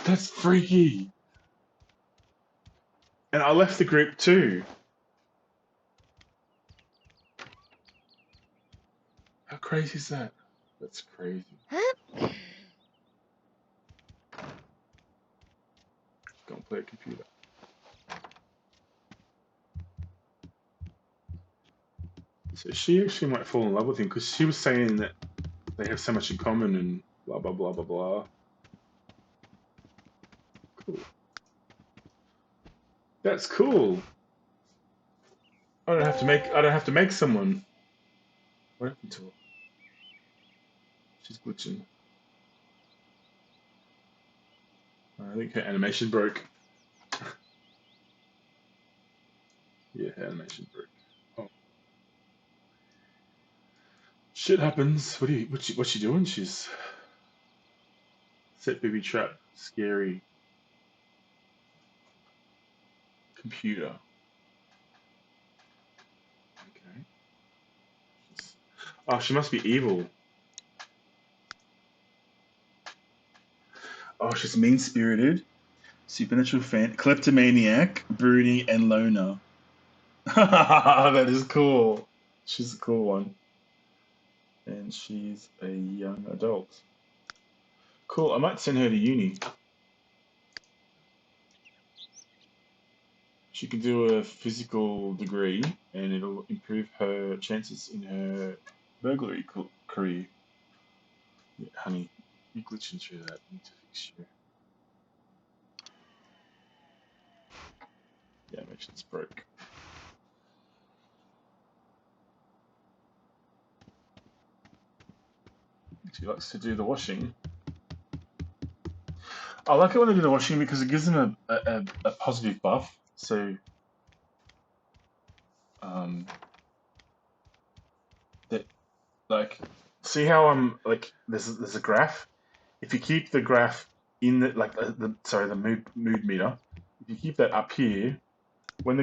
That's freaky. And I left the group too. How crazy is that? That's crazy. Go and play a computer. So she actually might fall in love with him because she was saying that they have so much in common and blah blah blah blah blah. Cool. That's cool. I don't have to make someone. What happened to her? She's glitching. I think her animation broke. Yeah, her animation broke. Oh. Shit happens. What's she doing? She's set booby trap. Scary. Computer. Okay. Oh, she must be evil. Oh, she's mean-spirited, supernatural fan, kleptomaniac, brooding, and loner. That is cool. She's a cool one. And she's a young adult. Cool, I might send her to uni. She could do a physical degree, and it'll improve her chances in her burglary career. Yeah, honey, you're glitching through that. I need to fix you. Yeah, animation's broke. She likes to do the washing. I like it when they do the washing because it gives them a positive buff. So, that like, see how I'm like there's a graph. If you keep the graph in the mood meter, if you keep that up here, when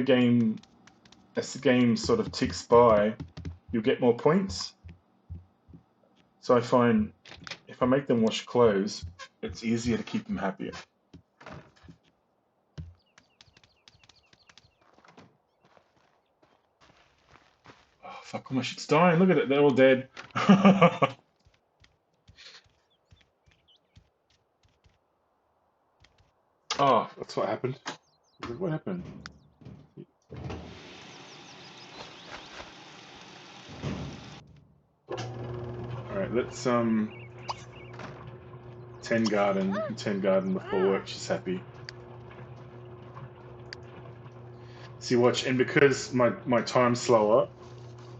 as the game sort of ticks by, you'll get more points. So I find if I make them wash clothes, it's easier to keep them happier. Oh, fuck, all my shit's dying. Look at it, they're all dead. Oh, that's what happened. What happened? Alright, let's 10 garden. 10 garden before work, she's happy. See, watch, and because my time's slower,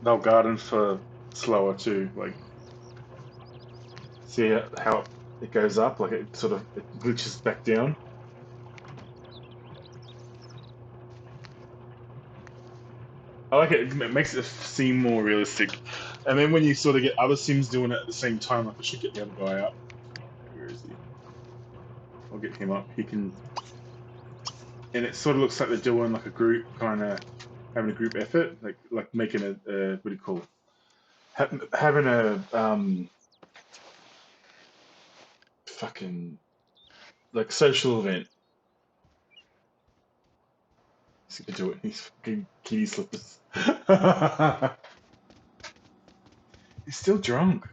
they'll garden for slower too. Like, see how it goes up, like it glitches back down. I like it. It makes it seem more realistic. And then when you sort of get other Sims doing it at the same time, like I should get the other guy up. Where is he? I'll get him up. He can, and it sort of looks like they're doing like a group, kind of having a group effort, like making a what do you call it? Having a fucking like social event. He's gonna do it. He's fucking kitty slippers. He's still drunk.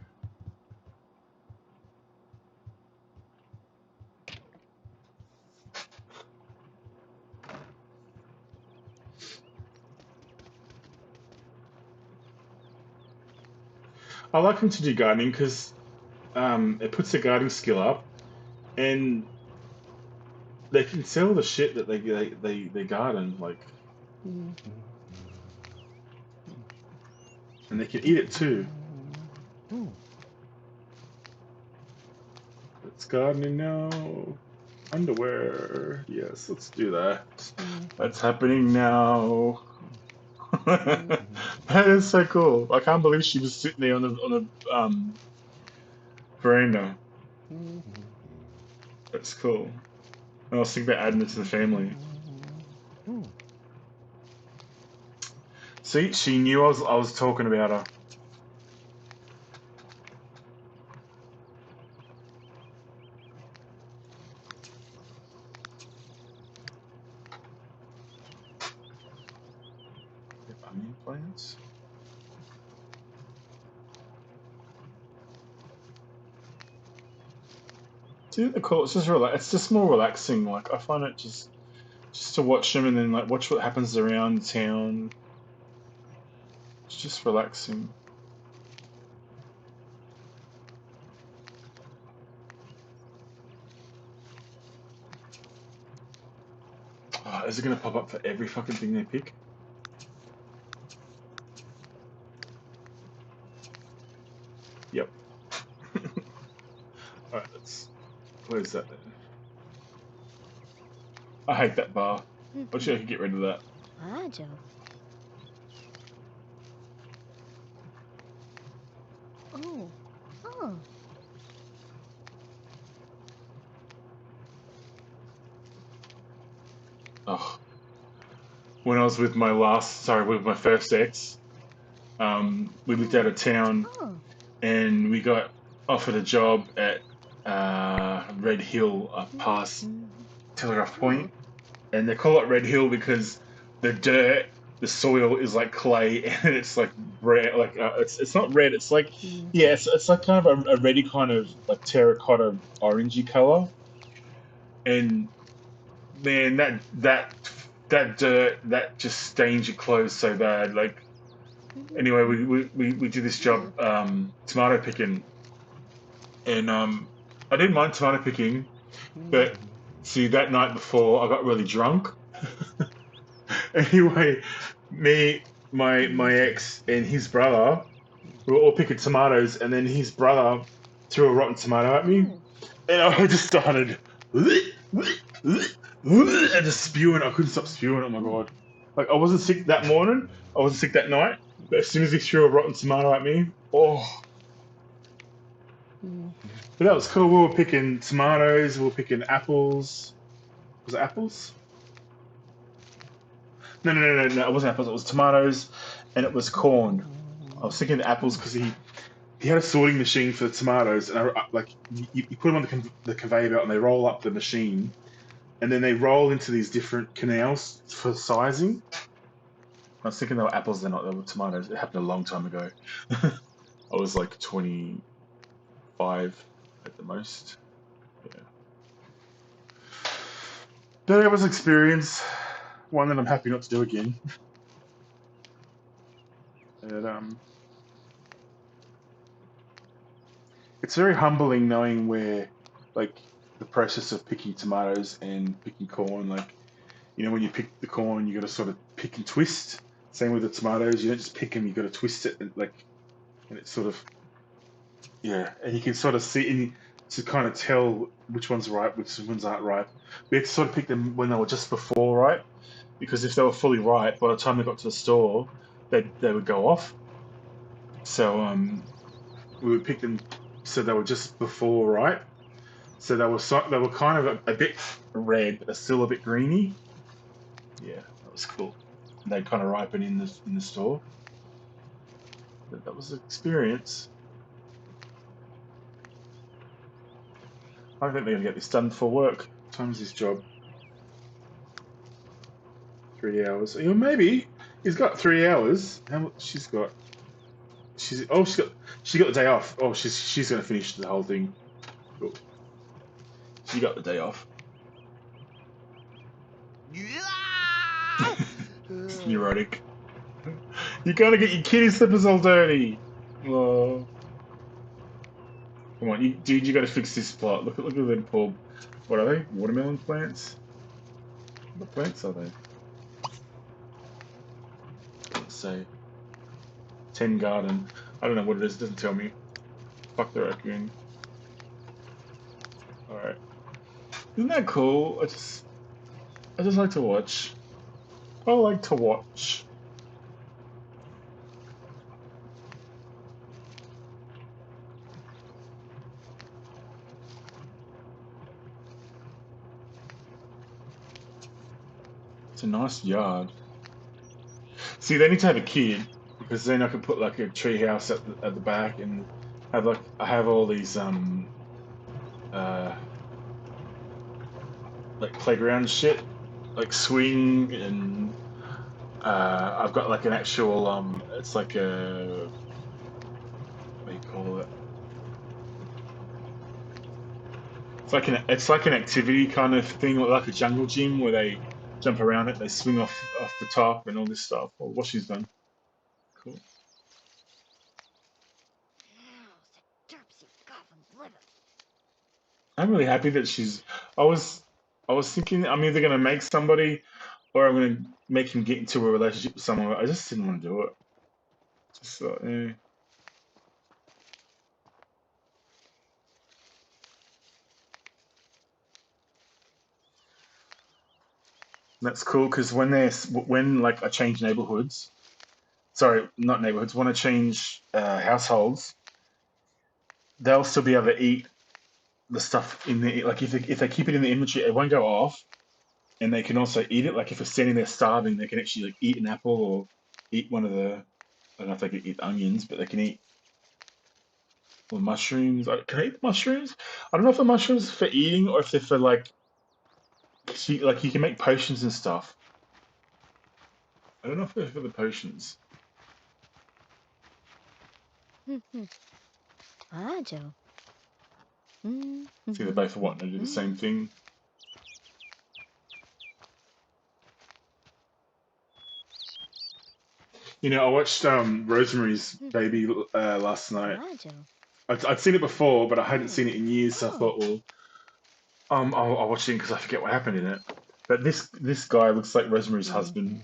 I like him to do gardening because it puts their gardening skill up, and they can sell the shit that they garden, like, and they can eat it too. It's gardening now. Underwear. Yes, let's do that. That's happening now. That is so cool. I can't believe she was sitting there on the veranda. That's cool. I was thinking about adding it to the family. See, she knew I was talking about her. Onion plants. See, they're cool. It's just it's just more relaxing. Like I find it just to watch them and then like watch what happens around town. It's just relaxing. Oh, is it gonna pop up for every fucking thing they pick? Yep. Alright, let's close that then. I hate that bar. I wish I could get rid of that. Ajo. Oh. Oh. Oh. When I was with with my first ex, we lived out of town Oh. and we got offered a job at Red Hill up past Telegraph Point. And they call it Red Hill because the soil is like clay and it's like red, like it's not red, it's like, yeah, it's like kind of a reddy kind of like terracotta orangey color. And man, that dirt that just stains your clothes so bad. Like anyway, we did this job tomato picking, and I didn't mind tomato picking, but see that night before I got really drunk. Anyway, my ex and his brother we were all picking tomatoes, and then his brother threw a rotten tomato at me, and I just started and just spewing. I couldn't stop spewing. Oh my god! Like I wasn't sick that morning. I wasn't sick that night. But as soon as he threw a rotten tomato at me, oh! But that was cool. We were picking tomatoes. We were picking apples. Was it apples? No. It wasn't apples. It was tomatoes, and it was corn. I was thinking apples because he had a sorting machine for the tomatoes, and like you put them on the conveyor belt, and they roll up the machine, and then they roll into these different canals for sizing. I was thinking they were apples, they're not. They were tomatoes. It happened a long time ago. I was like 25 at the most. Yeah, but it was an experience, one that I'm happy not to do again. And, it's very humbling knowing where, like, the process of picking tomatoes and picking corn, like, you know, when you pick the corn, you got to sort of pick and twist. Same with the tomatoes, you don't just pick them, you got to twist it, and, like, and it's sort of, yeah, and you can sort of see to kind of tell which one's ripe, which ones aren't ripe. We had to sort of pick them when they were just before ripe, because if they were fully ripe, by the time they got to the store, they would go off. So we would pick them so they were just before ripe. So they were kind of a bit red, but they're still a bit greeny. Yeah, that was cool. And they'd kind of ripen in the store. But that was an experience. I think they're gonna get this done for work. What time is this job? 3 hours. You know, maybe he's got 3 hours. How much she's got? She got the day off. Oh, she's gonna finish the whole thing. Cool. She got the day off. It's neurotic. You gotta get your kitty slippers all dirty. Oh. Come on, dude, you gotta fix this plot. Look at them poor. What are they? Watermelon plants? What plants are they? Let's say 10 garden. I don't know what it is. It doesn't tell me. Fuck the raccoon. All right. Isn't that cool? I just like to watch. I like to watch. It's a nice yard. See, they need to have a kid because then I could put like a tree house at the back and have like I have all these uh like playground shit, like swing and I've got like an actual it's like a what do you call it? It's like an activity kind of thing, like a jungle gym where they jump around it, they swing off the top and all this stuff. Well, what she's done. Cool. I'm really happy that she's. I was thinking I'm either gonna make somebody or I'm gonna make him get into a relationship with someone. I just didn't want to do it. Just thought, eh. That's cool because when like I change neighborhoods, sorry, not neighborhoods. When I change households, they'll still be able to eat the stuff in the like if they keep it in the inventory, it won't go off, and they can also eat it. Like if it's standing there starving, they can actually like eat an apple or eat one of the. I don't know if they can eat onions, but they can eat the mushrooms. Can I eat the mushrooms? I don't know if the mushrooms are for eating or if they're for like. Like you can make potions and stuff. I don't know if they're for the potions. Ah, Joe. It's either both or what, and they do the same thing. You know, I watched Rosemary's Baby last night. Ah, Joe. I'd seen it before, but I hadn't seen it in years, so I thought, well, I'll watch it because I forget what happened in it. But this guy looks like Rosemary's husband.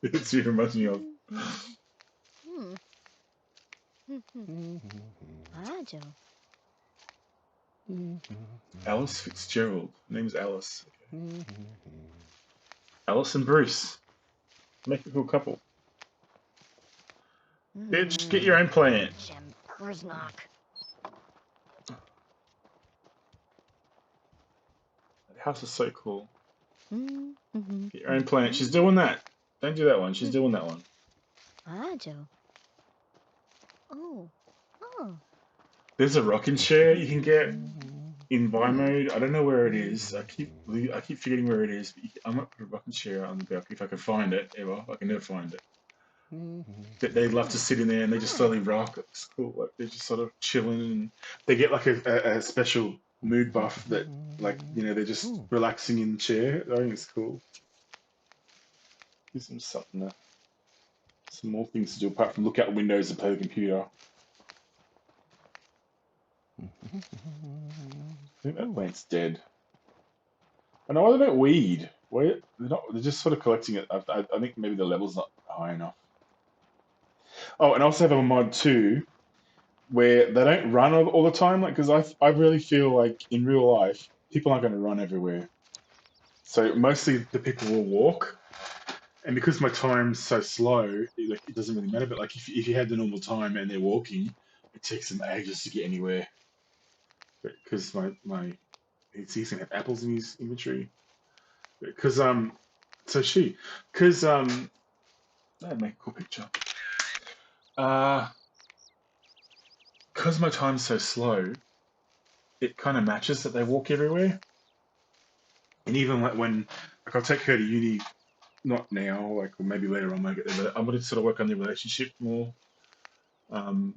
It's who he reminds me of. Ah, Joe. Alice Fitzgerald. Her name's Alice. Okay. Alice and Bruce. Make a cool couple. Yeah, just get your own plant. Jim Kurznock. The house is so cool. Mm-hmm. Get your own plant. She's doing that. Don't do that one. She's doing that one. Ah, Joe. Oh. Oh. There's a rocking chair you can get in buy mode. I don't know where it is. I keep forgetting where it is. But I might put a rocking chair on the balcony if I can find it ever. I can never find it. But they love to sit in there and they just slowly rock. It's cool. Like they're just sort of chilling and they get like a special mood buff that like they're just relaxing in the chair. I think it's cool. Gives them something some more things to do apart from look out windows and play the computer. I think that plant's dead. I know why they don't weed. Why they're not? They're just sort of collecting it. I think maybe the level's not high enough. Oh, and I also have a mod too, where they don't run all the time. Like, because I really feel like in real life, people aren't going to run everywhere. So mostly the people will walk. And because my time's so slow, it doesn't really matter. But like, if you had the normal time and they're walking, it takes them ages to get anywhere. Because he's gonna have apples in his inventory. Because that'd make a cool picture. Because my time's so slow, it kind of matches that they walk everywhere. And even when I'll take her to uni, not now, like or maybe later on, I get there, but I'm gonna sort of work on the relationship more. Um,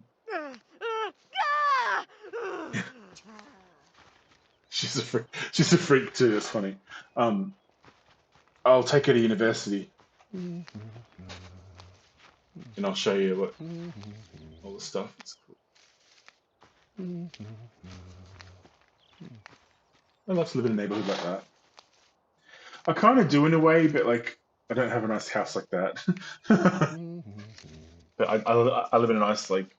she's a freak. She's a freak too. It's funny. I'll take her to university, and I'll show you what all the stuff. It's cool. I love to live in a neighborhood like that. I kind of do in a way, but like I don't have a nice house like that. But I live in a nice like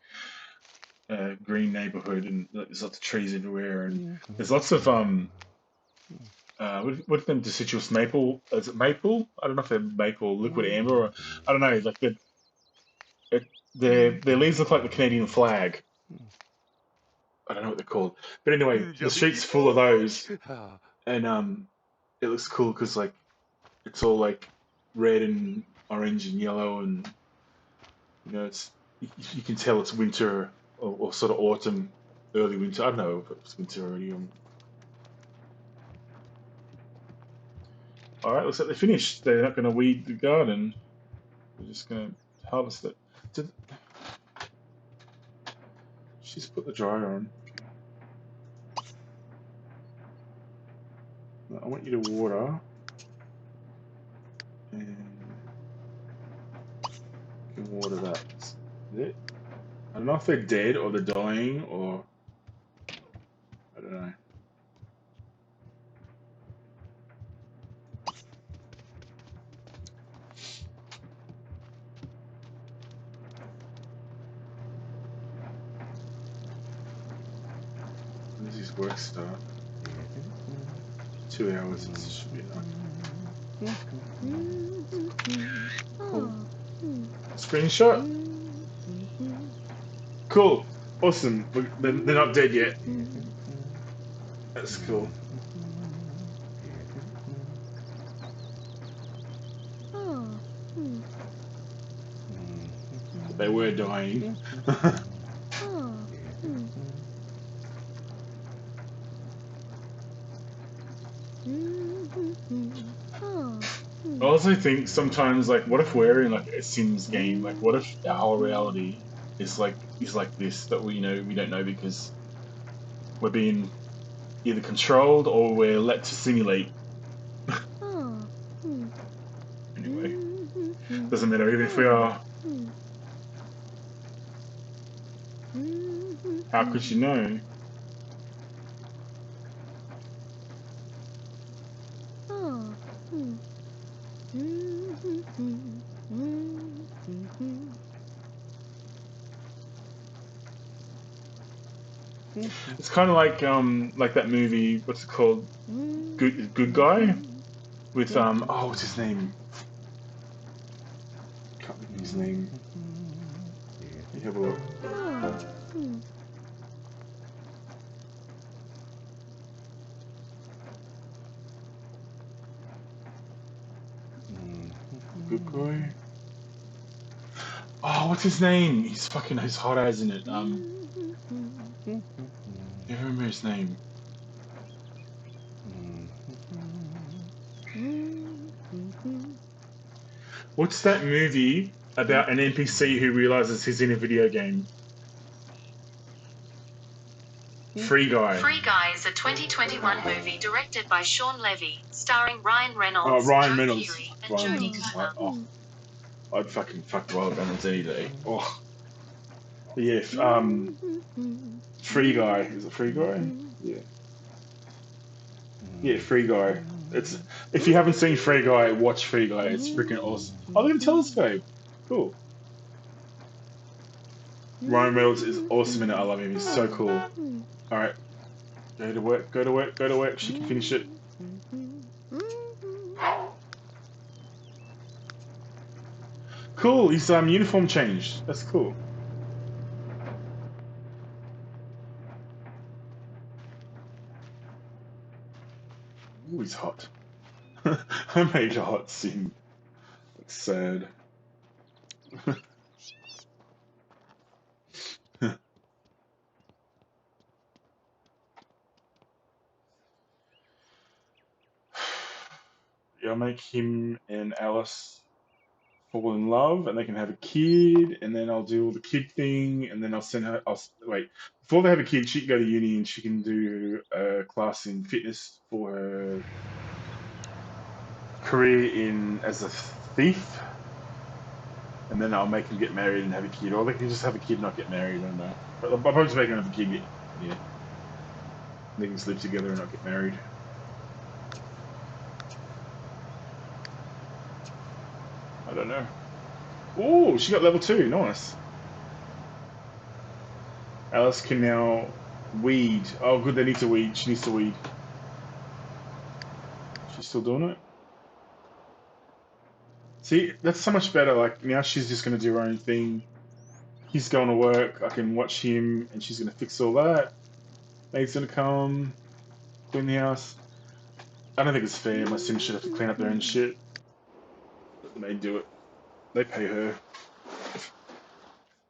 green neighborhood, and like, there's lots of trees everywhere, and there's lots of what them deciduous maple? Is it maple? I don't know if they're maple, liquid amber, or I don't know. Like their leaves look like the Canadian flag. I don't know what they're called, but anyway, the street's full of those, and it looks cool because like it's all like red and orange and yellow, and it's you can tell it's winter or sort of autumn, early winter. I don't know if it's winter already. All right, looks like they're finished. They're not going to weed the garden. They're just going to harvest it. She's put the dryer on. I want you to water, and you can water that. Is it? I don't know if they're dead or they're dying or I don't know. When does his work start? 2 hours. It should be enough. Cool. Screenshot. Cool. Awesome. They're not dead yet. That's cool. They were dying. I also think sometimes, like, what if we're in like a Sims game? Like, what if our whole reality is like this, but we don't know because we're being either controlled or we're let to simulate. Anyway, doesn't matter even if we are. How could you know? It's kind of like that movie. What's it called? Good Guy with oh, what's his name? Can't think of his name. Let me have a look. Good Guy. Oh, what's his name? He's hot as in it. I remember his name. What's that movie about an NPC who realizes he's in a video game? Free Guy. Free Guy is a 2021 movie directed by Sean Levy, starring Ryan Reynolds, Ryan Joe Reynolds. Keery, and Jodie Comer. I'd fucking fuck Wild Guns any day. Oh, but yeah. Free Guy. Is it Free Guy? Yeah. Yeah, Free Guy. It's if you haven't seen Free Guy, watch Free Guy. It's freaking awesome. Oh, look at the telescope. Cool. Ryan Reynolds is awesome in it. I love him. He's so cool. All right, go to work. Go to work. Go to work. She can finish it. Cool. His uniform changed. That's cool. Ooh, he's hot. I made a hot scene. That's sad. Yeah, I'll make him and Alice fall in love, and they can have a kid, and then I'll do all the kid thing, and then I'll send her. Wait, before they have a kid, she can go to uni and she can do a class in fitness for her career in as a thief, and then I'll make them get married and have a kid, or they can just have a kid and not get married. I don't know, but I'll probably just make them have a kid. Yeah, they can just live together and not get married. I don't know. Oh, she got level 2. Nice. Alice can now weed. Oh, good. They need to weed. She needs to weed. She's still doing it. See, that's so much better. Like, now she's just going to do her own thing. He's going to work. I can watch him, and she's going to fix all that. Maid's going to come, clean the house. I don't think it's fair. My Sims should have to clean up their own shit. Let the maid do it. They pay her.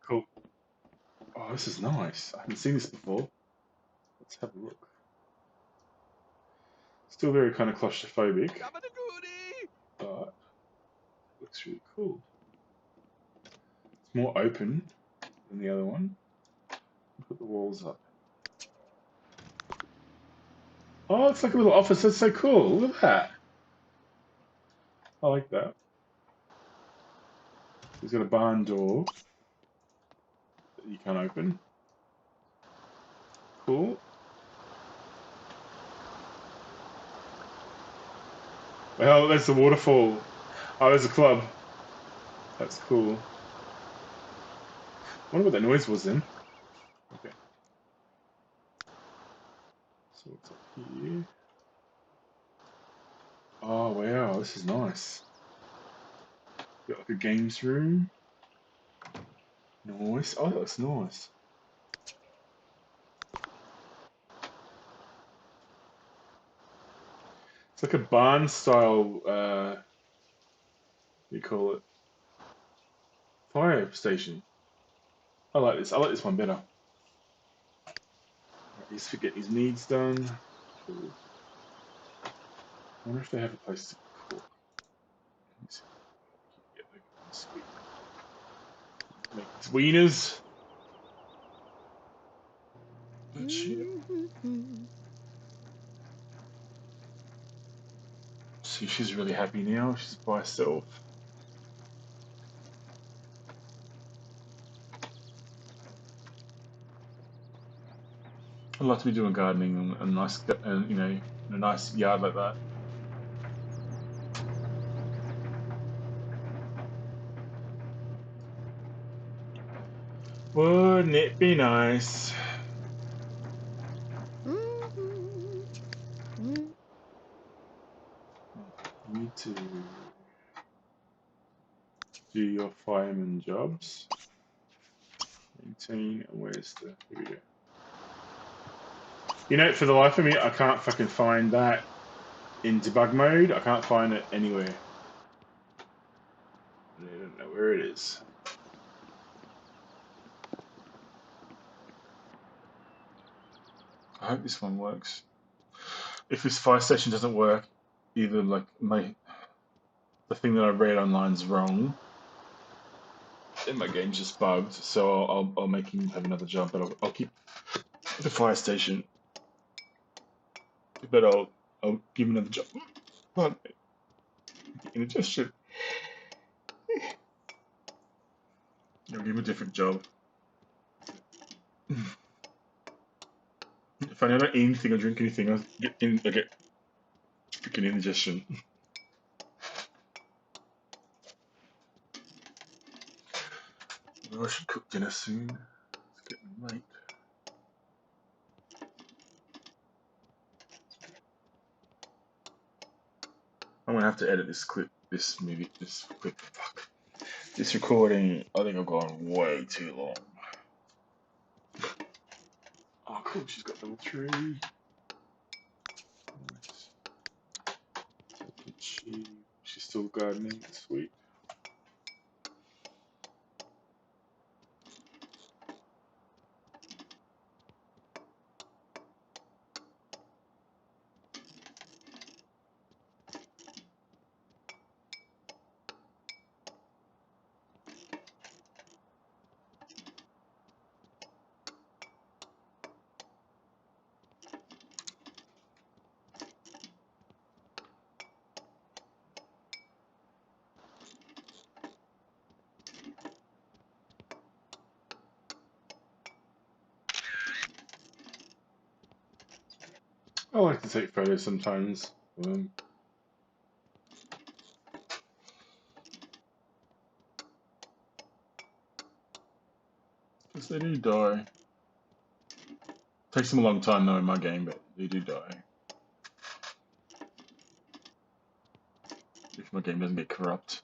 Cool. Oh, this is nice. I haven't seen this before. Let's have a look. Still very kind of claustrophobic, but looks really cool. It's more open than the other one. Put the walls up. Oh, it's like a little office. That's so cool. Look at that. I like that. He's got a barn door that you can't open. Cool. Well, that's the waterfall. Oh, there's a club. That's cool. I wonder what that noise was then. Okay. So what's up here? Oh, wow. This is nice. Got like a games room. Nice. Oh, that looks nice. It's like a barn style, what do you call it? Fire station. I like this. I like this one better. He's getting his needs done. Cool. I wonder if they have a place to cook. Let me see. Yeah, they can sweet. Make wieners. But shit. See, she's really happy now. She's by herself. I'd like to be doing gardening in a nice, you know, in a nice yard like that. Wouldn't it be nice? to do your fireman jobs. Maintain, and where's the, here we go. You know, for the life of me, I can't fucking find that in debug mode. I can't find it anywhere. I don't know where it is. I hope this one works. If this fire station doesn't work, either like the thing that I read online is wrong, then my game's just bugged. So I'll make him have another job, but I'll keep the fire station. But I'll give him another job. Pardon me. Indigestion. I'll give him a different job. If I don't eat anything or drink anything, I get freaking indigestion. Well, I should cook dinner soon. It's getting late. I'm gonna have to edit this clip, this recording. I think I've gone way too long. Oh, cool, she's got level 3. Nice. She's still gardening, sweet. I like to take photos sometimes. Because they do die. Takes them a long time though in my game, but they do die. If my game doesn't get corrupt.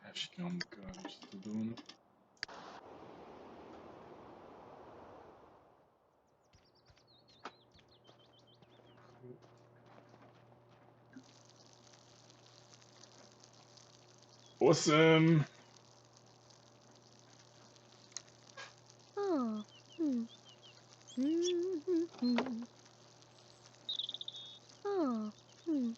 How's she gone? God, I'm still doing it. Awesome. Oh. Hmm. Mm-hmm. Oh. Hmm.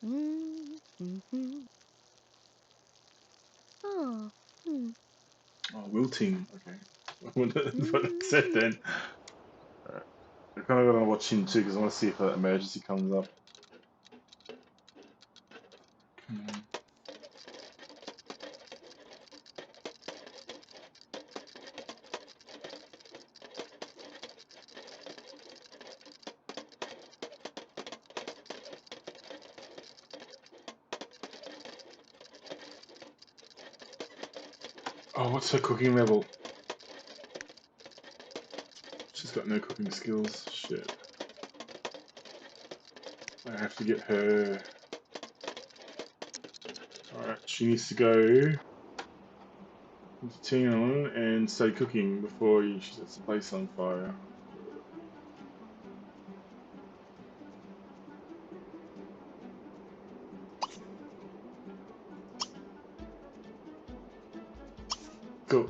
Mm-hmm. Mm-hmm. Oh. Hmm. Oh, wilting. Okay. I wonder what it said Mm-hmm. then. Alright. I kind of gotta watch him too because I want to see if an emergency comes up. Come on. Oh, what's her cooking level? She's got no cooking skills. Shit. I have to get her. Alright, she needs to go into town and start cooking before she sets the place on fire. Cool.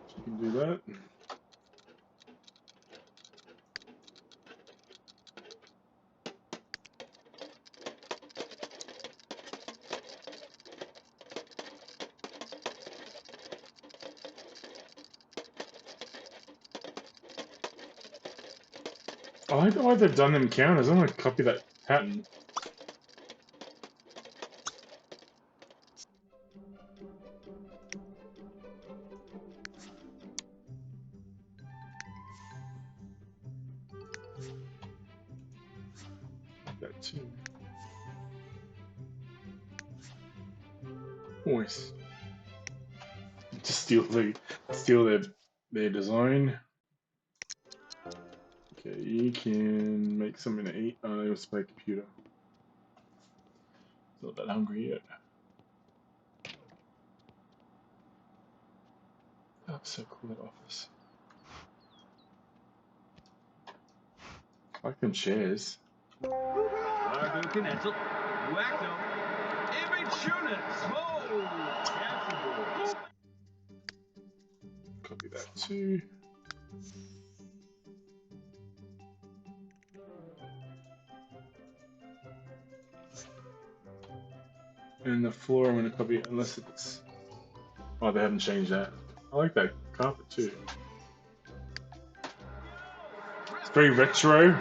She can do that. I like the way they've done them counters. I'm gonna copy that pattern. That too. Nice. Just steal their design. Okay, you can make something to eat. Oh, they was my computer. Not that hungry yet. Oh, so cool, that office. I like them chairs. Copy that too. And the floor I'm going to copy unless it's... Oh, they haven't changed that. I like that carpet too. It's very retro.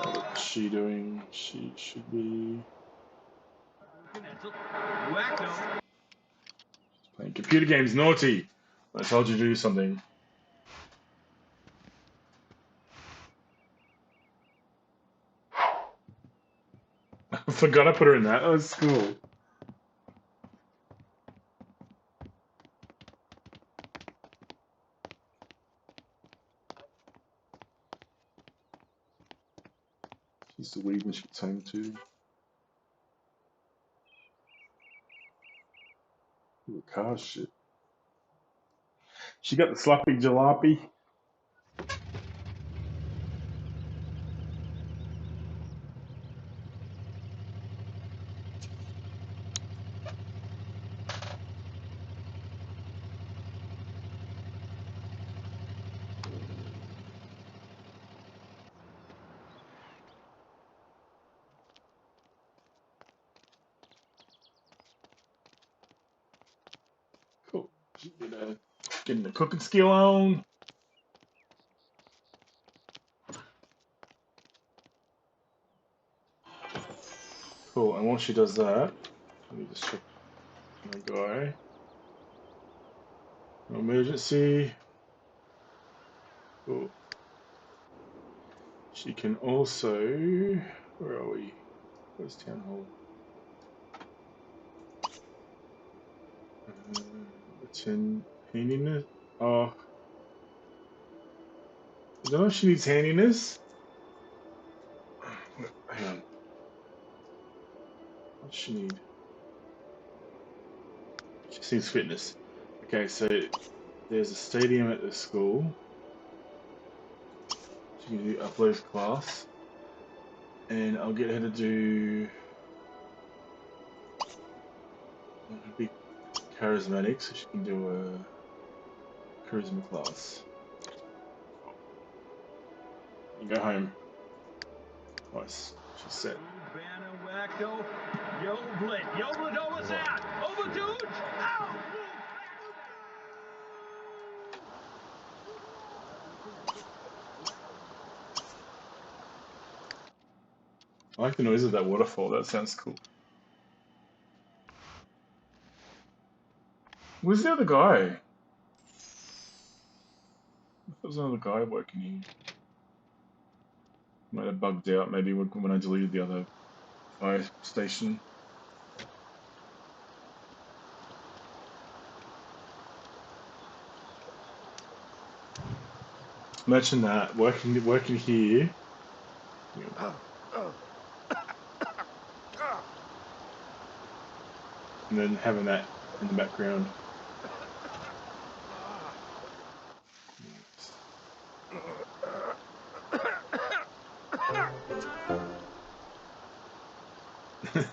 What's she doing? She should be... Playing computer games, naughty! I told you to do something. I forgot I put her in that. That was cool. She's the weed when she gets home too. Ooh, car shit. She got the sloppy jalopy. Cool. Getting the cooking skill on. Cool. And once she does that, let me just check my guy. No emergency. Cool. She can also. Where are we? Where's town hall? Return handiness. Oh, I don't know if she needs handiness. Hang on. What does she need? She just needs fitness. Okay, so there's a stadium at the school. She can do upload class. And I'll get her to do. Be charismatic, so she can do a charisma class. You go home. Nice. She's set. I like the noise of that waterfall. That sounds cool. Where's the other guy? There was another guy working here. Might have bugged out maybe when I deleted the other fire station. Imagine that working here. And then having that in the background.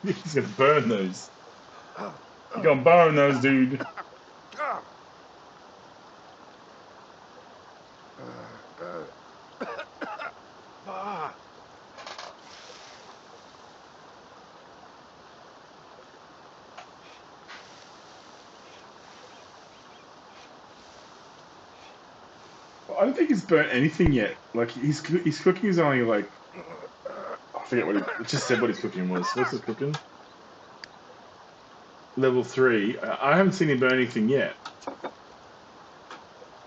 He's gonna burn those. You're gonna burn those, dude. I don't think he's burnt anything yet. Like his cooking is only like I forget what it just said what his cooking was. What's his cooking? Level 3. I haven't seen him burn anything yet.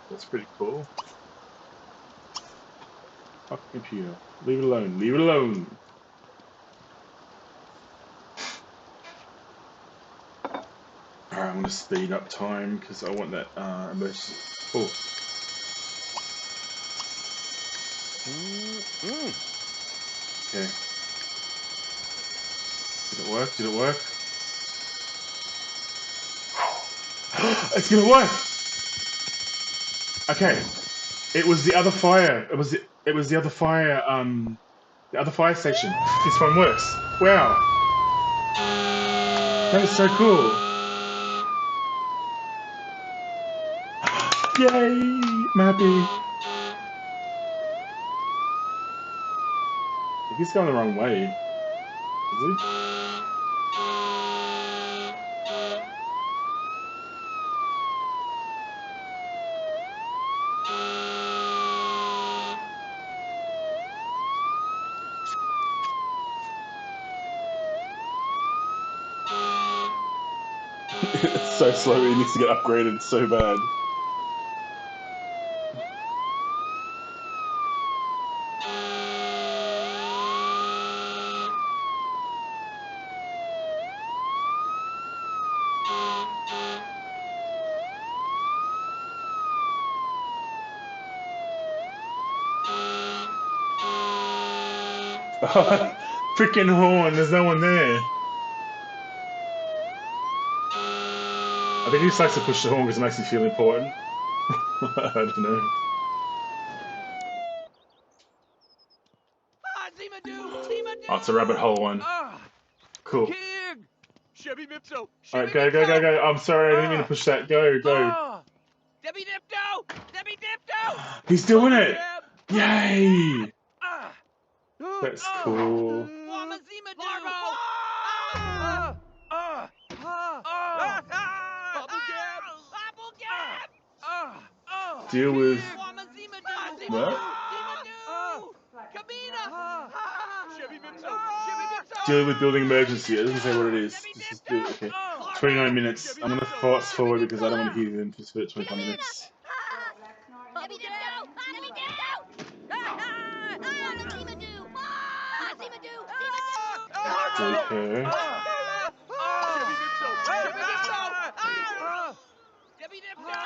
That's pretty cool. Fuck computer. Leave it alone. Leave it alone. Alright, I'm gonna speed up time because I want that emergency. Oh, okay. Did it work? Did it work? It's gonna work! Okay. It was the other fire. It was the other fire, the other fire station. This one works. Wow. That is so cool. Yay! I'm happy. He's going the wrong way. Is he? It's so slow, he needs to get upgraded so bad. Freaking horn, there's no one there. I think he just likes to push the horn because it makes me feel important. I don't know. Oh, it's a rabbit hole one. Cool. King! Chevy Mipso! Alright, go, go, go, go. I'm sorry, I didn't mean to push that. Go, go. Debbie Dipto! Debbie Dipto! He's doing it! Deb! Yay! Ah! That's cool. Wamazima Largo! Bubble Gab! Bubble Gab! Deal with... Wamazima What? Kabina! Chevy Mipso! Chevy Mipso! Deal with building emergency. It doesn't say what it is. Just do it. Okay. 29 minutes. I'm gonna fast forward because I don't want to hear them for 25 minutes. Debbie Dipto! Debbie Dipto! Wamazima do! Wamazima do! Delete her. Debbie Dipto!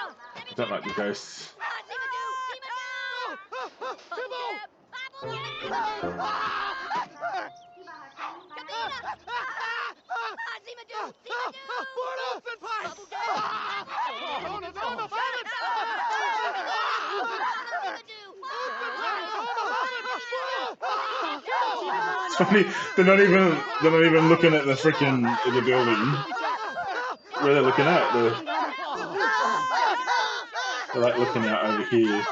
I don't like the ghosts. It's funny, they're not even looking at the freaking the building. Where they're looking at? They're like looking out over here.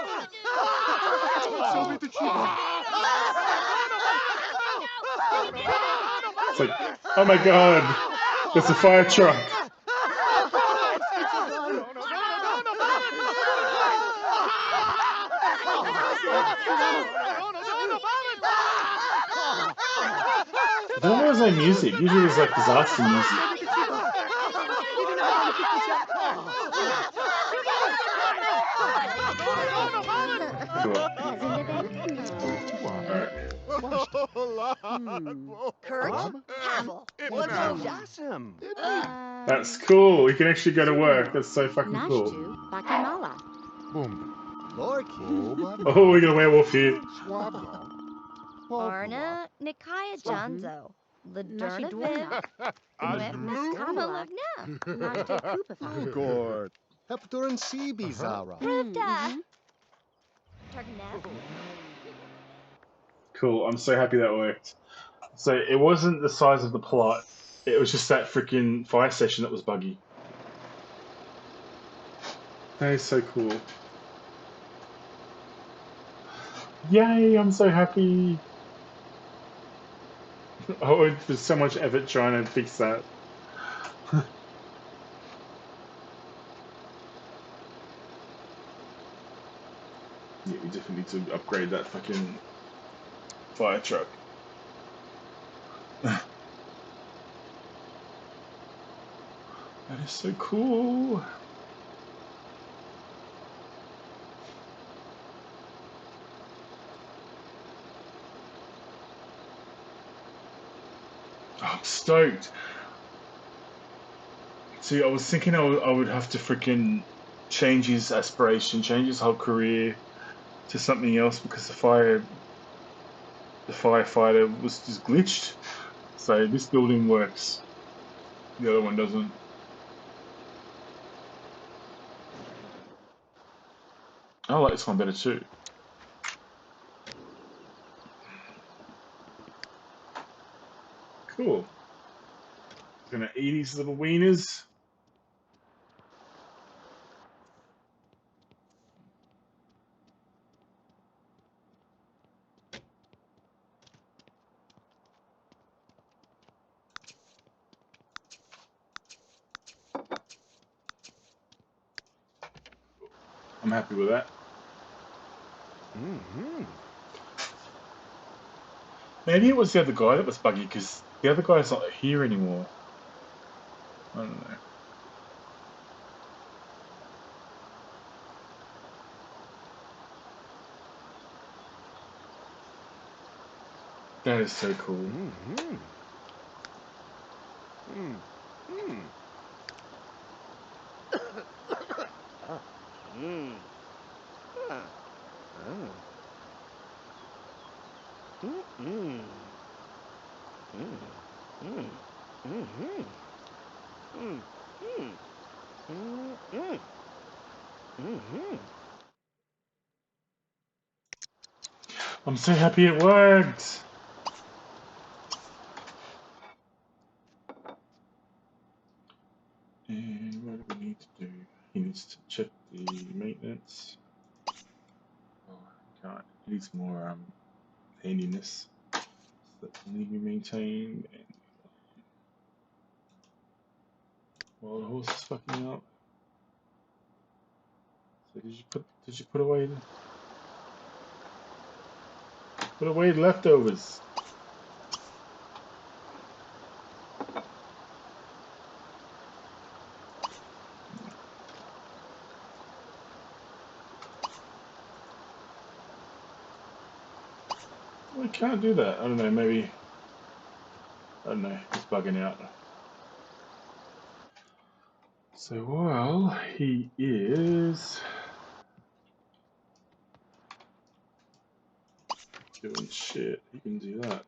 It's like, oh my god, there's a fire truck. I don't know why there's no music. Usually there's like disaster music. Kurt, Havel, what's Awesome. That's cool. We can actually go to work. That's so fucking cool. Boom. Oh, we got a werewolf here. Orna, Nikaya Janzo, Ladurna Viv, Miskamalagna, Gord. Heptor and Sebi Zara. Ruvda? Cool. I'm so happy that worked. So it wasn't the size of the plot. It was just that freaking fire session that was buggy. That is so cool. Yay! I'm so happy. Oh, there's so much effort trying to fix that. Yeah, we definitely need to upgrade that fucking fire truck. That is so cool. I'm stoked. See, I was thinking I would have to freaking change his aspiration, change his whole career to something else because the firefighter was just glitched. So this building works, the other one doesn't. I like this one better too. Cool. He's gonna eat his little wieners. I'm happy with that. Maybe it was the other guy that was buggy because the other guy's not here anymore. I don't know. That is so cool. I'm so happy it worked. And what do we need to do? He needs to check the maintenance. Oh, he can't. He needs more handiness. So that need to be maintained. And while the horse is fucking up. So did you put away the leftovers? Well, I can't do that. I don't know, maybe I don't know, it's bugging out. So while he is doing shit, he can do that.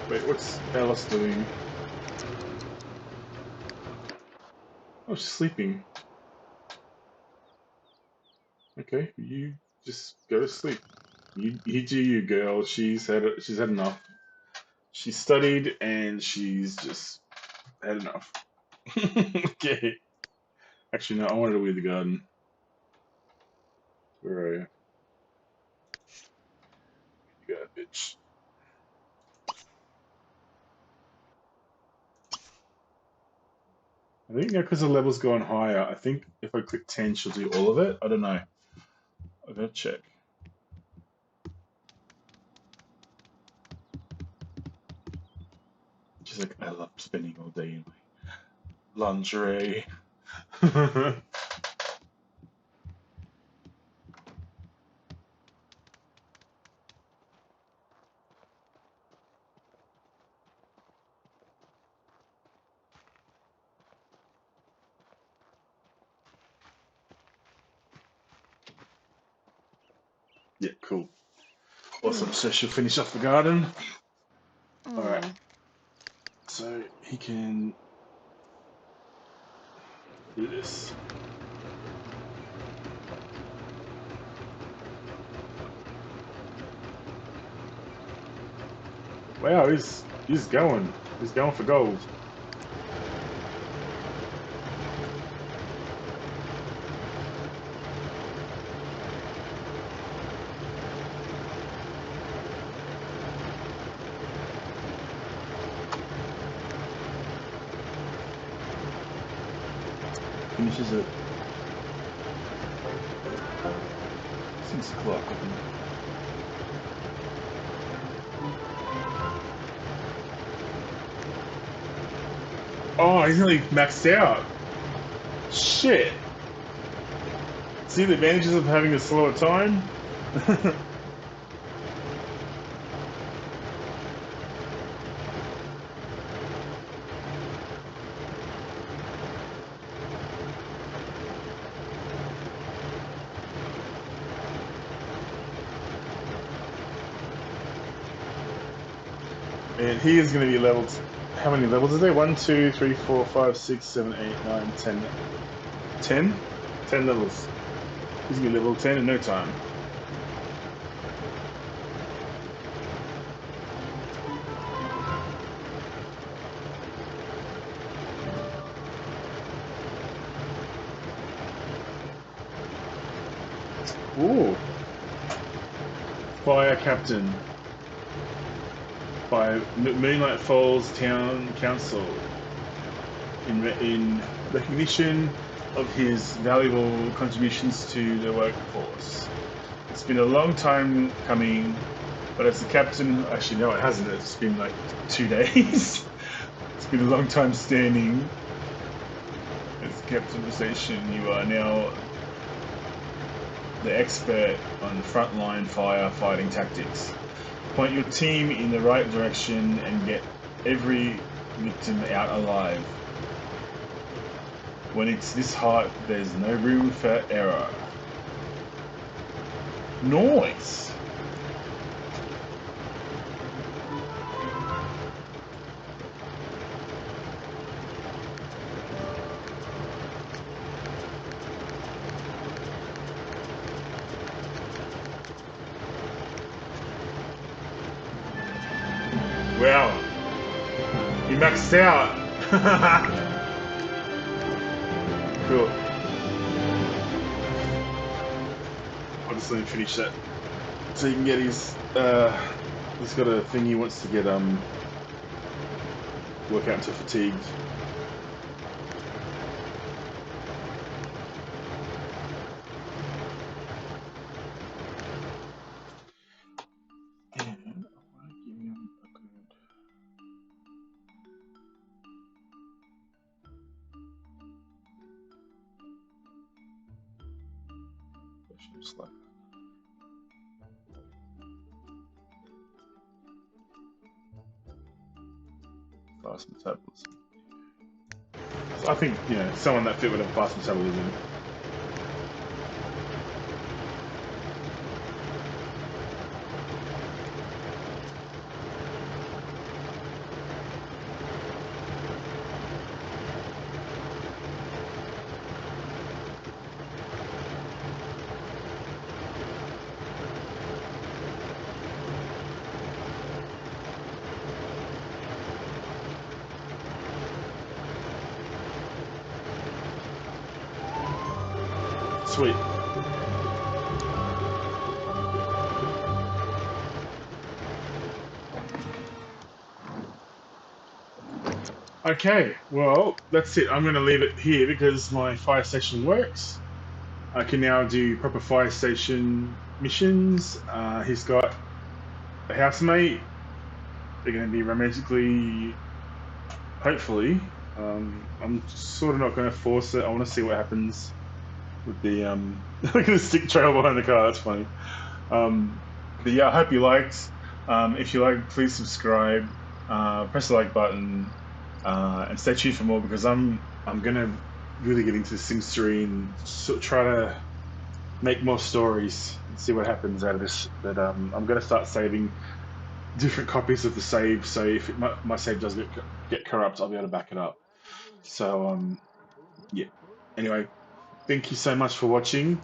Wait, what's Alice doing? Oh, she's sleeping. Okay, you just go to sleep. You do you, girl. She's had enough. She studied and she's just had enough. Okay. Actually, no. I wanted to weed the garden. Where are you? You got a bitch. I think now because the level's going higher, I think if I click 10, she'll do all of it. I don't know. I'm gonna check. She's like, I love spending all day in my lingerie. Yeah, cool. Awesome. So she'll finish off the garden. Alright. So he can do this. Wow, he's going. He's going for gold. Finishes at 6 o'clock. I think. Oh, he's nearly maxed out. Shit. See the advantages of having a slower time? And he is going to be leveled. How many levels is there? 1, 2, 3, 4, 5, 6, 7, 8, 9, 10. 10? 10 levels. He's going to be level 10 in no time. Ooh. Fire Captain by Moonlight Falls Town Council in recognition of his valuable contributions to the workforce. It's been a long time coming, but as the captain, actually no it hasn't, it's been like 2 days. It's been a long time standing. As captain of the station, you are now the expert on frontline firefighting tactics. Point your team in the right direction and get every victim out alive. When it's this hot, there's no room for error. Nice! Wow. You maxed out. Cool. I'll just let him finish that. So he can get his he's got a thing he wants to get work out until fatigued. And I want to give him a good Slack. Fast metabolism. So I think, you know, someone that fit would have fast metabolism. Sweet. Okay, well, that's it. I'm going to leave it here because my fire station works. I can now do proper fire station missions. He's got a housemate. They're going to be romantically, hopefully. I'm sort of not going to force it. I want to see what happens with the look at the stick trail behind the car. That's funny. But yeah, I hope you liked. If you like, please subscribe, press the like button, and stay tuned for more because I'm gonna really get into Sims 3 and try to make more stories and see what happens out of this. But I'm gonna start saving different copies of the save, so if my save does get corrupt, I'll be able to back it up. So yeah. Anyway, thank you so much for watching.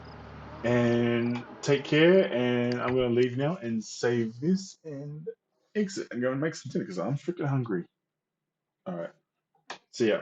And take care, and I'm going to leave now and save this and exit and go and make some dinner because I'm freaking hungry. All right. See ya.